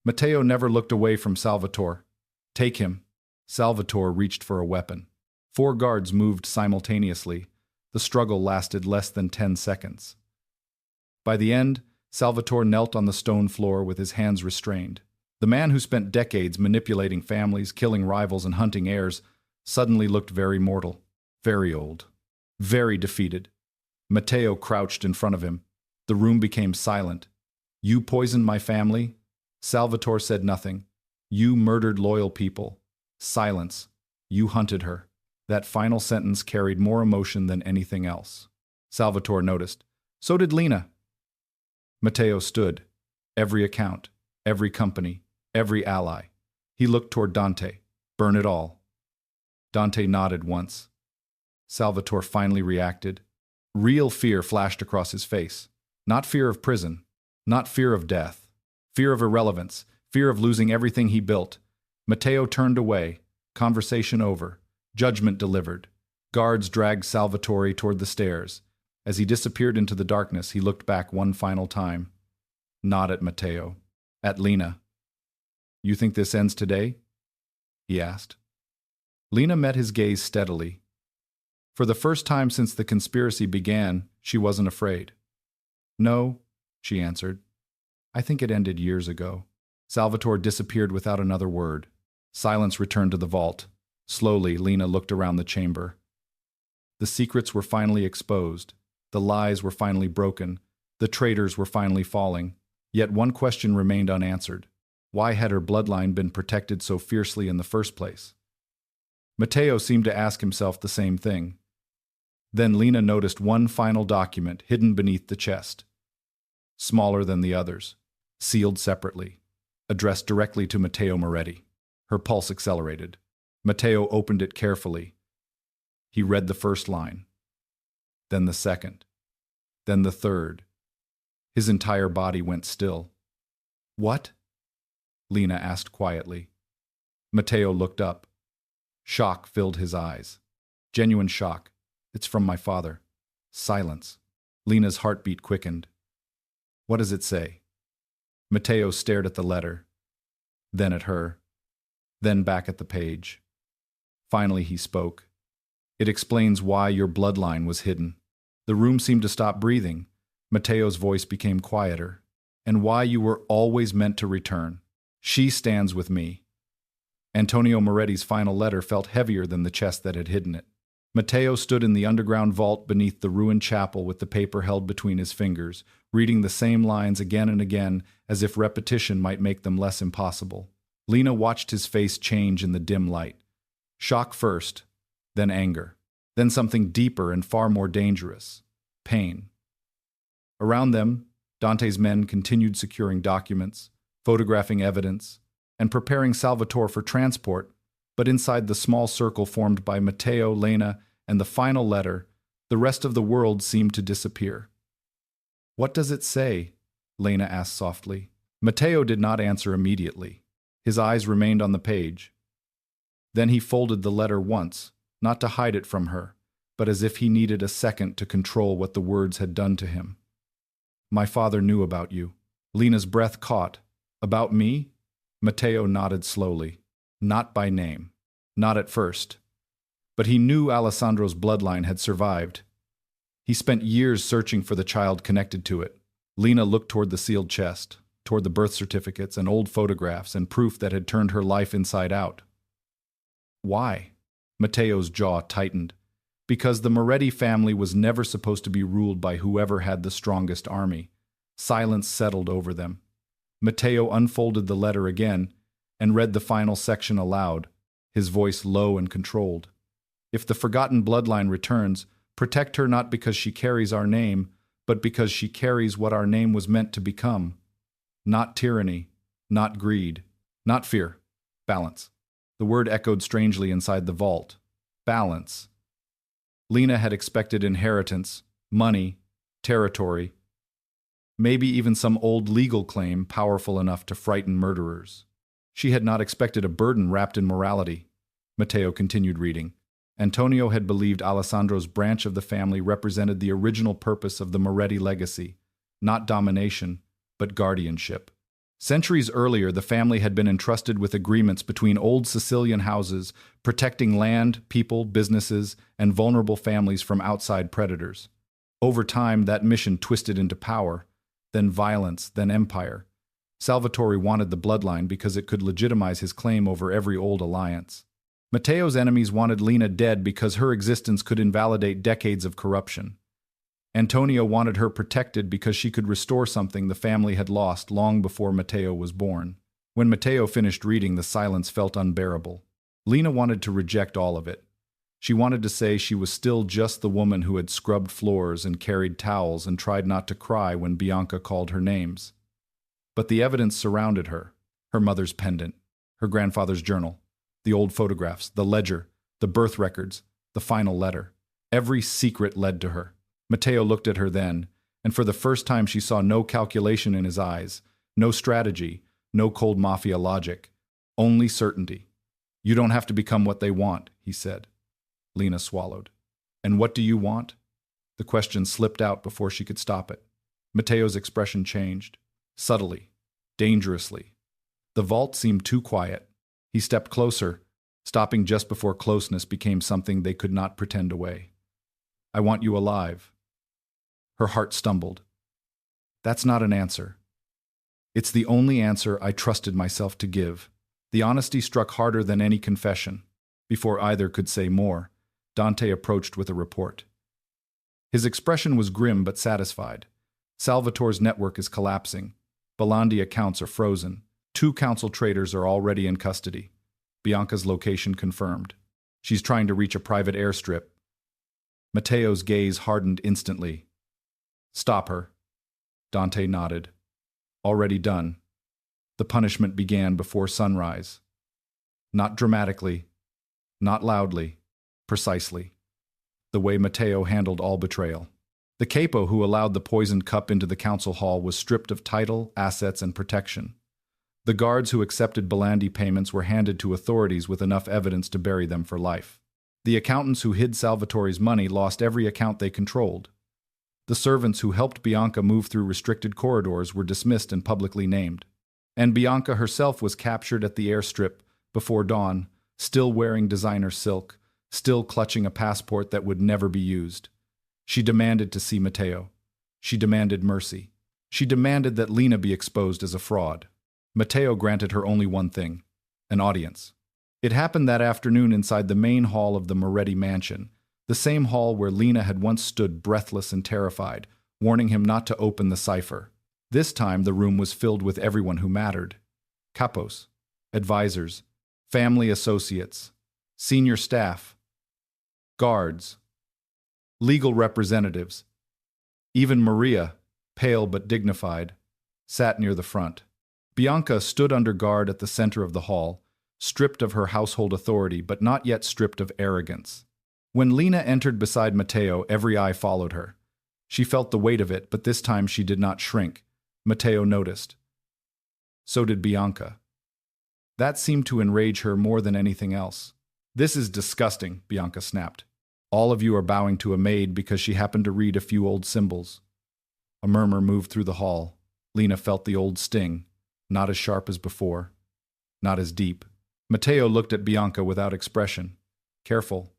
Matteo never looked away from Salvatore. "Take him." Salvatore reached for a weapon. 4 guards moved simultaneously. The struggle lasted less than 10 seconds. By the end, Salvatore knelt on the stone floor with his hands restrained. The man who spent decades manipulating families, killing rivals, and hunting heirs suddenly looked very mortal, very old, very defeated. Matteo crouched in front of him. The room became silent. "You poisoned my family?" Salvatore said nothing. "You murdered loyal people." Silence. "You hunted her." That final sentence carried more emotion than anything else. Salvatore noticed. "So did Lena." Matteo stood. Every account, every company, every ally. He looked toward Dante. "Burn it all." Dante nodded once. Salvatore finally reacted. Real fear flashed across his face. Not fear of prison, not fear of death. Fear of irrelevance, fear of losing everything he built. Matteo turned away. Conversation over. Judgment delivered. Guards dragged Salvatore toward the stairs. As he disappeared into the darkness, he looked back one final time. Not at Matteo. At Lena. "You think this ends today?" he asked. Lena met his gaze steadily. For the first time since the conspiracy began, she wasn't afraid. "No," she answered. "I think it ended years ago." Salvatore disappeared without another word. Silence returned to the vault. Slowly, Lena looked around the chamber. The secrets were finally exposed. The lies were finally broken. The traitors were finally falling. Yet one question remained unanswered. Why had her bloodline been protected so fiercely in the first place? Matteo seemed to ask himself the same thing. Then Lena noticed one final document hidden beneath the chest. Smaller than the others, sealed separately, addressed directly to Matteo Moretti. Her pulse accelerated. Matteo opened it carefully. He read the first line, then the second, then the third. His entire body went still. "What?" Lena asked quietly. Matteo looked up. Shock filled his eyes. Genuine shock. "It's from my father." Silence. Lena's heartbeat quickened. "What does it say?" Matteo stared at the letter, then at her, then back at the page. Finally he spoke. "It explains why your bloodline was hidden." The room seemed to stop breathing. Matteo's voice became quieter. "And why you were always meant to return. She stands with me." Antonio Moretti's final letter felt heavier than the chest that had hidden it. Matteo stood in the underground vault beneath the ruined chapel with the paper held between his fingers, reading the same lines again and again as if repetition might make them less impossible. Lena watched his face change in the dim light. Shock first, then anger, then something deeper and far more dangerous: pain. Around them, Dante's men continued securing documents, photographing evidence, and preparing Salvatore for transport, but inside the small circle formed by Matteo, Lena, and the final letter, the rest of the world seemed to disappear. "What does it say?" Lena asked softly. Matteo did not answer immediately. His eyes remained on the page. Then he folded the letter once, not to hide it from her, but as if he needed a second to control what the words had done to him. "My father knew about you." Lena's breath caught. "About me?" Matteo nodded slowly. "Not by name. Not at first. But he knew Alessandro's bloodline had survived. He spent years searching for the child connected to it." Lena looked toward the sealed chest, toward the birth certificates and old photographs and proof that had turned her life inside out. "Why?" Matteo's jaw tightened. "Because the Moretti family was never supposed to be ruled by whoever had the strongest army." Silence settled over them. Matteo unfolded the letter again and read the final section aloud, his voice low and controlled. "If the forgotten bloodline returns, protect her not because she carries our name, but because she carries what our name was meant to become. Not tyranny, not greed, not fear. Balance." The word echoed strangely inside the vault. Balance. Lena had expected inheritance, money, territory, maybe even some old legal claim powerful enough to frighten murderers. She had not expected a burden wrapped in morality. Matteo continued reading. Antonio had believed Alessandro's branch of the family represented the original purpose of the Moretti legacy, not domination, but guardianship. Centuries earlier, the family had been entrusted with agreements between old Sicilian houses, protecting land, people, businesses, and vulnerable families from outside predators. Over time, that mission twisted into power, then violence, then empire. Salvatore wanted the bloodline because it could legitimize his claim over every old alliance. Matteo's enemies wanted Lena dead because her existence could invalidate decades of corruption. Antonio wanted her protected because she could restore something the family had lost long before Matteo was born. When Matteo finished reading, the silence felt unbearable. Lena wanted to reject all of it. She wanted to say she was still just the woman who had scrubbed floors and carried towels and tried not to cry when Bianca called her names. But the evidence surrounded her: her mother's pendant, her grandfather's journal, the old photographs, the ledger, the birth records, the final letter. Every secret led to her. Matteo looked at her then, and for the first time she saw no calculation in his eyes, no strategy, no cold mafia logic, only certainty. "You don't have to become what they want," he said. Lena swallowed. "And what do you want?" The question slipped out before she could stop it. Matteo's expression changed, subtly, dangerously. The vault seemed too quiet. He stepped closer, stopping just before closeness became something they could not pretend away. "I want you alive." Her heart stumbled. "That's not an answer." "It's the only answer I trusted myself to give." The honesty struck harder than any confession. Before either could say more, Dante approached with a report. His expression was grim but satisfied. "Salvatore's network is collapsing. Bolandi accounts are frozen. 2 council traders are already in custody. Bianca's location confirmed. She's trying to reach a private airstrip." Matteo's gaze hardened instantly. "Stop her." Dante nodded. "Already done." The punishment began before sunrise. Not dramatically, not loudly, precisely. The way Matteo handled all betrayal. The capo who allowed the poisoned cup into the council hall was stripped of title, assets, and protection. The guards who accepted Bolandi payments were handed to authorities with enough evidence to bury them for life. The accountants who hid Salvatore's money lost every account they controlled. The servants who helped Bianca move through restricted corridors were dismissed and publicly named. And Bianca herself was captured at the airstrip before dawn, still wearing designer silk, still clutching a passport that would never be used. She demanded to see Matteo. She demanded mercy. She demanded that Lena be exposed as a fraud. Matteo granted her only one thing: an audience. It happened that afternoon inside the main hall of the Moretti mansion. The The same hall where Lena had once stood breathless and terrified, warning him not to open the cipher. This time the room was filled with everyone who mattered. Capos, advisors, family associates, senior staff, guards, legal representatives. Even Maria, pale but dignified, sat near the front. Bianca stood under guard at the center of the hall, stripped of her household authority but not yet stripped of arrogance. When Lena entered beside Matteo, every eye followed her. She felt the weight of it, but this time she did not shrink. Matteo noticed. So did Bianca. That seemed to enrage her more than anything else. "This is disgusting," Bianca snapped. "All of you are bowing to a maid because she happened to read a few old symbols." A murmur moved through the hall. Lena felt the old sting, not as sharp as before, not as deep. Matteo looked at Bianca without expression. "Careful."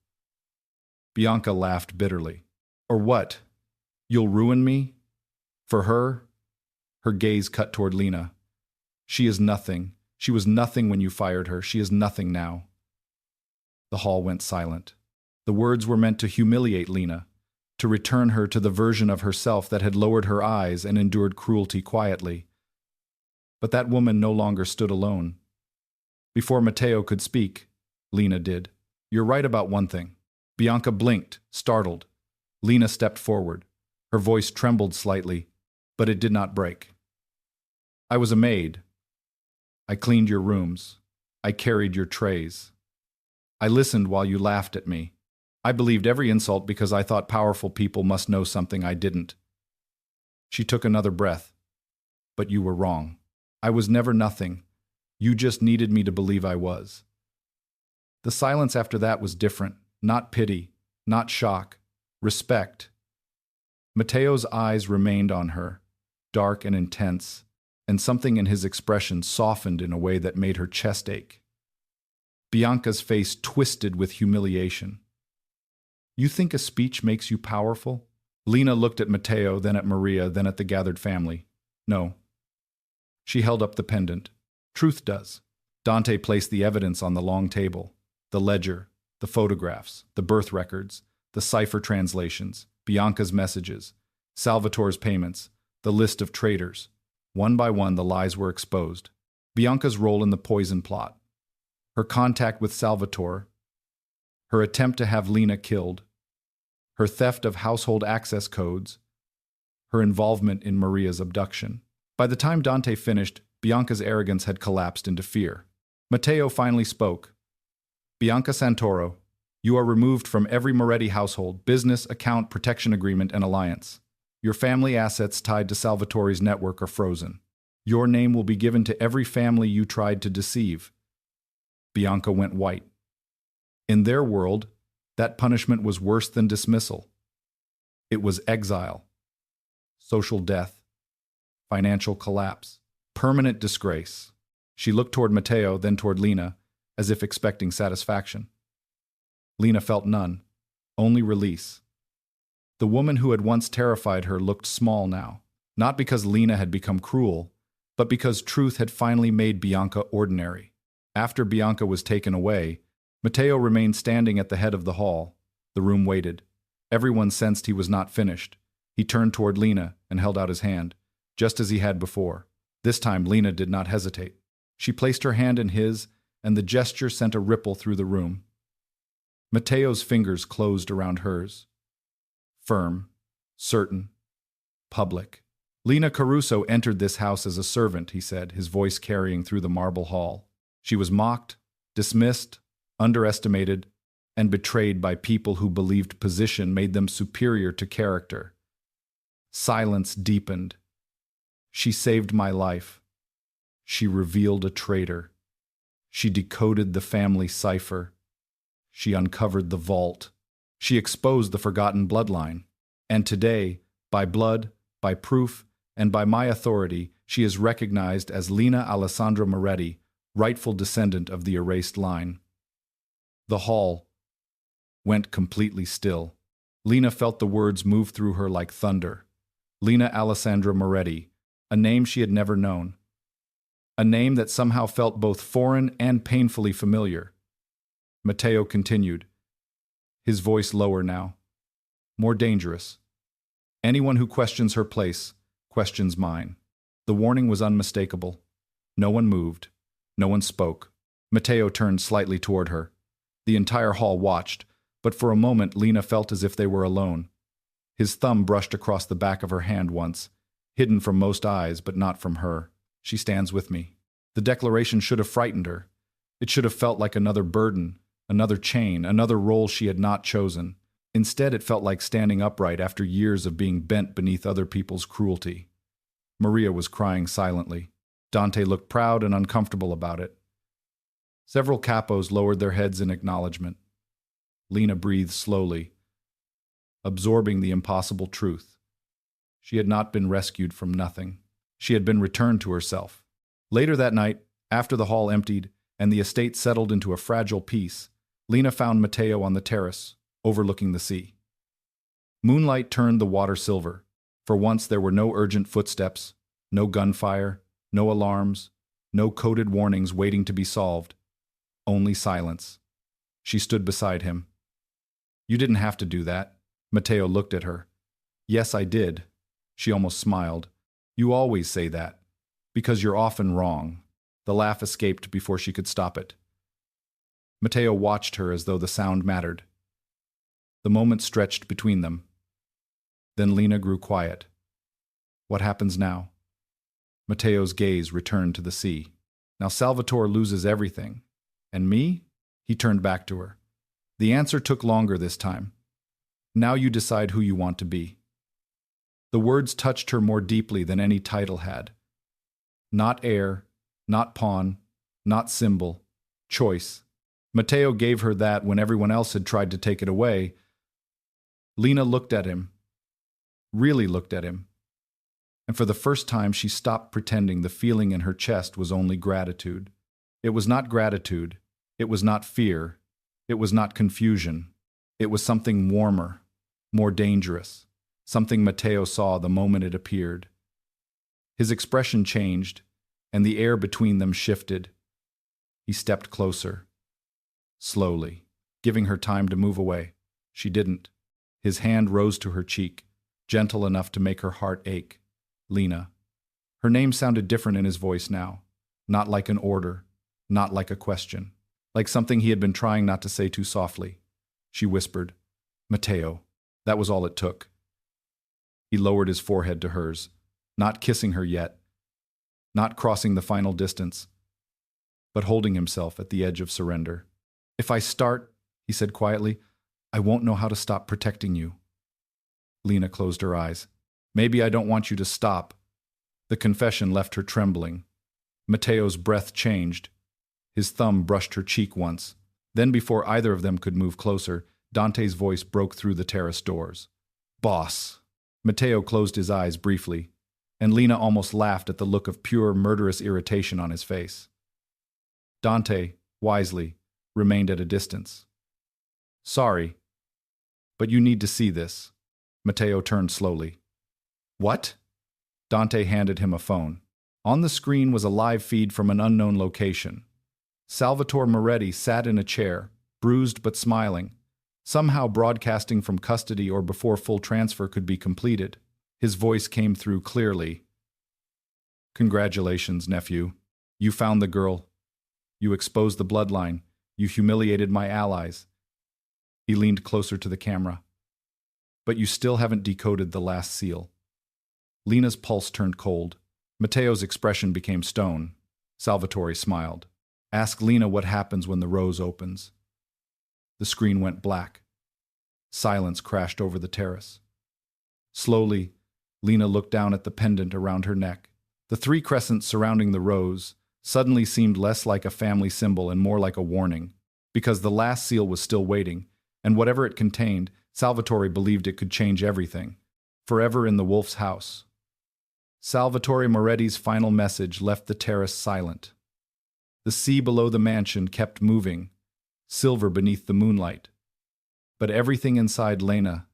Bianca laughed bitterly. "Or what? You'll ruin me? For her?" Her gaze cut toward Lena. "She is nothing. She was nothing when you fired her. She is nothing now." The hall went silent. The words were meant to humiliate Lena, to return her to the version of herself that had lowered her eyes and endured cruelty quietly. But that woman no longer stood alone. Before Matteo could speak, Lena did. "You're right about one thing." Bianca blinked, startled. Lena stepped forward. Her voice trembled slightly, but it did not break. "I was a maid. I cleaned your rooms. I carried your trays. I listened while you laughed at me. I believed every insult because I thought powerful people must know something I didn't." She took another breath. "But you were wrong. I was never nothing. You just needed me to believe I was." The silence after that was different. Not pity, not shock, respect. Matteo's eyes remained on her, dark and intense, and something in his expression softened in a way that made her chest ache. Bianca's face twisted with humiliation. "You think a speech makes you powerful?" Lena looked at Matteo, then at Maria, then at the gathered family. "No." She held up the pendant. "Truth does." Dante placed the evidence on the long table. The ledger, the photographs, the birth records, the cipher translations, Bianca's messages, Salvatore's payments, the list of traitors. One by one, the lies were exposed. Bianca's role in the poison plot, her contact with Salvatore, her attempt to have Lena killed, her theft of household access codes, her involvement in Maria's abduction. By the time Dante finished, Bianca's arrogance had collapsed into fear. Matteo finally spoke. "Bianca Santoro, you are removed from every Moretti household, business, account, protection agreement, and alliance. Your family assets tied to Salvatore's network are frozen. Your name will be given to every family you tried to deceive." Bianca went white. In their world, that punishment was worse than dismissal. It was exile, social death, financial collapse, permanent disgrace. She looked toward Matteo, then toward Lena, as if expecting satisfaction. Lena felt none, only release. The woman who had once terrified her looked small now, not because Lena had become cruel, but because truth had finally made Bianca ordinary. After Bianca was taken away, Matteo remained standing at the head of the hall. The room waited. Everyone sensed he was not finished. He turned toward Lena and held out his hand, just as he had before. This time Lena did not hesitate. She placed her hand in his, and the gesture sent a ripple through the room. Matteo's fingers closed around hers. Firm, certain, public. "Lena Caruso entered this house as a servant," he said, his voice carrying through the marble hall. "She was mocked, dismissed, underestimated, and betrayed by people who believed position made them superior to character. Silence deepened. She saved my life. She revealed a traitor. She decoded the family cipher. She uncovered the vault. She exposed the forgotten bloodline. And today, by blood, by proof, and by my authority, she is recognized as Lena Alessandra Moretti, rightful descendant of the erased line." The hall went completely still. Lena felt the words move through her like thunder. Lena Alessandra Moretti, a name she had never known. A name that somehow felt both foreign and painfully familiar. Matteo continued. his voice lower now, more dangerous. Anyone who questions her place questions mine. The warning was unmistakable. No one moved. No one spoke. Matteo turned slightly toward her. The entire hall watched, but for a moment Lena felt as if they were alone. His thumb brushed across the back of her hand once, hidden from most eyes but not from her. She stands with me. The declaration should have frightened her. It should have felt like another burden, another chain, another role she had not chosen. Instead, it felt like standing upright after years of being bent beneath other people's cruelty. Maria was crying silently. Dante looked proud and uncomfortable about it. Several capos lowered their heads in acknowledgement. Lena breathed slowly, absorbing the impossible truth. She had not been rescued from nothing. She had been returned to herself. Later that night, after the hall emptied and the estate settled into a fragile peace, Lena found Matteo on the terrace, overlooking the sea. Moonlight turned the water silver. For once there were no urgent footsteps, no gunfire, no alarms, no coded warnings waiting to be solved. Only silence. She stood beside him. "You didn't have to do that." Matteo looked at her. "Yes, I did." She almost smiled. "You always say that. Because you're often wrong." The laugh escaped before she could stop it. Matteo watched her as though the sound mattered. The moment stretched between them. Then Lena grew quiet. "What happens now?" Matteo's gaze returned to the sea. "Now Salvatore loses everything. And me?" He turned back to her. "The answer took longer this time. Now you decide who you want to be." The words touched her more deeply than any title had. Not heir, not pawn, not symbol. Choice. Matteo gave her that when everyone else had tried to take it away. Lena looked at him. Really looked at him. And for the first time she stopped pretending the feeling in her chest was only gratitude. It was not gratitude. It was not fear. It was not confusion. It was something warmer, more dangerous, something Matteo saw the moment it appeared. His expression changed, and the air between them shifted. He stepped closer, slowly, giving her time to move away. She didn't. His hand rose to her cheek, gentle enough to make her heart ache. Lena. Her name sounded different in his voice now, not like an order, not like a question, like something he had been trying not to say too softly. She whispered, "Matteo." That was all it took. He lowered his forehead to hers, not kissing her yet, not crossing the final distance, but holding himself at the edge of surrender. "If I start," he said quietly, "I won't know how to stop protecting you." Lena closed her eyes. "Maybe I don't want you to stop." The confession left her trembling. Matteo's breath changed. His thumb brushed her cheek once. Then, before either of them could move closer, Dante's voice broke through the terrace doors. "Boss." Matteo closed his eyes briefly, and Lena almost laughed at the look of pure, murderous irritation on his face. Dante, wisely, remained at a distance. "Sorry, but you need to see this." Matteo turned slowly. "What?" Dante handed him a phone. On the screen was a live feed from an unknown location. Salvatore Moretti sat in a chair, bruised but smiling, somehow broadcasting from custody or before full transfer could be completed. His voice came through clearly. "Congratulations, nephew. You found the girl. You exposed the bloodline. You humiliated my allies." He leaned closer to the camera. "But you still haven't decoded the last seal." Lena's pulse turned cold. Matteo's expression became stone. Salvatore smiled. "Ask Lena what happens when the rose opens." The screen went black. Silence crashed over the terrace. Slowly, Lena looked down at the pendant around her neck. The three crescents surrounding the rose suddenly seemed less like a family symbol and more like a warning, because the last seal was still waiting, and whatever it contained, Salvatore believed it could change everything. Forever in the wolf's house. Salvatore Moretti's final message left the terrace silent. The sea below the mansion kept moving, silver beneath the moonlight. But everything inside Lena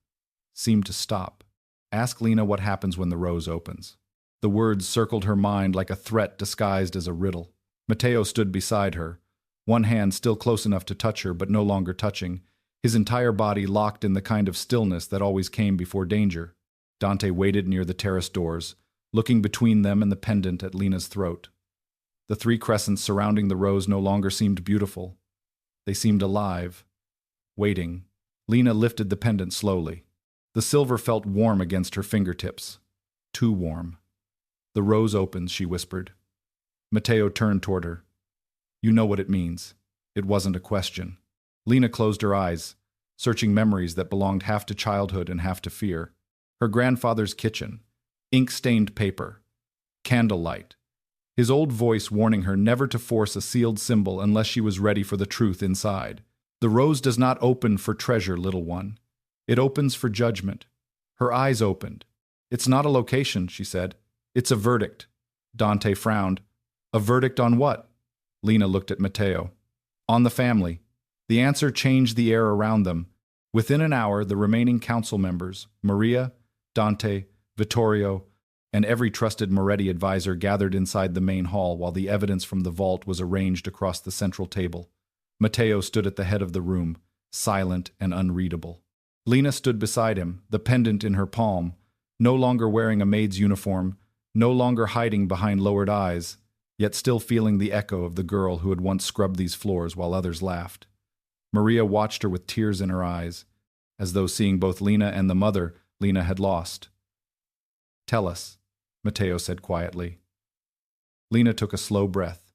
seemed to stop. Ask Lena what happens when the rose opens. The words circled her mind like a threat disguised as a riddle. Matteo stood beside her, one hand still close enough to touch her but no longer touching, his entire body locked in the kind of stillness that always came before danger. Dante waited near the terrace doors, looking between them and the pendant at Lena's throat. The three crescents surrounding the rose no longer seemed beautiful. They seemed alive, waiting. Lena lifted the pendant slowly. The silver felt warm against her fingertips. Too warm. "The rose opens," she whispered. Matteo turned toward her. "You know what it means." It wasn't a question. Lena closed her eyes, searching memories that belonged half to childhood and half to fear. Her grandfather's kitchen, ink-stained paper, candlelight. His old voice warning her never to force a sealed symbol unless she was ready for the truth inside. "The rose does not open for treasure, little one. It opens for judgment." Her eyes opened. "It's not a location," she said. "It's a verdict." Dante frowned. "A verdict on what?" Lena looked at Matteo. "On the family." The answer changed the air around them. Within an hour, the remaining council members, Maria, Dante, Vittorio, and every trusted Moretti advisor gathered inside the main hall while the evidence from the vault was arranged across the central table. Matteo stood at the head of the room, silent and unreadable. Lena stood beside him, the pendant in her palm, no longer wearing a maid's uniform, no longer hiding behind lowered eyes, yet still feeling the echo of the girl who had once scrubbed these floors while others laughed. Maria watched her with tears in her eyes, as though seeing both Lena and the mother Lena had lost. "Tell us," Matteo said quietly. Lena took a slow breath.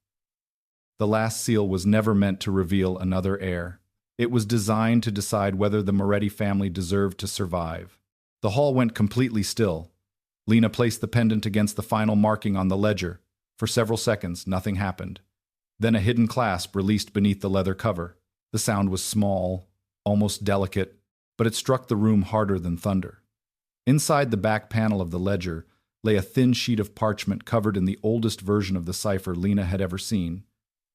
The last seal was never meant to reveal another heir. It was designed to decide whether the Moretti family deserved to survive. The hall went completely still. Lena placed the pendant against the final marking on the ledger. For several seconds, nothing happened. Then a hidden clasp released beneath the leather cover. The sound was small, almost delicate, but it struck the room harder than thunder. Inside the back panel of the ledger lay a thin sheet of parchment covered in the oldest version of the cipher Lena had ever seen.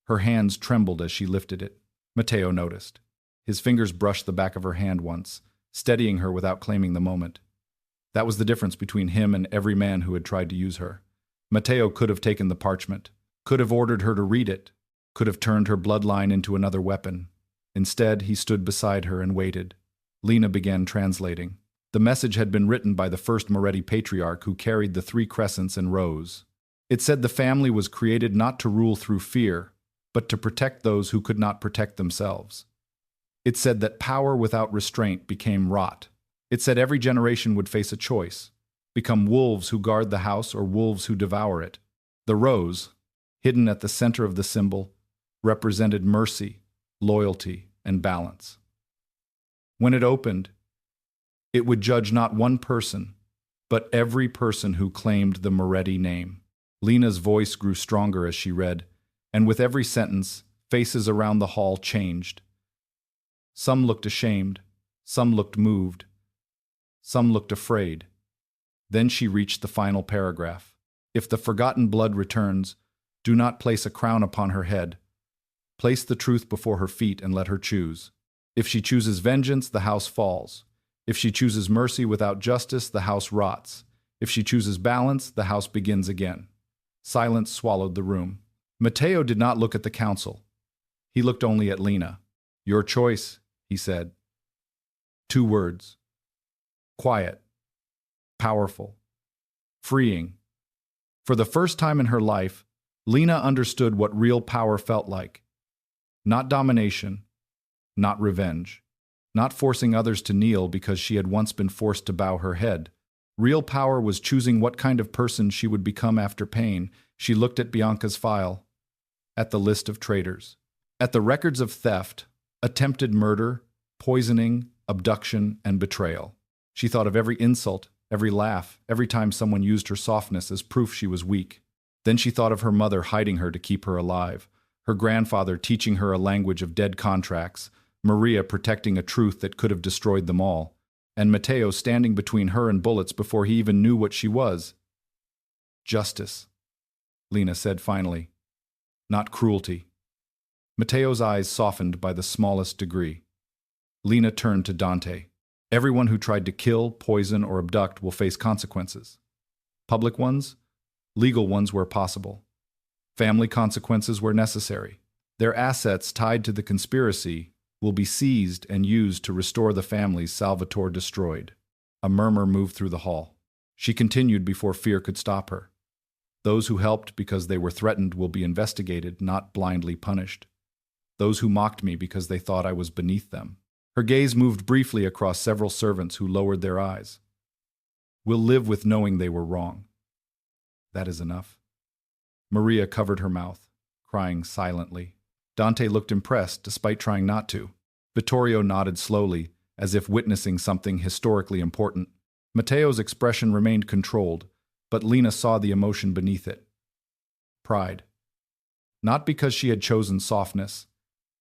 Her hands trembled as she lifted it. Matteo noticed. His fingers brushed the back of her hand once, steadying her without claiming the moment. That was the difference between him and every man who had tried to use her. Matteo could have taken the parchment, could have ordered her to read it, could have turned her bloodline into another weapon. Instead, he stood beside her and waited. Lena began translating. The message had been written by the first Moretti patriarch who carried the three crescents and rose. It said the family was created not to rule through fear, but to protect those who could not protect themselves. It said that power without restraint became rot. It said every generation would face a choice, become wolves who guard the house or wolves who devour it. The rose, hidden at the center of the symbol, represented mercy, loyalty, and balance. When it opened, it would judge not one person, but every person who claimed the Moretti name. Lena's voice grew stronger as she read, and with every sentence, faces around the hall changed. Some looked ashamed, some looked moved, some looked afraid. Then she reached the final paragraph. "If the forgotten blood returns, do not place a crown upon her head. Place the truth before her feet and let her choose. If she chooses vengeance, the house falls. If she chooses mercy without justice, the house rots. If she chooses balance, the house begins again." Silence swallowed the room. Matteo did not look at the council. He looked only at Lena. "Your choice," he said. 2 words. Quiet. Powerful. Freeing. For the first time in her life, Lena understood what real power felt like. Not domination, not revenge, not forcing others to kneel because she had once been forced to bow her head. Real power was choosing what kind of person she would become after pain. She looked at Bianca's file, at the list of traitors, at the records of theft, attempted murder, poisoning, abduction, and betrayal. She thought of every insult, every laugh, every time someone used her softness as proof she was weak. Then she thought of her mother hiding her to keep her alive, her grandfather teaching her a language of dead contracts, Maria protecting a truth that could have destroyed them all, and Matteo standing between her and bullets before he even knew what she was. "Justice," Lena said finally, "not cruelty." Matteo's eyes softened by the smallest degree. Lena turned to Dante. "Everyone who tried to kill, poison, or abduct will face consequences. Public ones, legal ones where possible. Family consequences where necessary. Their assets tied to the conspiracy will be seized and used to restore the families Salvatore destroyed. A murmur moved through the hall. She continued before fear could stop her. Those who helped because they were threatened will be investigated, not blindly punished. Those who mocked me because they thought I was beneath them. Her gaze moved briefly across several servants who lowered their eyes. Will live with knowing they were wrong. That is enough. Maria covered her mouth, crying silently. Dante looked impressed, despite trying not to. Vittorio nodded slowly, as if witnessing something historically important. Matteo's expression remained controlled, but Lena saw the emotion beneath it. Pride. Not because she had chosen softness,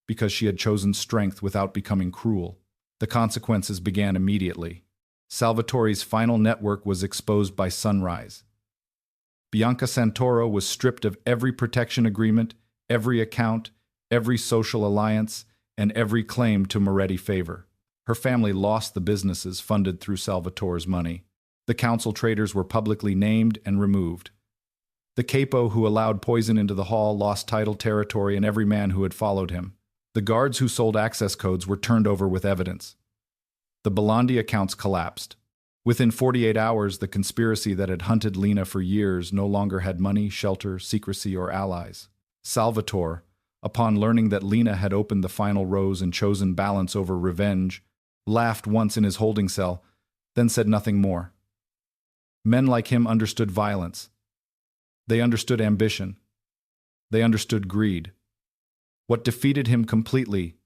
because she had chosen strength without becoming cruel. The consequences began immediately. Salvatore's final network was exposed by sunrise. Bianca Santoro was stripped of every protection agreement, every account, every social alliance, and every claim to Moretti favor. Her family lost the businesses funded through Salvatore's money. The council traders were publicly named and removed. The capo who allowed poison into the hall lost title, territory, and every man who had followed him. The guards who sold access codes were turned over with evidence. The Belandi accounts collapsed. Within 48 hours, the conspiracy that had hunted Lena for years no longer had money, shelter, secrecy, or allies. Salvatore, upon learning that Lena had opened the final rose and chosen balance over revenge, laughed once in his holding cell, then said nothing more. Men like him understood violence. They understood ambition. They understood greed. What defeated him completely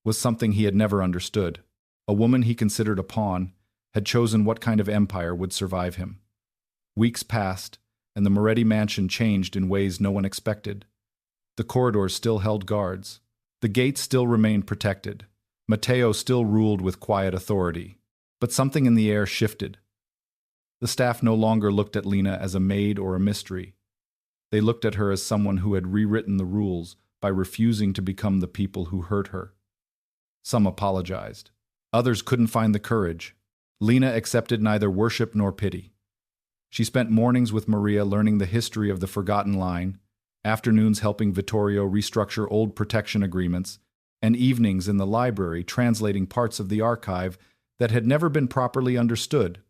was something he had never understood. A woman he considered a pawn had chosen what kind of empire would survive him. Weeks passed, and the Moretti mansion changed in ways no one expected. The corridors still held guards. The gates still remained protected. Matteo still ruled with quiet authority. But something in the air shifted. The staff no longer looked at Lena as a maid or a mystery. They looked at her as someone who had rewritten the rules by refusing to become the people who hurt her. Some apologized. Others couldn't find the courage. Lena accepted neither worship nor pity. She spent mornings with Maria learning the history of the forgotten line, afternoons helping Vittorio restructure old protection agreements, and evenings in the library translating parts of the archive that had never been properly understood.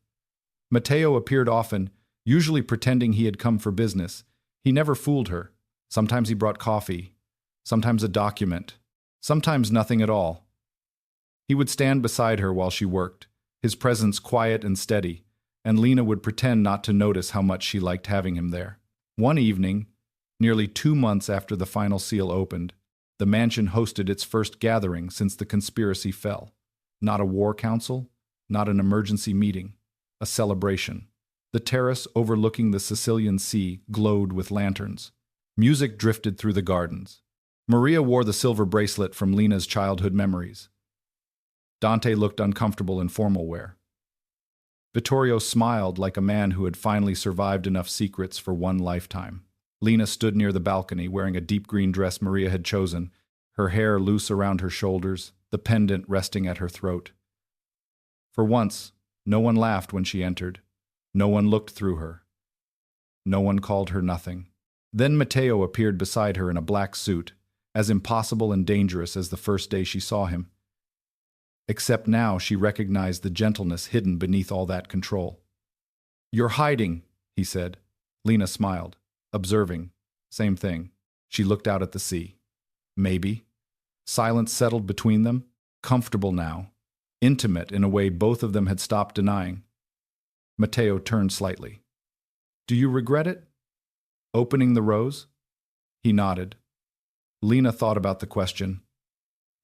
Matteo appeared often, usually pretending he had come for business. He never fooled her. Sometimes he brought coffee, sometimes a document, sometimes nothing at all. He would stand beside her while she worked, his presence quiet and steady, and Lena would pretend not to notice how much she liked having him there. One evening, nearly 2 months after the final seal opened, the mansion hosted its first gathering since the conspiracy fell. Not a war council, not an emergency meeting, a celebration. The terrace overlooking the Sicilian sea glowed with lanterns. Music drifted through the gardens. Maria wore the silver bracelet from Lena's childhood memories. Dante looked uncomfortable in formal wear. Vittorio smiled like a man who had finally survived enough secrets for one lifetime. Lena stood near the balcony wearing a deep green dress Maria had chosen, her hair loose around her shoulders, the pendant resting at her throat. For once, no one laughed when she entered. No one looked through her. No one called her nothing. Then Matteo appeared beside her in a black suit, as impossible and dangerous as the first day she saw him. Except now she recognized the gentleness hidden beneath all that control. "You're hiding," he said. Lena smiled, observing. Same thing. She looked out at the sea. Maybe. Silence settled between them, comfortable now, intimate in a way both of them had stopped denying. Matteo turned slightly. "Do you regret it? Opening the rose?" He nodded. Lena thought about the question.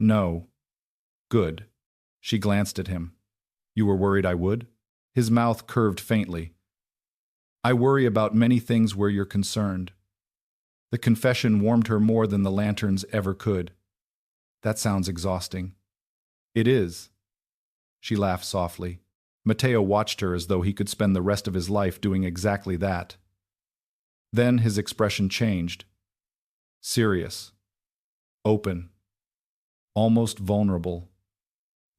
"No." "Good." She glanced at him. "You were worried I would?" His mouth curved faintly. "I worry about many things where you're concerned." The confession warmed her more than the lanterns ever could. "That sounds exhausting." "It is." She laughed softly. Matteo watched her as though he could spend the rest of his life doing exactly that. Then his expression changed. Serious. Open. Almost vulnerable.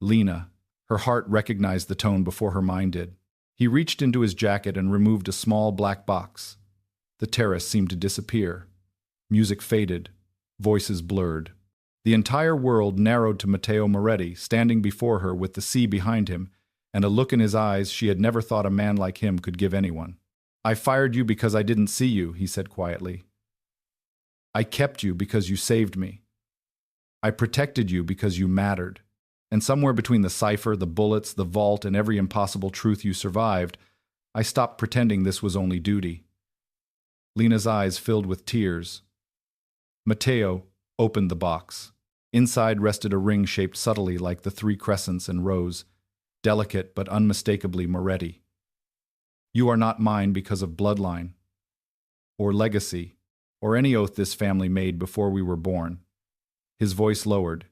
Lena. Her heart recognized the tone before her mind did. He reached into his jacket and removed a small black box. The terrace seemed to disappear. Music faded. Voices blurred. The entire world narrowed to Matteo Moretti, standing before her with the sea behind him, and a look in his eyes she had never thought a man like him could give anyone. "I fired you because I didn't see you," he said quietly. "I kept you because you saved me. I protected you because you mattered. And somewhere between the cipher, the bullets, the vault, and every impossible truth you survived, I stopped pretending this was only duty." Lena's eyes filled with tears. Matteo opened the box. Inside rested a ring shaped subtly like the three crescents and rose, delicate but unmistakably Moretti. "You are not mine because of bloodline, or legacy, or any oath this family made before we were born." His voice lowered.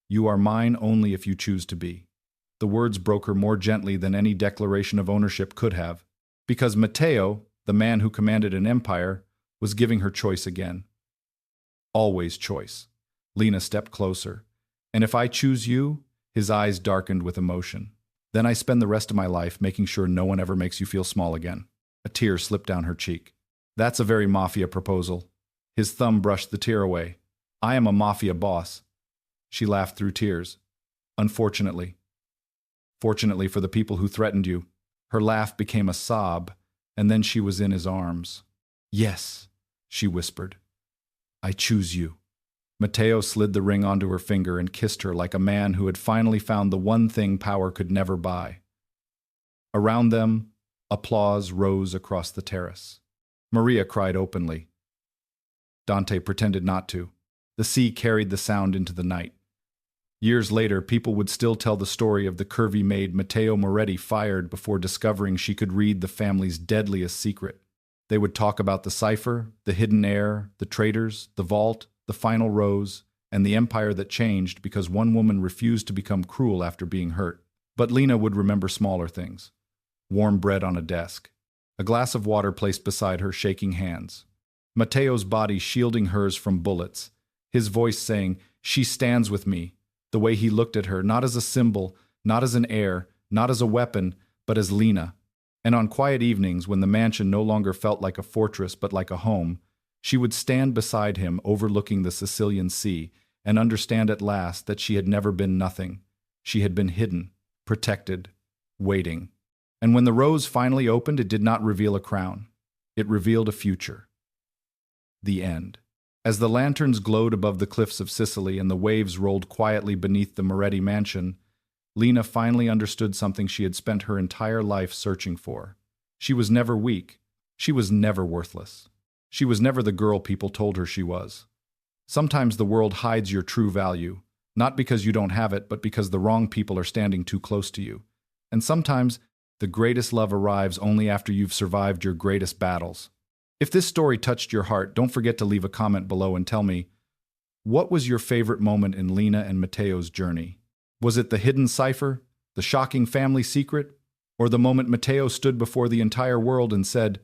"You are mine only if you choose to be." The words broke her more gently than any declaration of ownership could have, because Matteo, the man who commanded an empire, was giving her choice again. Always choice. Lena stepped closer. "And if I choose you?" His eyes darkened with emotion. "Then I spend the rest of my life making sure no one ever makes you feel small again." A tear slipped down her cheek. "That's a very mafia proposal." His thumb brushed the tear away. "I am a mafia boss." She laughed through tears. "Unfortunately. Fortunately for the people who threatened you." Her laugh became a sob, and then she was in his arms. "Yes," she whispered. "I choose you." Matteo slid the ring onto her finger and kissed her like a man who had finally found the one thing power could never buy. Around them, applause rose across the terrace. Maria cried openly. Dante pretended not to. The sea carried the sound into the night. Years later, people would still tell the story of the curvy maid Matteo Moretti fired before discovering she could read the family's deadliest secret. They would talk about the cipher, the hidden heir, the traitors, the vault, the final rose, and the empire that changed because one woman refused to become cruel after being hurt. But Lena would remember smaller things. Warm bread on a desk. A glass of water placed beside her, shaking hands. Matteo's body shielding hers from bullets. His voice saying, "She stands with me." The way he looked at her, not as a symbol, not as an heir, not as a weapon, but as Lena. And on quiet evenings, when the mansion no longer felt like a fortress but like a home, she would stand beside him overlooking the Sicilian sea and understand at last that she had never been nothing. She had been hidden, protected, waiting. And when the rose finally opened, it did not reveal a crown. It revealed a future. The end. As the lanterns glowed above the cliffs of Sicily and the waves rolled quietly beneath the Moretti mansion, Lena finally understood something she had spent her entire life searching for. She was never weak. She was never worthless. She was never the girl people told her she was. Sometimes the world hides your true value, not because you don't have it, but because the wrong people are standing too close to you. And sometimes the greatest love arrives only after you've survived your greatest battles. If this story touched your heart, don't forget to leave a comment below and tell me, what was your favorite moment in Lena and Matteo's journey? Was it the hidden cipher, the shocking family secret, or the moment Matteo stood before the entire world and said,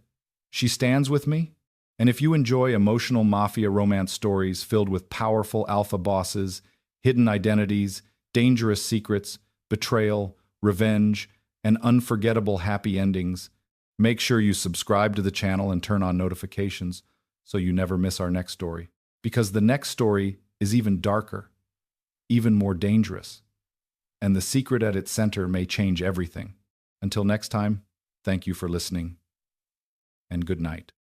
"She stands with me"? And if you enjoy emotional mafia romance stories filled with powerful alpha bosses, hidden identities, dangerous secrets, betrayal, revenge, and unforgettable happy endings, make sure you subscribe to the channel and turn on notifications so you never miss our next story. Because the next story is even darker, even more dangerous, and the secret at its center may change everything. Until next time, thank you for listening, and good night.